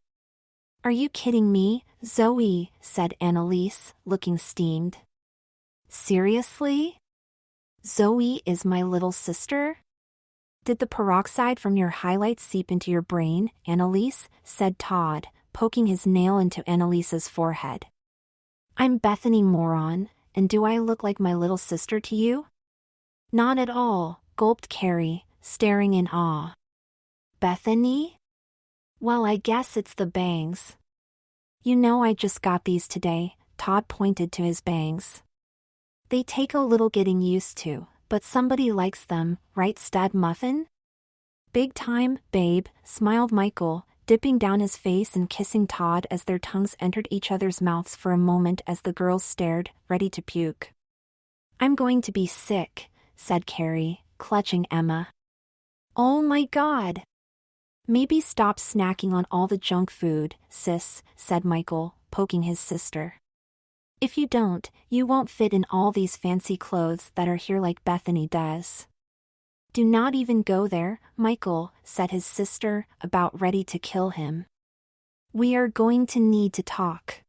Are you kidding me, Zoe? Said Annalise, looking steamed. Seriously? Zoe is my little sister? Did the peroxide from your highlights seep into your brain, Annalise? Said Todd, poking his nail into Annalise's forehead. I'm Bethany, moron, and do I look like my little sister to you? Not at all, gulped Carrie, staring in awe. Bethany? Well, I guess it's the bangs. I just got these today, Todd pointed to his bangs. They take a little getting used to, but somebody likes them, right, Stud Muffin? Big time, babe, smiled Michael, dipping down his face and kissing Todd as their tongues entered each other's mouths for a moment as the girls stared, ready to puke. I'm going to be sick, said Carrie, clutching Emma. Oh my God! Maybe stop snacking on all the junk food, sis, said Michael, poking his sister. If you don't, you won't fit in all these fancy clothes that are here like Bethany does. Do not even go there, Michael, said his sister, about ready to kill him. We are going to need to talk.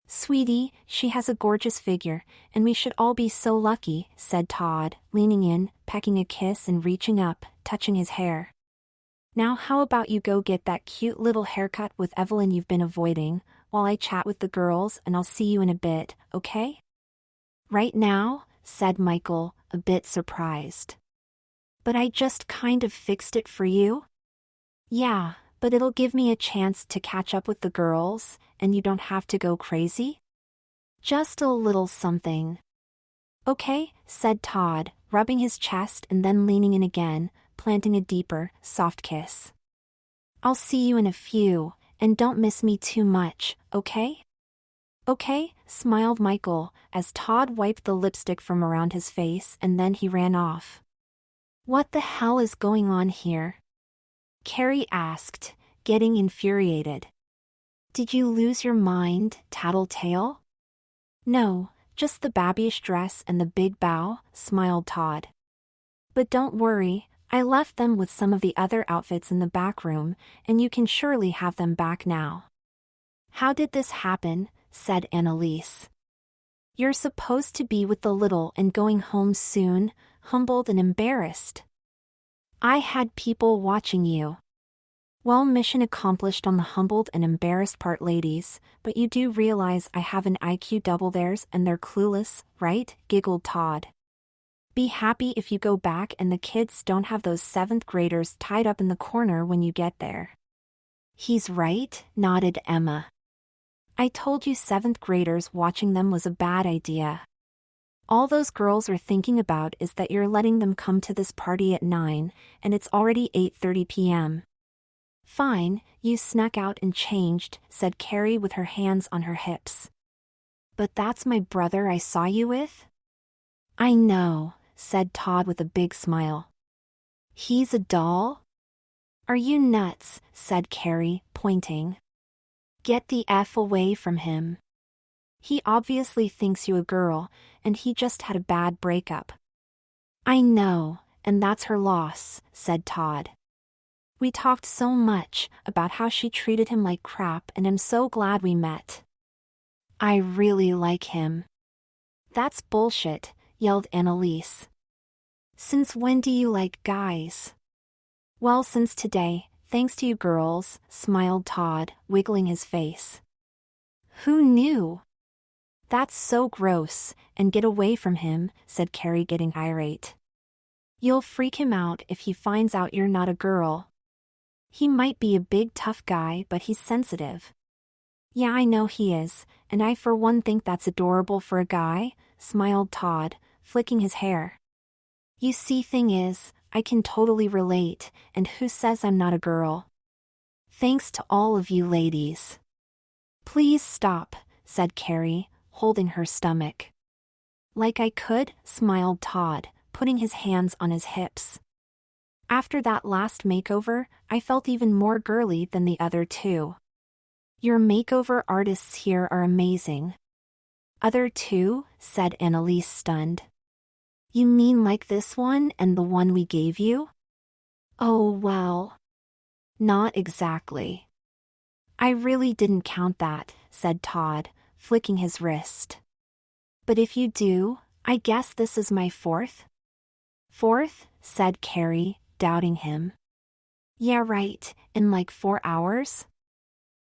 Sweetie, she has a gorgeous figure, and we should all be so lucky, said Todd, leaning in, pecking a kiss and reaching up, touching his hair. Now how about you go get that cute little haircut with Evelyn you've been avoiding, while I chat with the girls and I'll see you in a bit, okay? Right now, said Michael, a bit surprised. But I just kind of fixed it for you? Yeah, but it'll give me a chance to catch up with the girls, and you don't have to go crazy? Just a little something. Okay, said Todd, rubbing his chest and then leaning in again, planting a deeper, soft kiss. I'll see you in a few, and don't miss me too much, okay? Okay, smiled Michael, as Todd wiped the lipstick from around his face and then he ran off. What the hell is going on here? Carrie asked, getting infuriated. Did you lose your mind, tattletale? No, just the babyish dress and the big bow, smiled Todd. But don't worry, I left them with some of the other outfits in the back room, and you can surely have them back now. How did this happen? Said Annalise. You're supposed to be with the little and going home soon, humbled and embarrassed. I had people watching you. Well, mission accomplished on the humbled and embarrassed part, ladies, but you do realize I have an IQ double theirs and they're clueless, right? Giggled Todd. Be happy if you go back and the kids don't have those 7th graders tied up in the corner when you get there. He's right, nodded Emma. I told you 7th graders watching them was a bad idea. All those girls are thinking about is that you're letting them come to this party at 9, and it's already 8:30 p.m. Fine, you snuck out and changed, said Carrie with her hands on her hips. But that's my brother I saw you with? I know, said Todd with a big smile. He's a doll? Are you nuts? Said Carrie, pointing. Get the F away from him. He obviously thinks you a girl, and he just had a bad breakup. I know, and that's her loss, said Todd. We talked so much about how she treated him like crap, and I'm so glad we met. I really like him. That's bullshit, yelled Annalise. Since when do you like guys? Well, since today, thanks to you girls, smiled Todd, wiggling his face. Who knew? That's so gross, and get away from him, said Carrie, getting irate. You'll freak him out if he finds out you're not a girl. He might be a big tough guy, but he's sensitive. Yeah, I know he is, and I for one think that's adorable for a guy, smiled Todd, flicking his hair. You see, thing is, I can totally relate, and who says I'm not a girl? Thanks to all of you ladies. Please stop, said Carrie, holding her stomach. Like I could, smiled Todd, putting his hands on his hips. After that last makeover, I felt even more girly than the other two. Your makeover artists here are amazing. Other two? Said Annalise, stunned. You mean like this one and the one we gave you? Oh well. Not exactly. I really didn't count that, said Todd, flicking his wrist. But if you do, I guess this is my 4th? 4th? Said Carrie, doubting him. Yeah, right, in like 4 hours?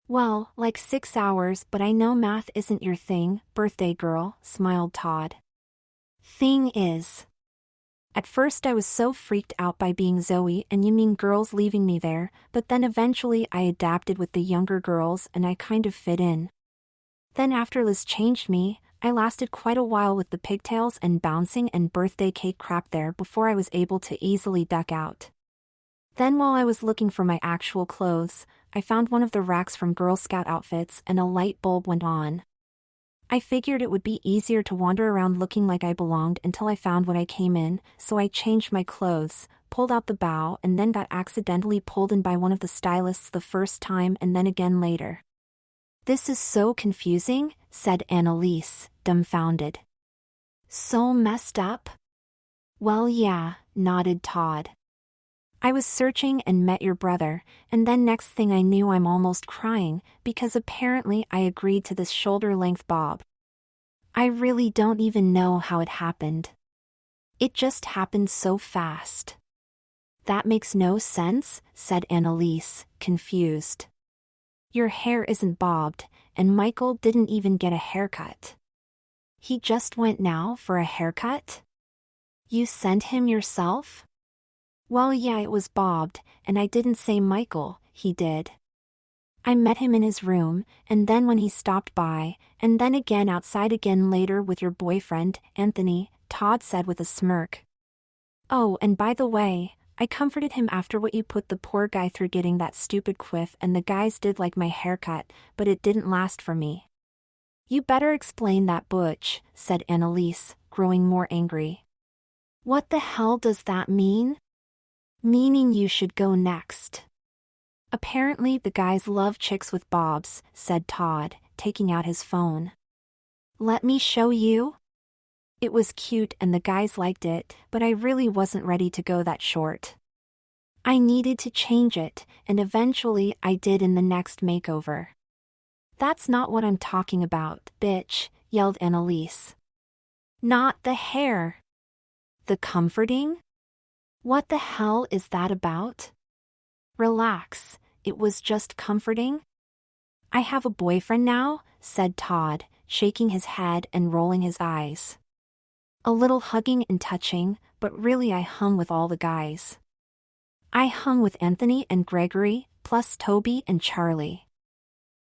Well, like 6 hours, but I know math isn't your thing, birthday girl, smiled Todd. Thing is. At first I was so freaked out by being Zoe and you mean girls leaving me there, but then eventually I adapted with the younger girls and I kind of fit in. Then after Liz changed me, I lasted quite a while with the pigtails and bouncing and birthday cake crap there before I was able to easily duck out. Then while I was looking for my actual clothes, I found one of the racks from Girl Scout outfits and a light bulb went on. I figured it would be easier to wander around looking like I belonged until I found what I came in, so I changed my clothes, pulled out the bow and then got accidentally pulled in by one of the stylists the first time and then again later. This is so confusing, said Annalise, dumbfounded. So messed up? Well yeah, nodded Todd. I was searching and met your brother, and then next thing I knew I'm almost crying, because apparently I agreed to this shoulder-length bob. I really don't even know how it happened. It just happened so fast. That makes no sense, said Annalise, confused. Your hair isn't bobbed, and Michael didn't even get a haircut. He just went now for a haircut? You sent him yourself? Well, yeah, it was bobbed, and I didn't say Michael, he did. I met him in his room, and then when he stopped by, and then again outside again later with your boyfriend, Anthony, Todd said with a smirk. Oh, and by the way, I comforted him after what you put the poor guy through getting that stupid quiff, and the guys did like my haircut, but it didn't last for me. You better explain that, Butch, said Annalise, growing more angry. What the hell does that mean? Meaning you should go next. Apparently the guys love chicks with bobs, said Todd, taking out his phone. Let me show you? It was cute and the guys liked it, but I really wasn't ready to go that short. I needed to change it, and eventually I did in the next makeover. That's not what I'm talking about, bitch, yelled Annalise. Not the hair. The comforting? What the hell is that about? Relax, it was just comforting. I have a boyfriend now, said Todd, shaking his head and rolling his eyes. A little hugging and touching, but really I hung with all the guys. I hung with Anthony and Gregory, plus Toby and Charlie.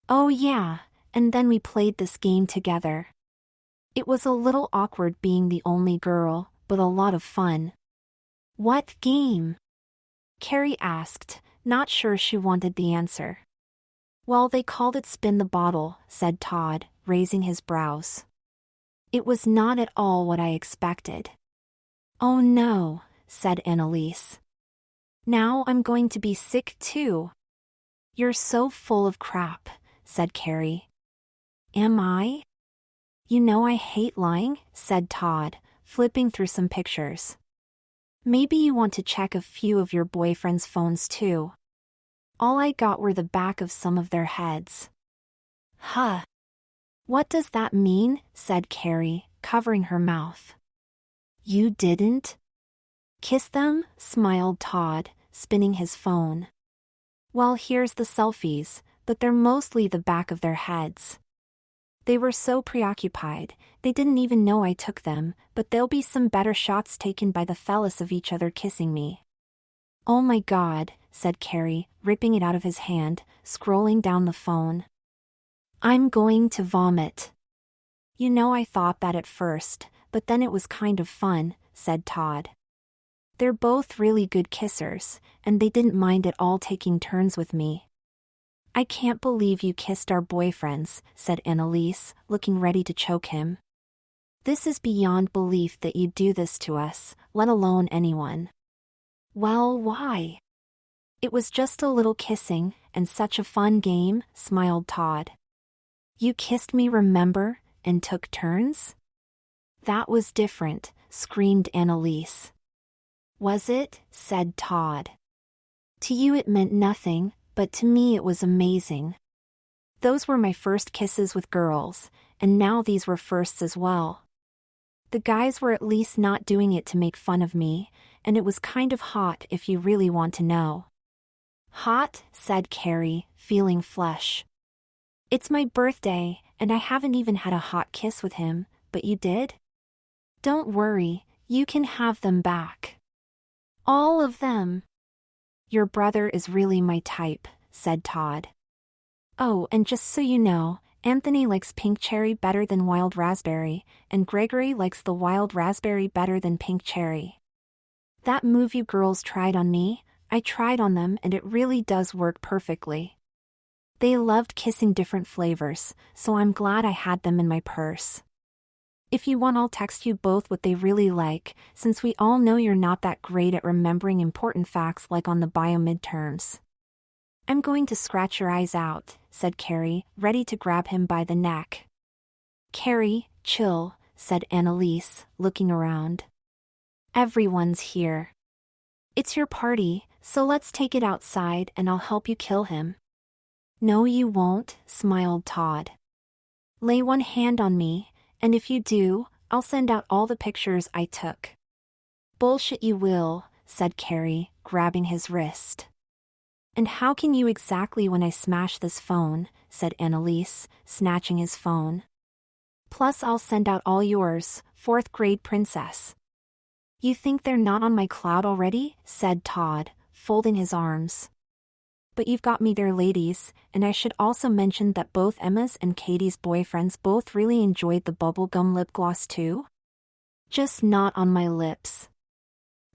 Oh yeah, and then we played this game together. It was a little awkward being the only girl, but a lot of fun. What game? Carrie asked, not sure she wanted the answer. Well, they called it Spin the Bottle, said Todd, raising his brows. It was not at all what I expected. Oh no, said Annalise. Now I'm going to be sick too. You're so full of crap, said Carrie. Am I? You know I hate lying, said Todd, flipping through some pictures. Maybe you want to check a few of your boyfriend's phones too. All I got were the back of some of their heads. Huh. What does that mean? Said Carrie, covering her mouth. You didn't? Kiss them? Smiled Todd, spinning his phone. Well, here's the selfies, but they're mostly the back of their heads. They were so preoccupied, they didn't even know I took them, but there'll be some better shots taken by the fellas of each other kissing me. Oh my God, said Carrie, ripping it out of his hand, scrolling down the phone. I'm going to vomit. You know I thought that at first, but then it was kind of fun, said Todd. They're both really good kissers, and they didn't mind at all taking turns with me. I can't believe you kissed our boyfriends, said Annalise, looking ready to choke him. This is beyond belief that you'd do this to us, let alone anyone. Well, why? It was just a little kissing, and such a fun game, smiled Todd. You kissed me, remember, and took turns? That was different, screamed Annalise. Was it? Said Todd. To you it meant nothing, but to me it was amazing. Those were my first kisses with girls, and now these were firsts as well. The guys were at least not doing it to make fun of me, and it was kind of hot if you really want to know. Hot? Said Carrie, feeling flush. It's my birthday, and I haven't even had a hot kiss with him, but you did? Don't worry, you can have them back. All of them. Your brother is really my type, said Todd. Oh, and just so you know, Anthony likes pink cherry better than wild raspberry, and Gregory likes the wild raspberry better than pink cherry. That move you girls tried on me, I tried on them and it really does work perfectly. They loved kissing different flavors, so I'm glad I had them in my purse. If you want, I'll text you both what they really like, since we all know you're not that great at remembering important facts like on the bio midterms. I'm going to scratch your eyes out, said Carrie, ready to grab him by the neck. Carrie, chill, said Annalise, looking around. Everyone's here. It's your party, so let's take it outside and I'll help you kill him. No, you won't, smiled Todd. Lay one hand on me, and if you do, I'll send out all the pictures I took. Bullshit you will, said Carrie, grabbing his wrist. And how can you exactly when I smash this phone, said Annalise, snatching his phone. Plus I'll send out all yours, 4th grade princess. You think they're not on my cloud already? Said Todd, folding his arms. But you've got me there, ladies, and I should also mention that both Emma's and Katie's boyfriends both really enjoyed the bubblegum lip gloss too. Just not on my lips.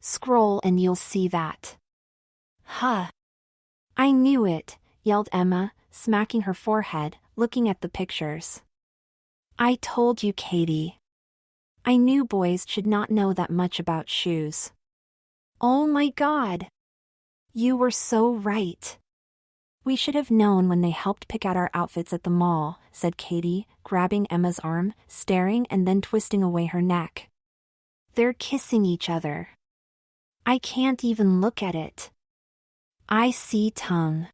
Scroll and you'll see that. Huh. I knew it, yelled Emma, smacking her forehead, looking at the pictures. I told you, Katie. I knew boys should not know that much about shoes. Oh my God. You were so right. We should have known when they helped pick out our outfits at the mall, said Katie, grabbing Emma's arm, staring and then twisting away her neck. They're kissing each other. I can't even look at it. I see tongue.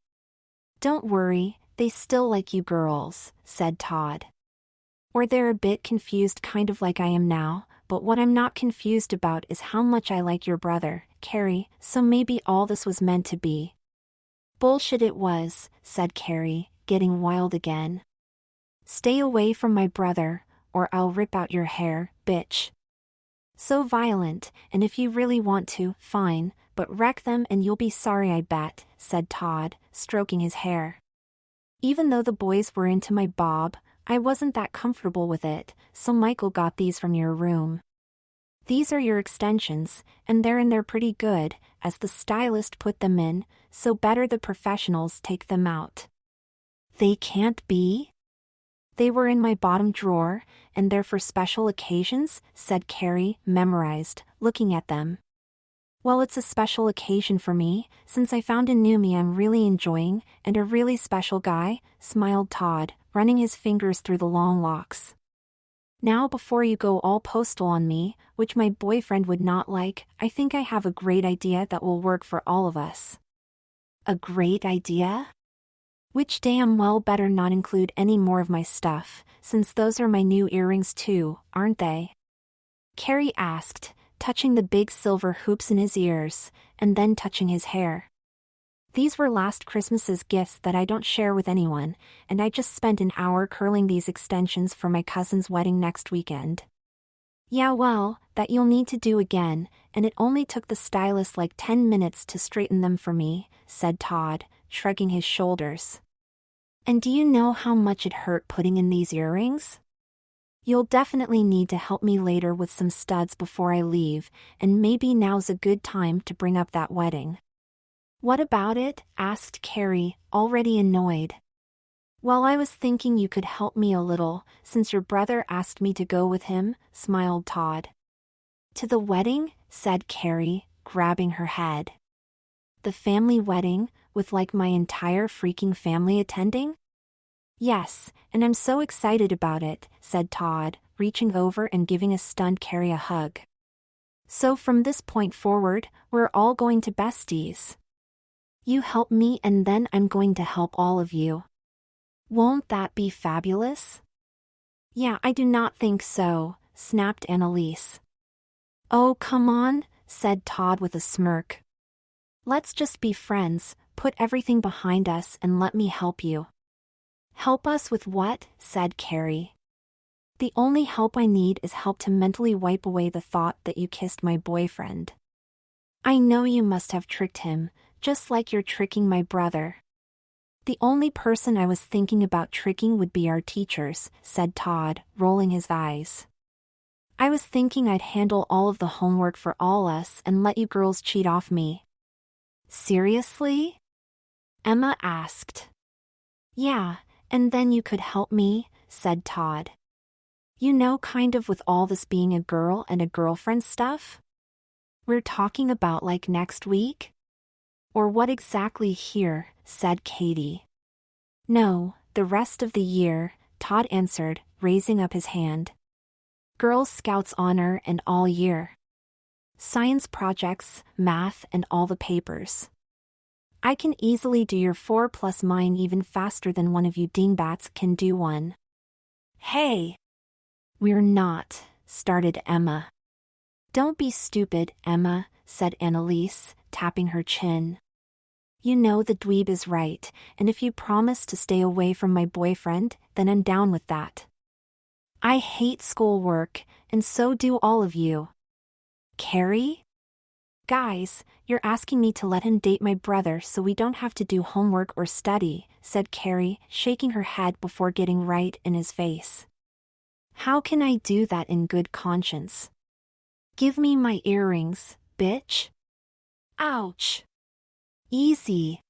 Don't worry, they still like you girls, said Todd. Or they're a bit confused, kind of like I am now, but what I'm not confused about is how much I like your brother, Carrie, so maybe all this was meant to be. Bullshit it was, said Carrie, getting wild again. Stay away from my brother, or I'll rip out your hair, bitch. So violent, and if you really want to, fine, but wreck them and you'll be sorry, I bet, said Todd, stroking his hair. Even though the boys were into my bob, I wasn't that comfortable with it, so Michael got these from your room. These are your extensions, and they're in there pretty good, as the stylist put them in, so better the professionals take them out. They can't be? They were in my bottom drawer, and they're for special occasions, said Carrie, memorized, looking at them. Well, it's a special occasion for me, since I found a new me I'm really enjoying, and a really special guy, smiled Todd, running his fingers through the long locks. Now before you go all postal on me, which my boyfriend would not like, I think I have a great idea that will work for all of us. A great idea? Which damn well better not include any more of my stuff, since those are my new earrings too, aren't they? Carrie asked, touching the big silver hoops in his ears, and then touching his hair. These were last Christmas's gifts that I don't share with anyone, and I just spent an hour curling these extensions for my cousin's wedding next weekend. Yeah, well, that you'll need to do again, and it only took the stylist like 10 minutes to straighten them for me, said Todd, shrugging his shoulders. And do you know how much it hurt putting in these earrings? You'll definitely need to help me later with some studs before I leave, and maybe now's a good time to bring up that wedding. What about it? Asked Carrie, already annoyed. Well, I was thinking you could help me a little, since your brother asked me to go with him, smiled Todd. To the wedding? Said Carrie, grabbing her head. The family wedding, with like my entire freaking family attending? Yes, and I'm so excited about it, said Todd, reaching over and giving a stunned Carrie a hug. So from this point forward, we're all going to besties. You help me and then I'm going to help all of you. Won't that be fabulous? Yeah, I do not think so, snapped Annalise. Oh, come on, said Todd with a smirk. Let's just be friends, put everything behind us and let me help you. Help us with what? Said Carrie. The only help I need is help to mentally wipe away the thought that you kissed my boyfriend. I know you must have tricked him, just like you're tricking my brother. The only person I was thinking about tricking would be our teachers, said Todd, rolling his eyes. I was thinking I'd handle all of the homework for all us and let you girls cheat off me. Seriously? Emma asked. Yeah, and then you could help me, said Todd. You know, kind of with all this being a girl and a girlfriend stuff? We're talking about like next week? Or what exactly here, said Katie. No, the rest of the year, Todd answered, raising up his hand. Girl Scouts honor and all year. Science projects, math and all the papers. I can easily do your 4 plus mine even faster than one of you dingbats can do one. Hey! We're not, started Emma. Don't be stupid, Emma, said Annalise, tapping her chin. You know the dweeb is right, and if you promise to stay away from my boyfriend, then I'm down with that. I hate schoolwork, and so do all of you. Carrie? Guys, you're asking me to let him date my brother so we don't have to do homework or study, said Carrie, shaking her head before getting right in his face. How can I do that in good conscience? Give me my earrings, bitch. Ouch. Easy.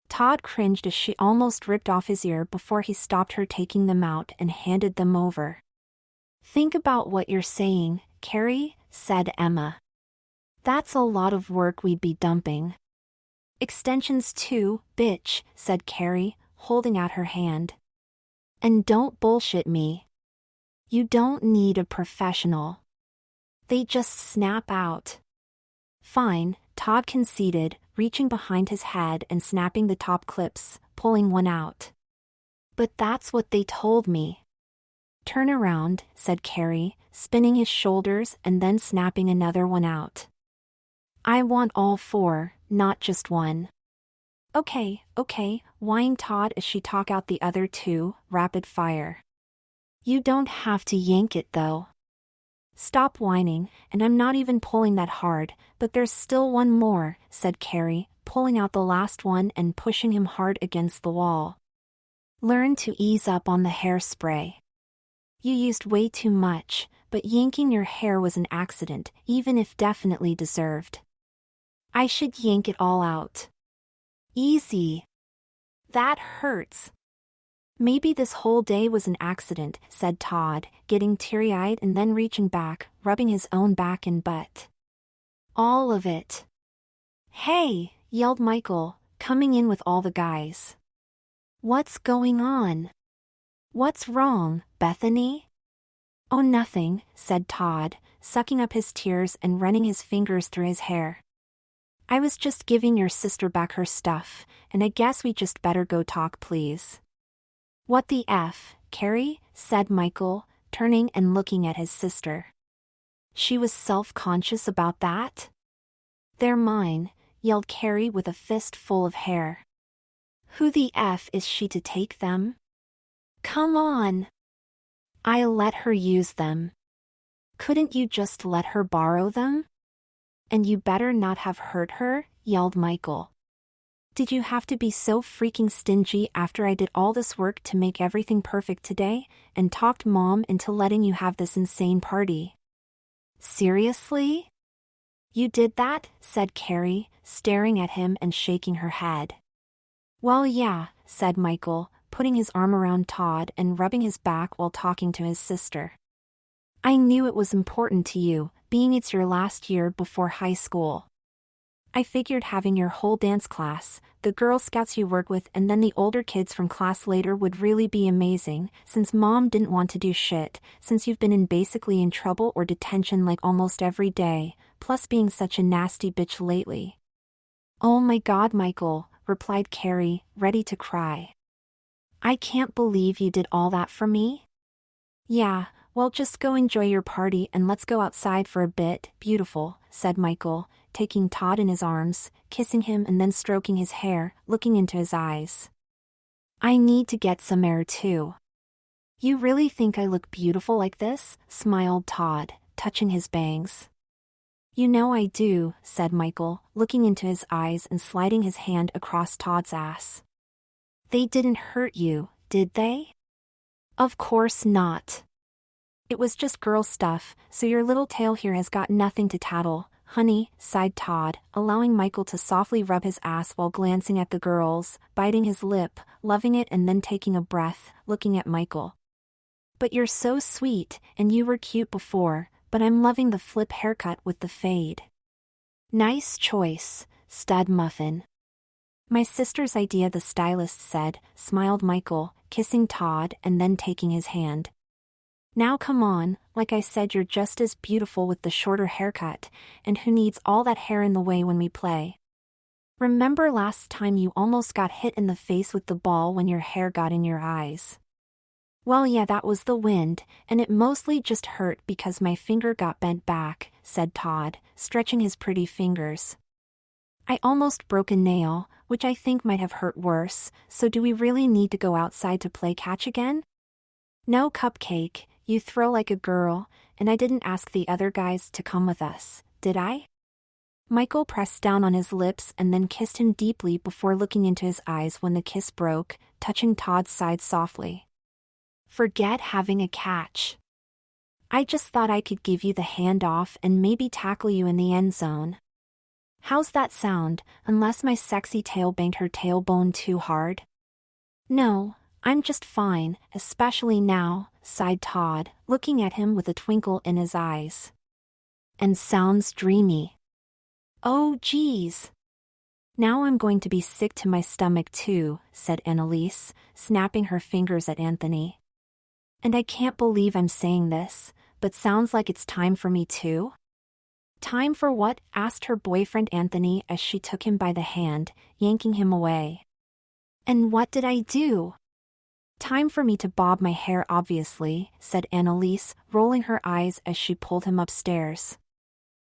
Todd cringed as she almost ripped off his ear before he stopped her taking them out and handed them over. Think about what you're saying, Carrie, said Emma. That's a lot of work we'd be dumping. Extensions too, bitch, said Carrie, holding out her hand. And don't bullshit me. You don't need a professional. They just snap out. Fine, Todd conceded, reaching behind his head and snapping the top clips, pulling one out. But that's what they told me. Turn around, said Carrie, spinning his shoulders and then snapping another one out. I want all four, not just one. Okay, whined Todd as she took out the other two, rapid fire. You don't have to yank it though. Stop whining, and I'm not even pulling that hard, but there's still one more, said Carrie, pulling out the last one and pushing him hard against the wall. Learn to ease up on the hairspray. You used way too much, but yanking your hair was an accident, even if definitely deserved. I should yank it all out. Easy. That hurts. Maybe this whole day was an accident, said Todd, getting teary-eyed and then reaching back, rubbing his own back and butt. All of it. Hey, yelled Michael, coming in with all the guys. What's going on? What's wrong, Bethany? Oh, nothing, said Todd, sucking up his tears and running his fingers through his hair. I was just giving your sister back her stuff, and I guess we just better go talk, please. What the F, Carrie? Said Michael, turning and looking at his sister. She was self-conscious about that? They're mine, yelled Carrie with a fist full of hair. Who the F is she to take them? Come on. I let her use them. Couldn't you just let her borrow them? And you better not have hurt her, yelled Michael. Did you have to be so freaking stingy after I did all this work to make everything perfect today, and talked Mom into letting you have this insane party? Seriously? You did that? Said Carrie, staring at him and shaking her head. Well, yeah, said Michael, putting his arm around Todd and rubbing his back while talking to his sister. I knew it was important to you, being it's your last year before high school. I figured having your whole dance class, the Girl Scouts you work with and then the older kids from class later would really be amazing, since Mom didn't want to do shit, since you've been basically in trouble or detention like almost every day, plus being such a nasty bitch lately. Oh my God, Michael, replied Carrie, ready to cry. I can't believe you did all that for me. Yeah, well, just go enjoy your party and let's go outside for a bit, beautiful, said Michael, taking Todd in his arms, kissing him and then stroking his hair, looking into his eyes. I need to get some air too. You really think I look beautiful like this? Smiled Todd, touching his bangs. You know I do, said Michael, looking into his eyes and sliding his hand across Todd's ass. They didn't hurt you, did they? Of course not. It was just girl stuff, so your little tail here has got nothing to tattle, honey, sighed Todd, allowing Michael to softly rub his ass while glancing at the girls, biting his lip, loving it and then taking a breath, looking at Michael. But you're so sweet, and you were cute before, but I'm loving the flip haircut with the fade. Nice choice, stud muffin. My sister's idea, the stylist said, smiled Michael, kissing Todd and then taking his hand. Now come on, like I said, you're just as beautiful with the shorter haircut, and who needs all that hair in the way when we play? Remember last time you almost got hit in the face with the ball when your hair got in your eyes? Well, yeah, that was the wind, and it mostly just hurt because my finger got bent back, said Todd, stretching his pretty fingers. I almost broke a nail, which I think might have hurt worse, so do we really need to go outside to play catch again? No, Cupcake, you throw like a girl, and I didn't ask the other guys to come with us, did I? Michael pressed down on his lips and then kissed him deeply before looking into his eyes when the kiss broke, touching Todd's side softly. Forget having a catch. I just thought I could give you the handoff and maybe tackle you in the end zone. How's that sound, unless my sexy tail banged her tailbone too hard? No, I'm just fine, especially now, sighed Todd, looking at him with a twinkle in his eyes. And sounds dreamy. Oh geez. Now I'm going to be sick to my stomach too, said Annalise, snapping her fingers at Anthony. And I can't believe I'm saying this, but sounds like it's time for me too? Time for what? Asked her boyfriend Anthony as she took him by the hand, yanking him away. And what did I do? Time for me to bob my hair obviously, said Annalise, rolling her eyes as she pulled him upstairs.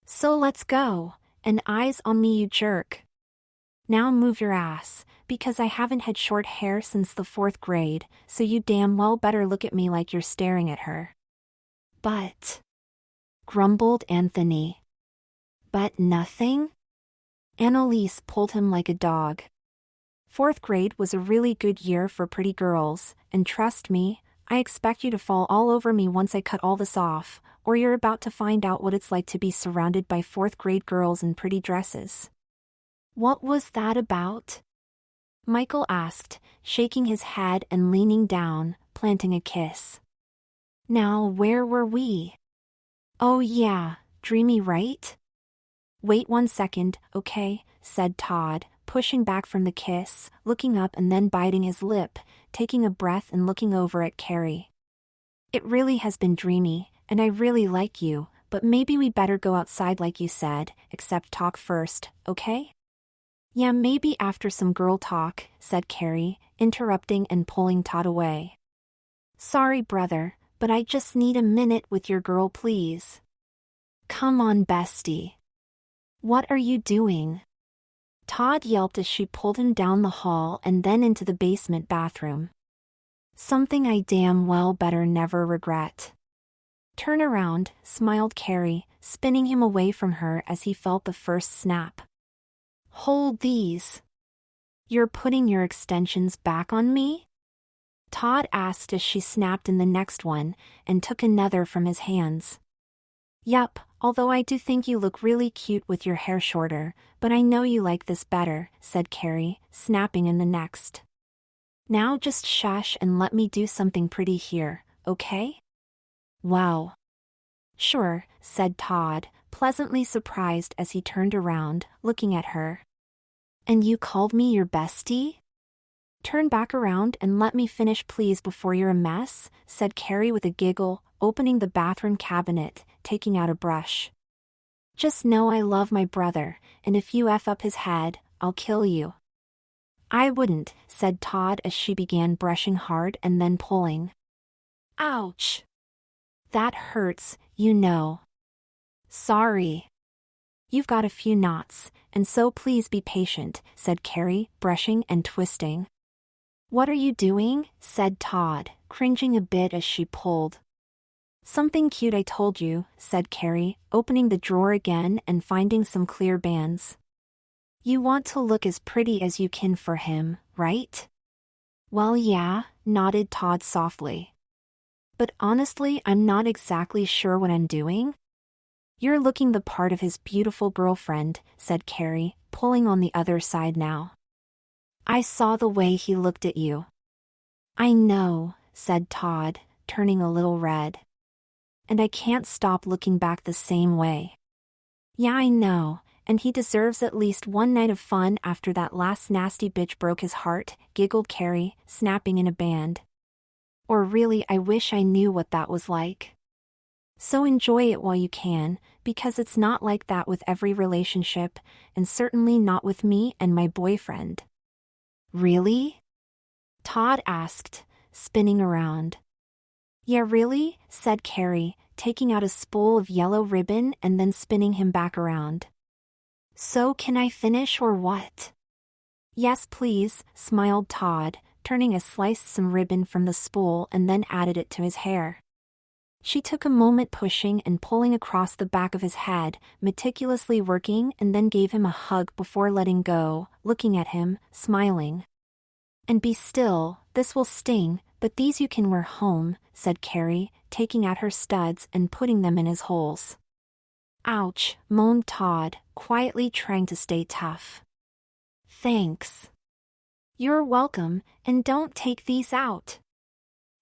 So let's go, and eyes on me you jerk. Now move your ass, because I haven't had short hair since the 4th grade, so you damn well better look at me like you're staring at her. But, grumbled Anthony. But nothing? Annalise pulled him like a dog. 4th grade was a really good year for pretty girls, and trust me, I expect you to fall all over me once I cut all this off, or you're about to find out what it's like to be surrounded by 4th grade girls in pretty dresses. What was that about? Michael asked, shaking his head and leaning down, planting a kiss. Now where were we? Oh yeah, dreamy right? Wait 1 second, okay, said Todd, pushing back from the kiss, looking up and then biting his lip, taking a breath and looking over at Carrie. It really has been dreamy, and I really like you, but maybe we better go outside like you said, except talk first, okay? Yeah, maybe after some girl talk, said Carrie, interrupting and pulling Todd away. Sorry, brother, but I just need a minute with your girl, please. Come on, bestie. What are you doing? Todd yelped as she pulled him down the hall and then into the basement bathroom. Something I damn well better never regret. Turn around, smiled Carrie, spinning him away from her as he felt the first snap. Hold these. You're putting your extensions back on me? Todd asked as she snapped in the next one and took another from his hands. Yup, although I do think you look really cute with your hair shorter, but I know you like this better, said Carrie, snapping in the next. Now just shush and let me do something pretty here, okay? Wow. Sure, said Todd, pleasantly surprised as he turned around, looking at her. And you called me your bestie? Turn back around and let me finish please before you're a mess, said Carrie with a giggle, opening the bathroom cabinet, taking out a brush. Just know I love my brother, and if you F up his head, I'll kill you. I wouldn't, said Todd as she began brushing hard and then pulling. Ouch. That hurts, you know. Sorry. You've got a few knots, and so please be patient, said Carrie, brushing and twisting. What are you doing? Said Todd, cringing a bit as she pulled. Something cute I told you, said Carrie, opening the drawer again and finding some clear bands. You want to look as pretty as you can for him, right? Well yeah, nodded Todd softly. But honestly, I'm not exactly sure what I'm doing. You're looking the part of his beautiful girlfriend, said Carrie, pulling on the other side now. I saw the way he looked at you. I know, said Todd, turning a little red. And I can't stop looking back the same way. Yeah, I know, and he deserves at least one night of fun after that last nasty bitch broke his heart, giggled Carrie, snapping in a band. Or really, I wish I knew what that was like. So enjoy it while you can, because it's not like that with every relationship, and certainly not with me and my boyfriend. Really? Todd asked, spinning around. Yeah, really? Said Carrie, taking out a spool of yellow ribbon and then spinning him back around. So can I finish or what? Yes, please, smiled Todd, turning a sliced some ribbon from the spool and then added it to his hair. She took a moment pushing and pulling across the back of his head, meticulously working, and then gave him a hug before letting go, looking at him, smiling. "And be still, this will sting, but these you can wear home," said Carrie, taking out her studs and putting them in his holes. "Ouch," moaned Todd, quietly trying to stay tough. "Thanks." "You're welcome, and don't take these out."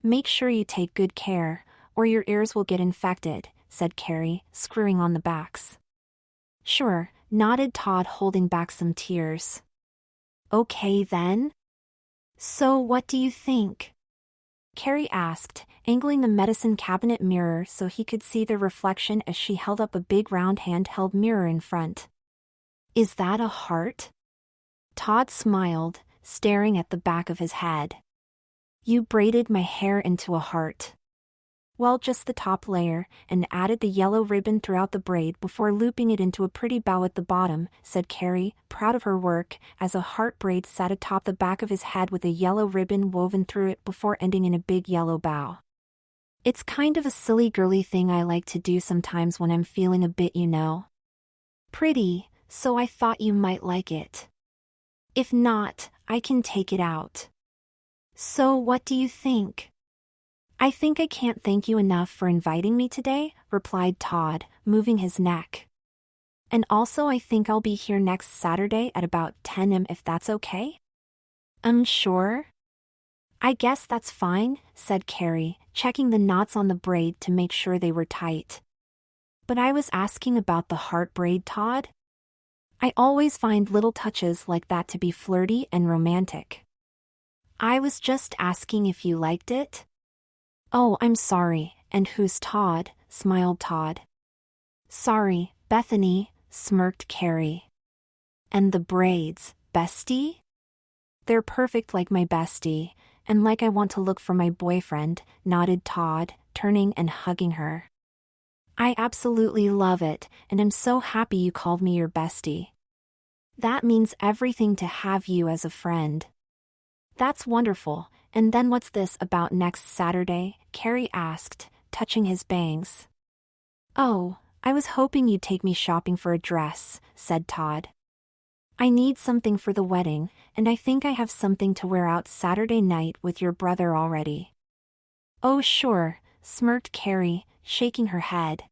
"Make sure you take good care, or your ears will get infected," said Carrie, screwing on the backs. "Sure," nodded Todd, holding back some tears. "Okay then." "So what do you think?" Carrie asked, angling the medicine cabinet mirror so he could see their reflection as she held up a big round handheld mirror in front. "Is that a heart?" Todd smiled, staring at the back of his head. "You braided my hair into a heart." "Well, just the top layer, and added the yellow ribbon throughout the braid before looping it into a pretty bow at the bottom," said Carrie, proud of her work, as a heart braid sat atop the back of his head with a yellow ribbon woven through it before ending in a big yellow bow. "It's kind of a silly girly thing I like to do sometimes when I'm feeling a bit, pretty, so I thought you might like it. If not, I can take it out." "So what do you think?" "I think I can't thank you enough for inviting me today," replied Todd, moving his neck. "And also I think I'll be here next Saturday at about 10 a.m. if that's okay?" Sure." "I guess that's fine," said Carrie, checking the knots on the braid to make sure they were tight. "But I was asking about the heart braid, Todd. I always find little touches like that to be flirty and romantic." "I was just asking if you liked it." "Oh, I'm sorry, and who's Todd?" smiled Todd. "Sorry, Bethany," smirked Carrie. "And the braids, bestie?" "They're perfect like my bestie, and like I want to look for my boyfriend," nodded Todd, turning and hugging her. "I absolutely love it, and I'm so happy you called me your bestie. That means everything to have you as a friend." "That's wonderful. And then what's this about next Saturday?" Carrie asked, touching his bangs. "Oh, I was hoping you'd take me shopping for a dress," said Todd. "I need something for the wedding, and I think I have something to wear out Saturday night with your brother already." "Oh sure," smirked Carrie, shaking her head.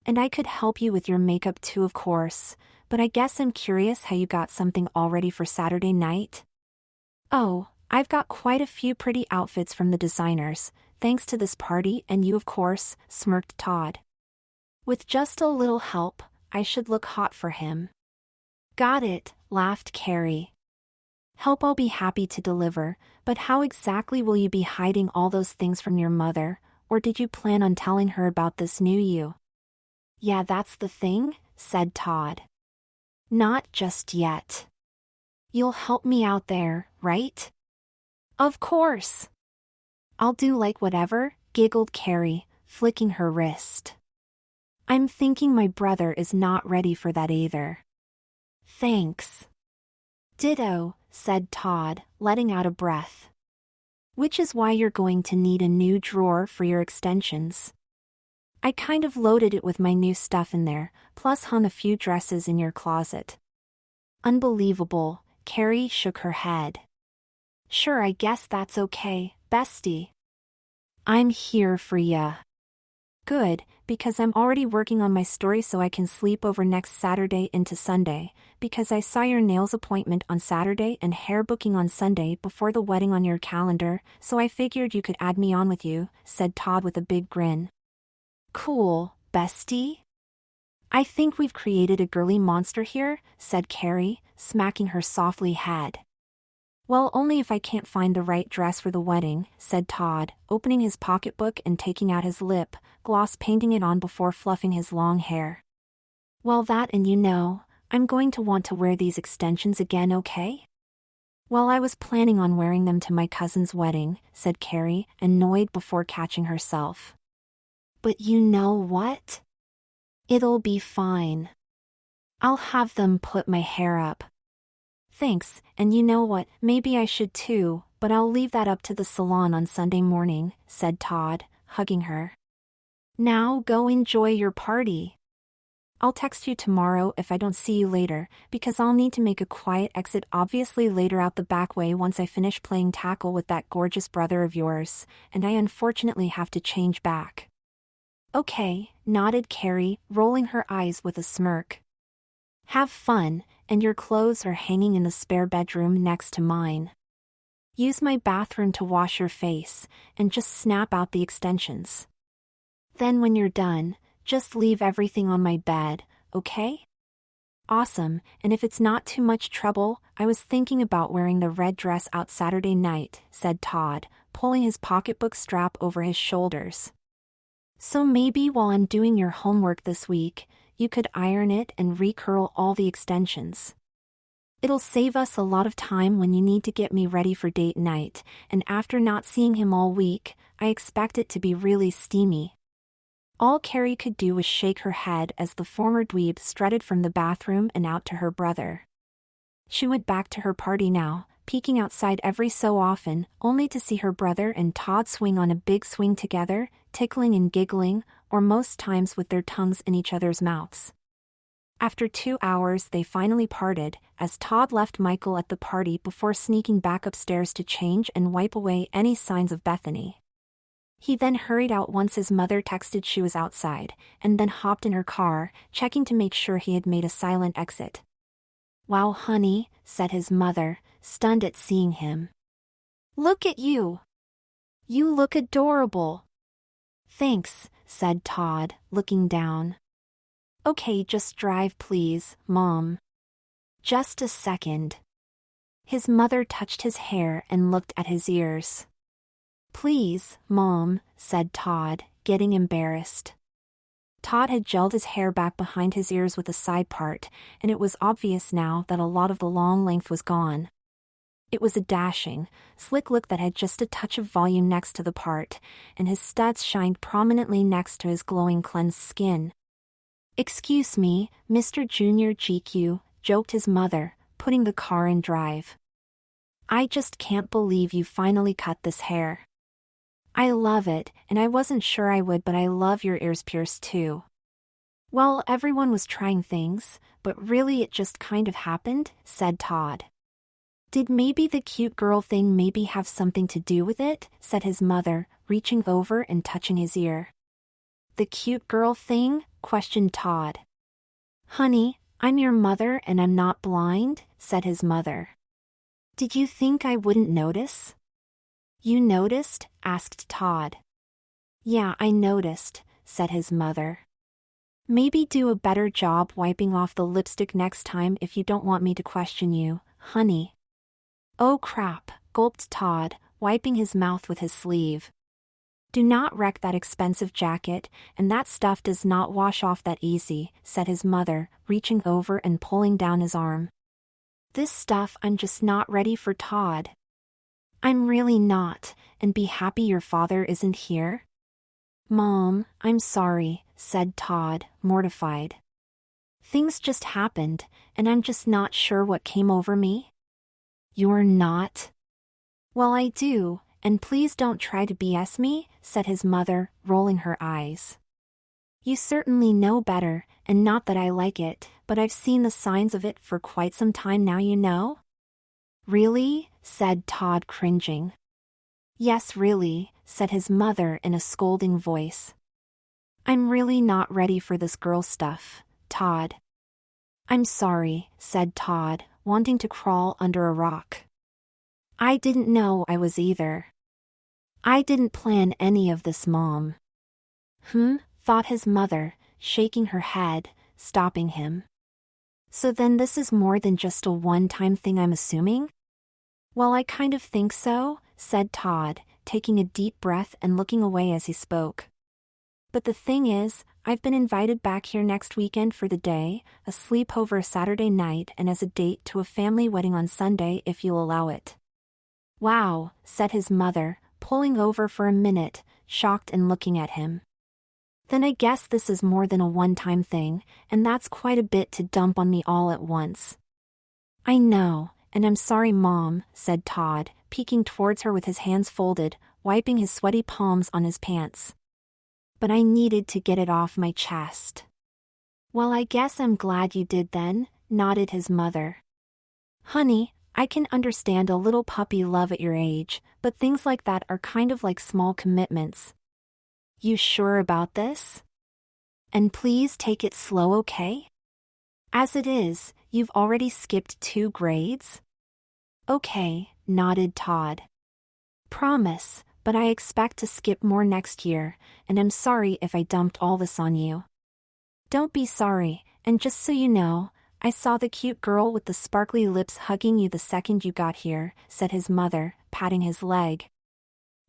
"And I could help you with your makeup too, of course, but I guess I'm curious how you got something all ready for Saturday night?" "Oh, I've got quite a few pretty outfits from the designers, thanks to this party and you of course," smirked Todd. "With just a little help, I should look hot for him." "Got it," laughed Carrie. "Help I'll be happy to deliver, but how exactly will you be hiding all those things from your mother, or did you plan on telling her about this new you?" "Yeah, that's the thing," said Todd. "Not just yet. You'll help me out there, right?" "Of course." "I'll do like whatever," giggled Carrie, flicking her wrist. "I'm thinking my brother is not ready for that either." "Thanks." "Ditto," said Todd, letting out a breath. "Which is why you're going to need a new drawer for your extensions. I kind of loaded it with my new stuff in there, plus hung a few dresses in your closet." "Unbelievable," Carrie shook her head. "Sure, I guess that's okay, bestie. I'm here for ya." "Good, because I'm already working on my story so I can sleep over next Saturday into Sunday, because I saw your nails appointment on Saturday and hair booking on Sunday before the wedding on your calendar, so I figured you could add me on with you," said Todd with a big grin. "Cool, bestie. I think we've created a girly monster here," said Carrie, smacking her softly head. "Well, only if I can't find the right dress for the wedding," said Todd, opening his pocketbook and taking out his lip gloss, painting it on before fluffing his long hair. "Well, that and I'm going to want to wear these extensions again, okay?" "Well, I was planning on wearing them to my cousin's wedding," said Carrie, annoyed before catching herself. "But you know what? It'll be fine. I'll have them put my hair up." "Thanks, and you know what, maybe I should too, but I'll leave that up to the salon on Sunday morning," said Todd, hugging her. Now go enjoy your party. I'll text you tomorrow if I don't see you later, because I'll need to make a quiet exit obviously later out the back way once I finish playing tackle with that gorgeous brother of yours, and I unfortunately have to change back. Okay, nodded Carrie, rolling her eyes with a smirk. Have fun, and your clothes are hanging in the spare bedroom next to mine. Use my bathroom to wash your face, and just snap out the extensions. Then when you're done, just leave everything on my bed, okay? Awesome, and if it's not too much trouble, I was thinking about wearing the red dress out Saturday night, said Todd, pulling his pocketbook strap over his shoulders. So maybe while I'm doing your homework this week, you could iron it and recurl all the extensions. It'll save us a lot of time when you need to get me ready for date night, and after not seeing him all week, I expect it to be really steamy. All Carrie could do was shake her head as the former dweeb strutted from the bathroom and out to her brother. She went back to her party now, peeking outside every so often, only to see her brother and Todd swing on a big swing together, tickling and giggling, or most times with their tongues in each other's mouths. After 2 hours they finally parted, as Todd left Michael at the party before sneaking back upstairs to change and wipe away any signs of Bethany. He then hurried out once his mother texted she was outside, and then hopped in her car, checking to make sure he had made a silent exit. Wow, honey, said his mother, stunned at seeing him. Look at you. You look adorable. Thanks, said Todd, looking down. Okay, just drive please, Mom. Just a second. His mother touched his hair and looked at his ears. Please, Mom, said Todd, getting embarrassed. Todd had gelled his hair back behind his ears with a side part, and it was obvious now that a lot of the long length was gone. It was a dashing, slick look that had just a touch of volume next to the part, and his studs shined prominently next to his glowing cleansed skin. Excuse me, Mr. Junior GQ, joked his mother, putting the car in drive. I just can't believe you finally cut this hair. I love it, and I wasn't sure I would, but I love your ears pierced too. Well, everyone was trying things, but really it just kind of happened, said Todd. Did maybe the cute girl thing maybe have something to do with it, said his mother, reaching over and touching his ear. The cute girl thing? Questioned Todd. Honey, I'm your mother and I'm not blind, said his mother. Did you think I wouldn't notice? You noticed? Asked Todd. Yeah, I noticed, said his mother. Maybe do a better job wiping off the lipstick next time if you don't want me to question you, honey. Oh crap, gulped Todd, wiping his mouth with his sleeve. Do not wreck that expensive jacket, and that stuff does not wash off that easy, said his mother, reaching over and pulling down his arm. This stuff I'm just not ready for, Todd. I'm really not, and be happy your father isn't here? Mom, I'm sorry, said Todd, mortified. Things just happened, and I'm just not sure what came over me. You're not? Well, I do, and please don't try to BS me, said his mother, rolling her eyes. You certainly know better, and not that I like it, but I've seen the signs of it for quite some time now, you know? Really? Said Todd, cringing. Yes, really, said his mother in a scolding voice. I'm really not ready for this girl stuff, Todd. I'm sorry, said Todd, wanting to crawl under a rock. I didn't know I was either. I didn't plan any of this, Mom. Thought his mother, shaking her head, stopping him. So then this is more than just a one-time thing, I'm assuming? Well, I kind of think so, said Todd, taking a deep breath and looking away as he spoke. But the thing is, I've been invited back here next weekend for the day, a sleepover Saturday night, and as a date to a family wedding on Sunday if you'll allow it. Wow, said his mother, pulling over for a minute, shocked and looking at him. Then I guess this is more than a one-time thing, and that's quite a bit to dump on me all at once. I know, and I'm sorry, Mom, said Todd, peeking towards her with his hands folded, wiping his sweaty palms on his pants. but I needed to get it off my chest. Well, I guess I'm glad you did then, nodded his mother. Honey, I can understand a little puppy love at your age, but things like that are kind of like small commitments. You sure about this? And please take it slow, okay? As it is, you've already skipped 2 grades? Okay, nodded Todd. Promise, but I expect to skip more next year, and I'm sorry if I dumped all this on you. Don't be sorry, and just so you know, I saw the cute girl with the sparkly lips hugging you the second you got here, said his mother, patting his leg.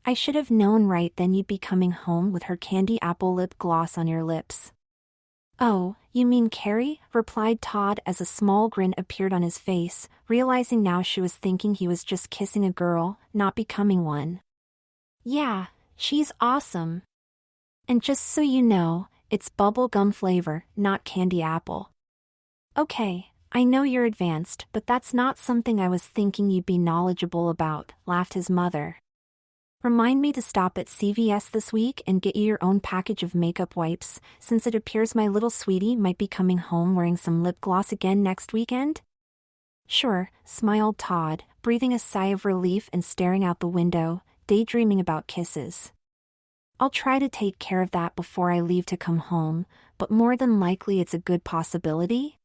I should have known right then you'd be coming home with her candy apple lip gloss on your lips. Oh, you mean Carrie? Replied Todd as a small grin appeared on his face, realizing now she was thinking he was just kissing a girl, not becoming one. Yeah, she's awesome. And just so you know, it's bubble gum flavor, not candy apple. Okay, I know you're advanced, but that's not something I was thinking you'd be knowledgeable about, laughed his mother. Remind me to stop at CVS this week and get you your own package of makeup wipes, since it appears my little sweetie might be coming home wearing some lip gloss again next weekend? Sure, smiled Todd, breathing a sigh of relief and staring out the window, daydreaming about kisses. I'll try to take care of that before I leave to come home, but more than likely it's a good possibility.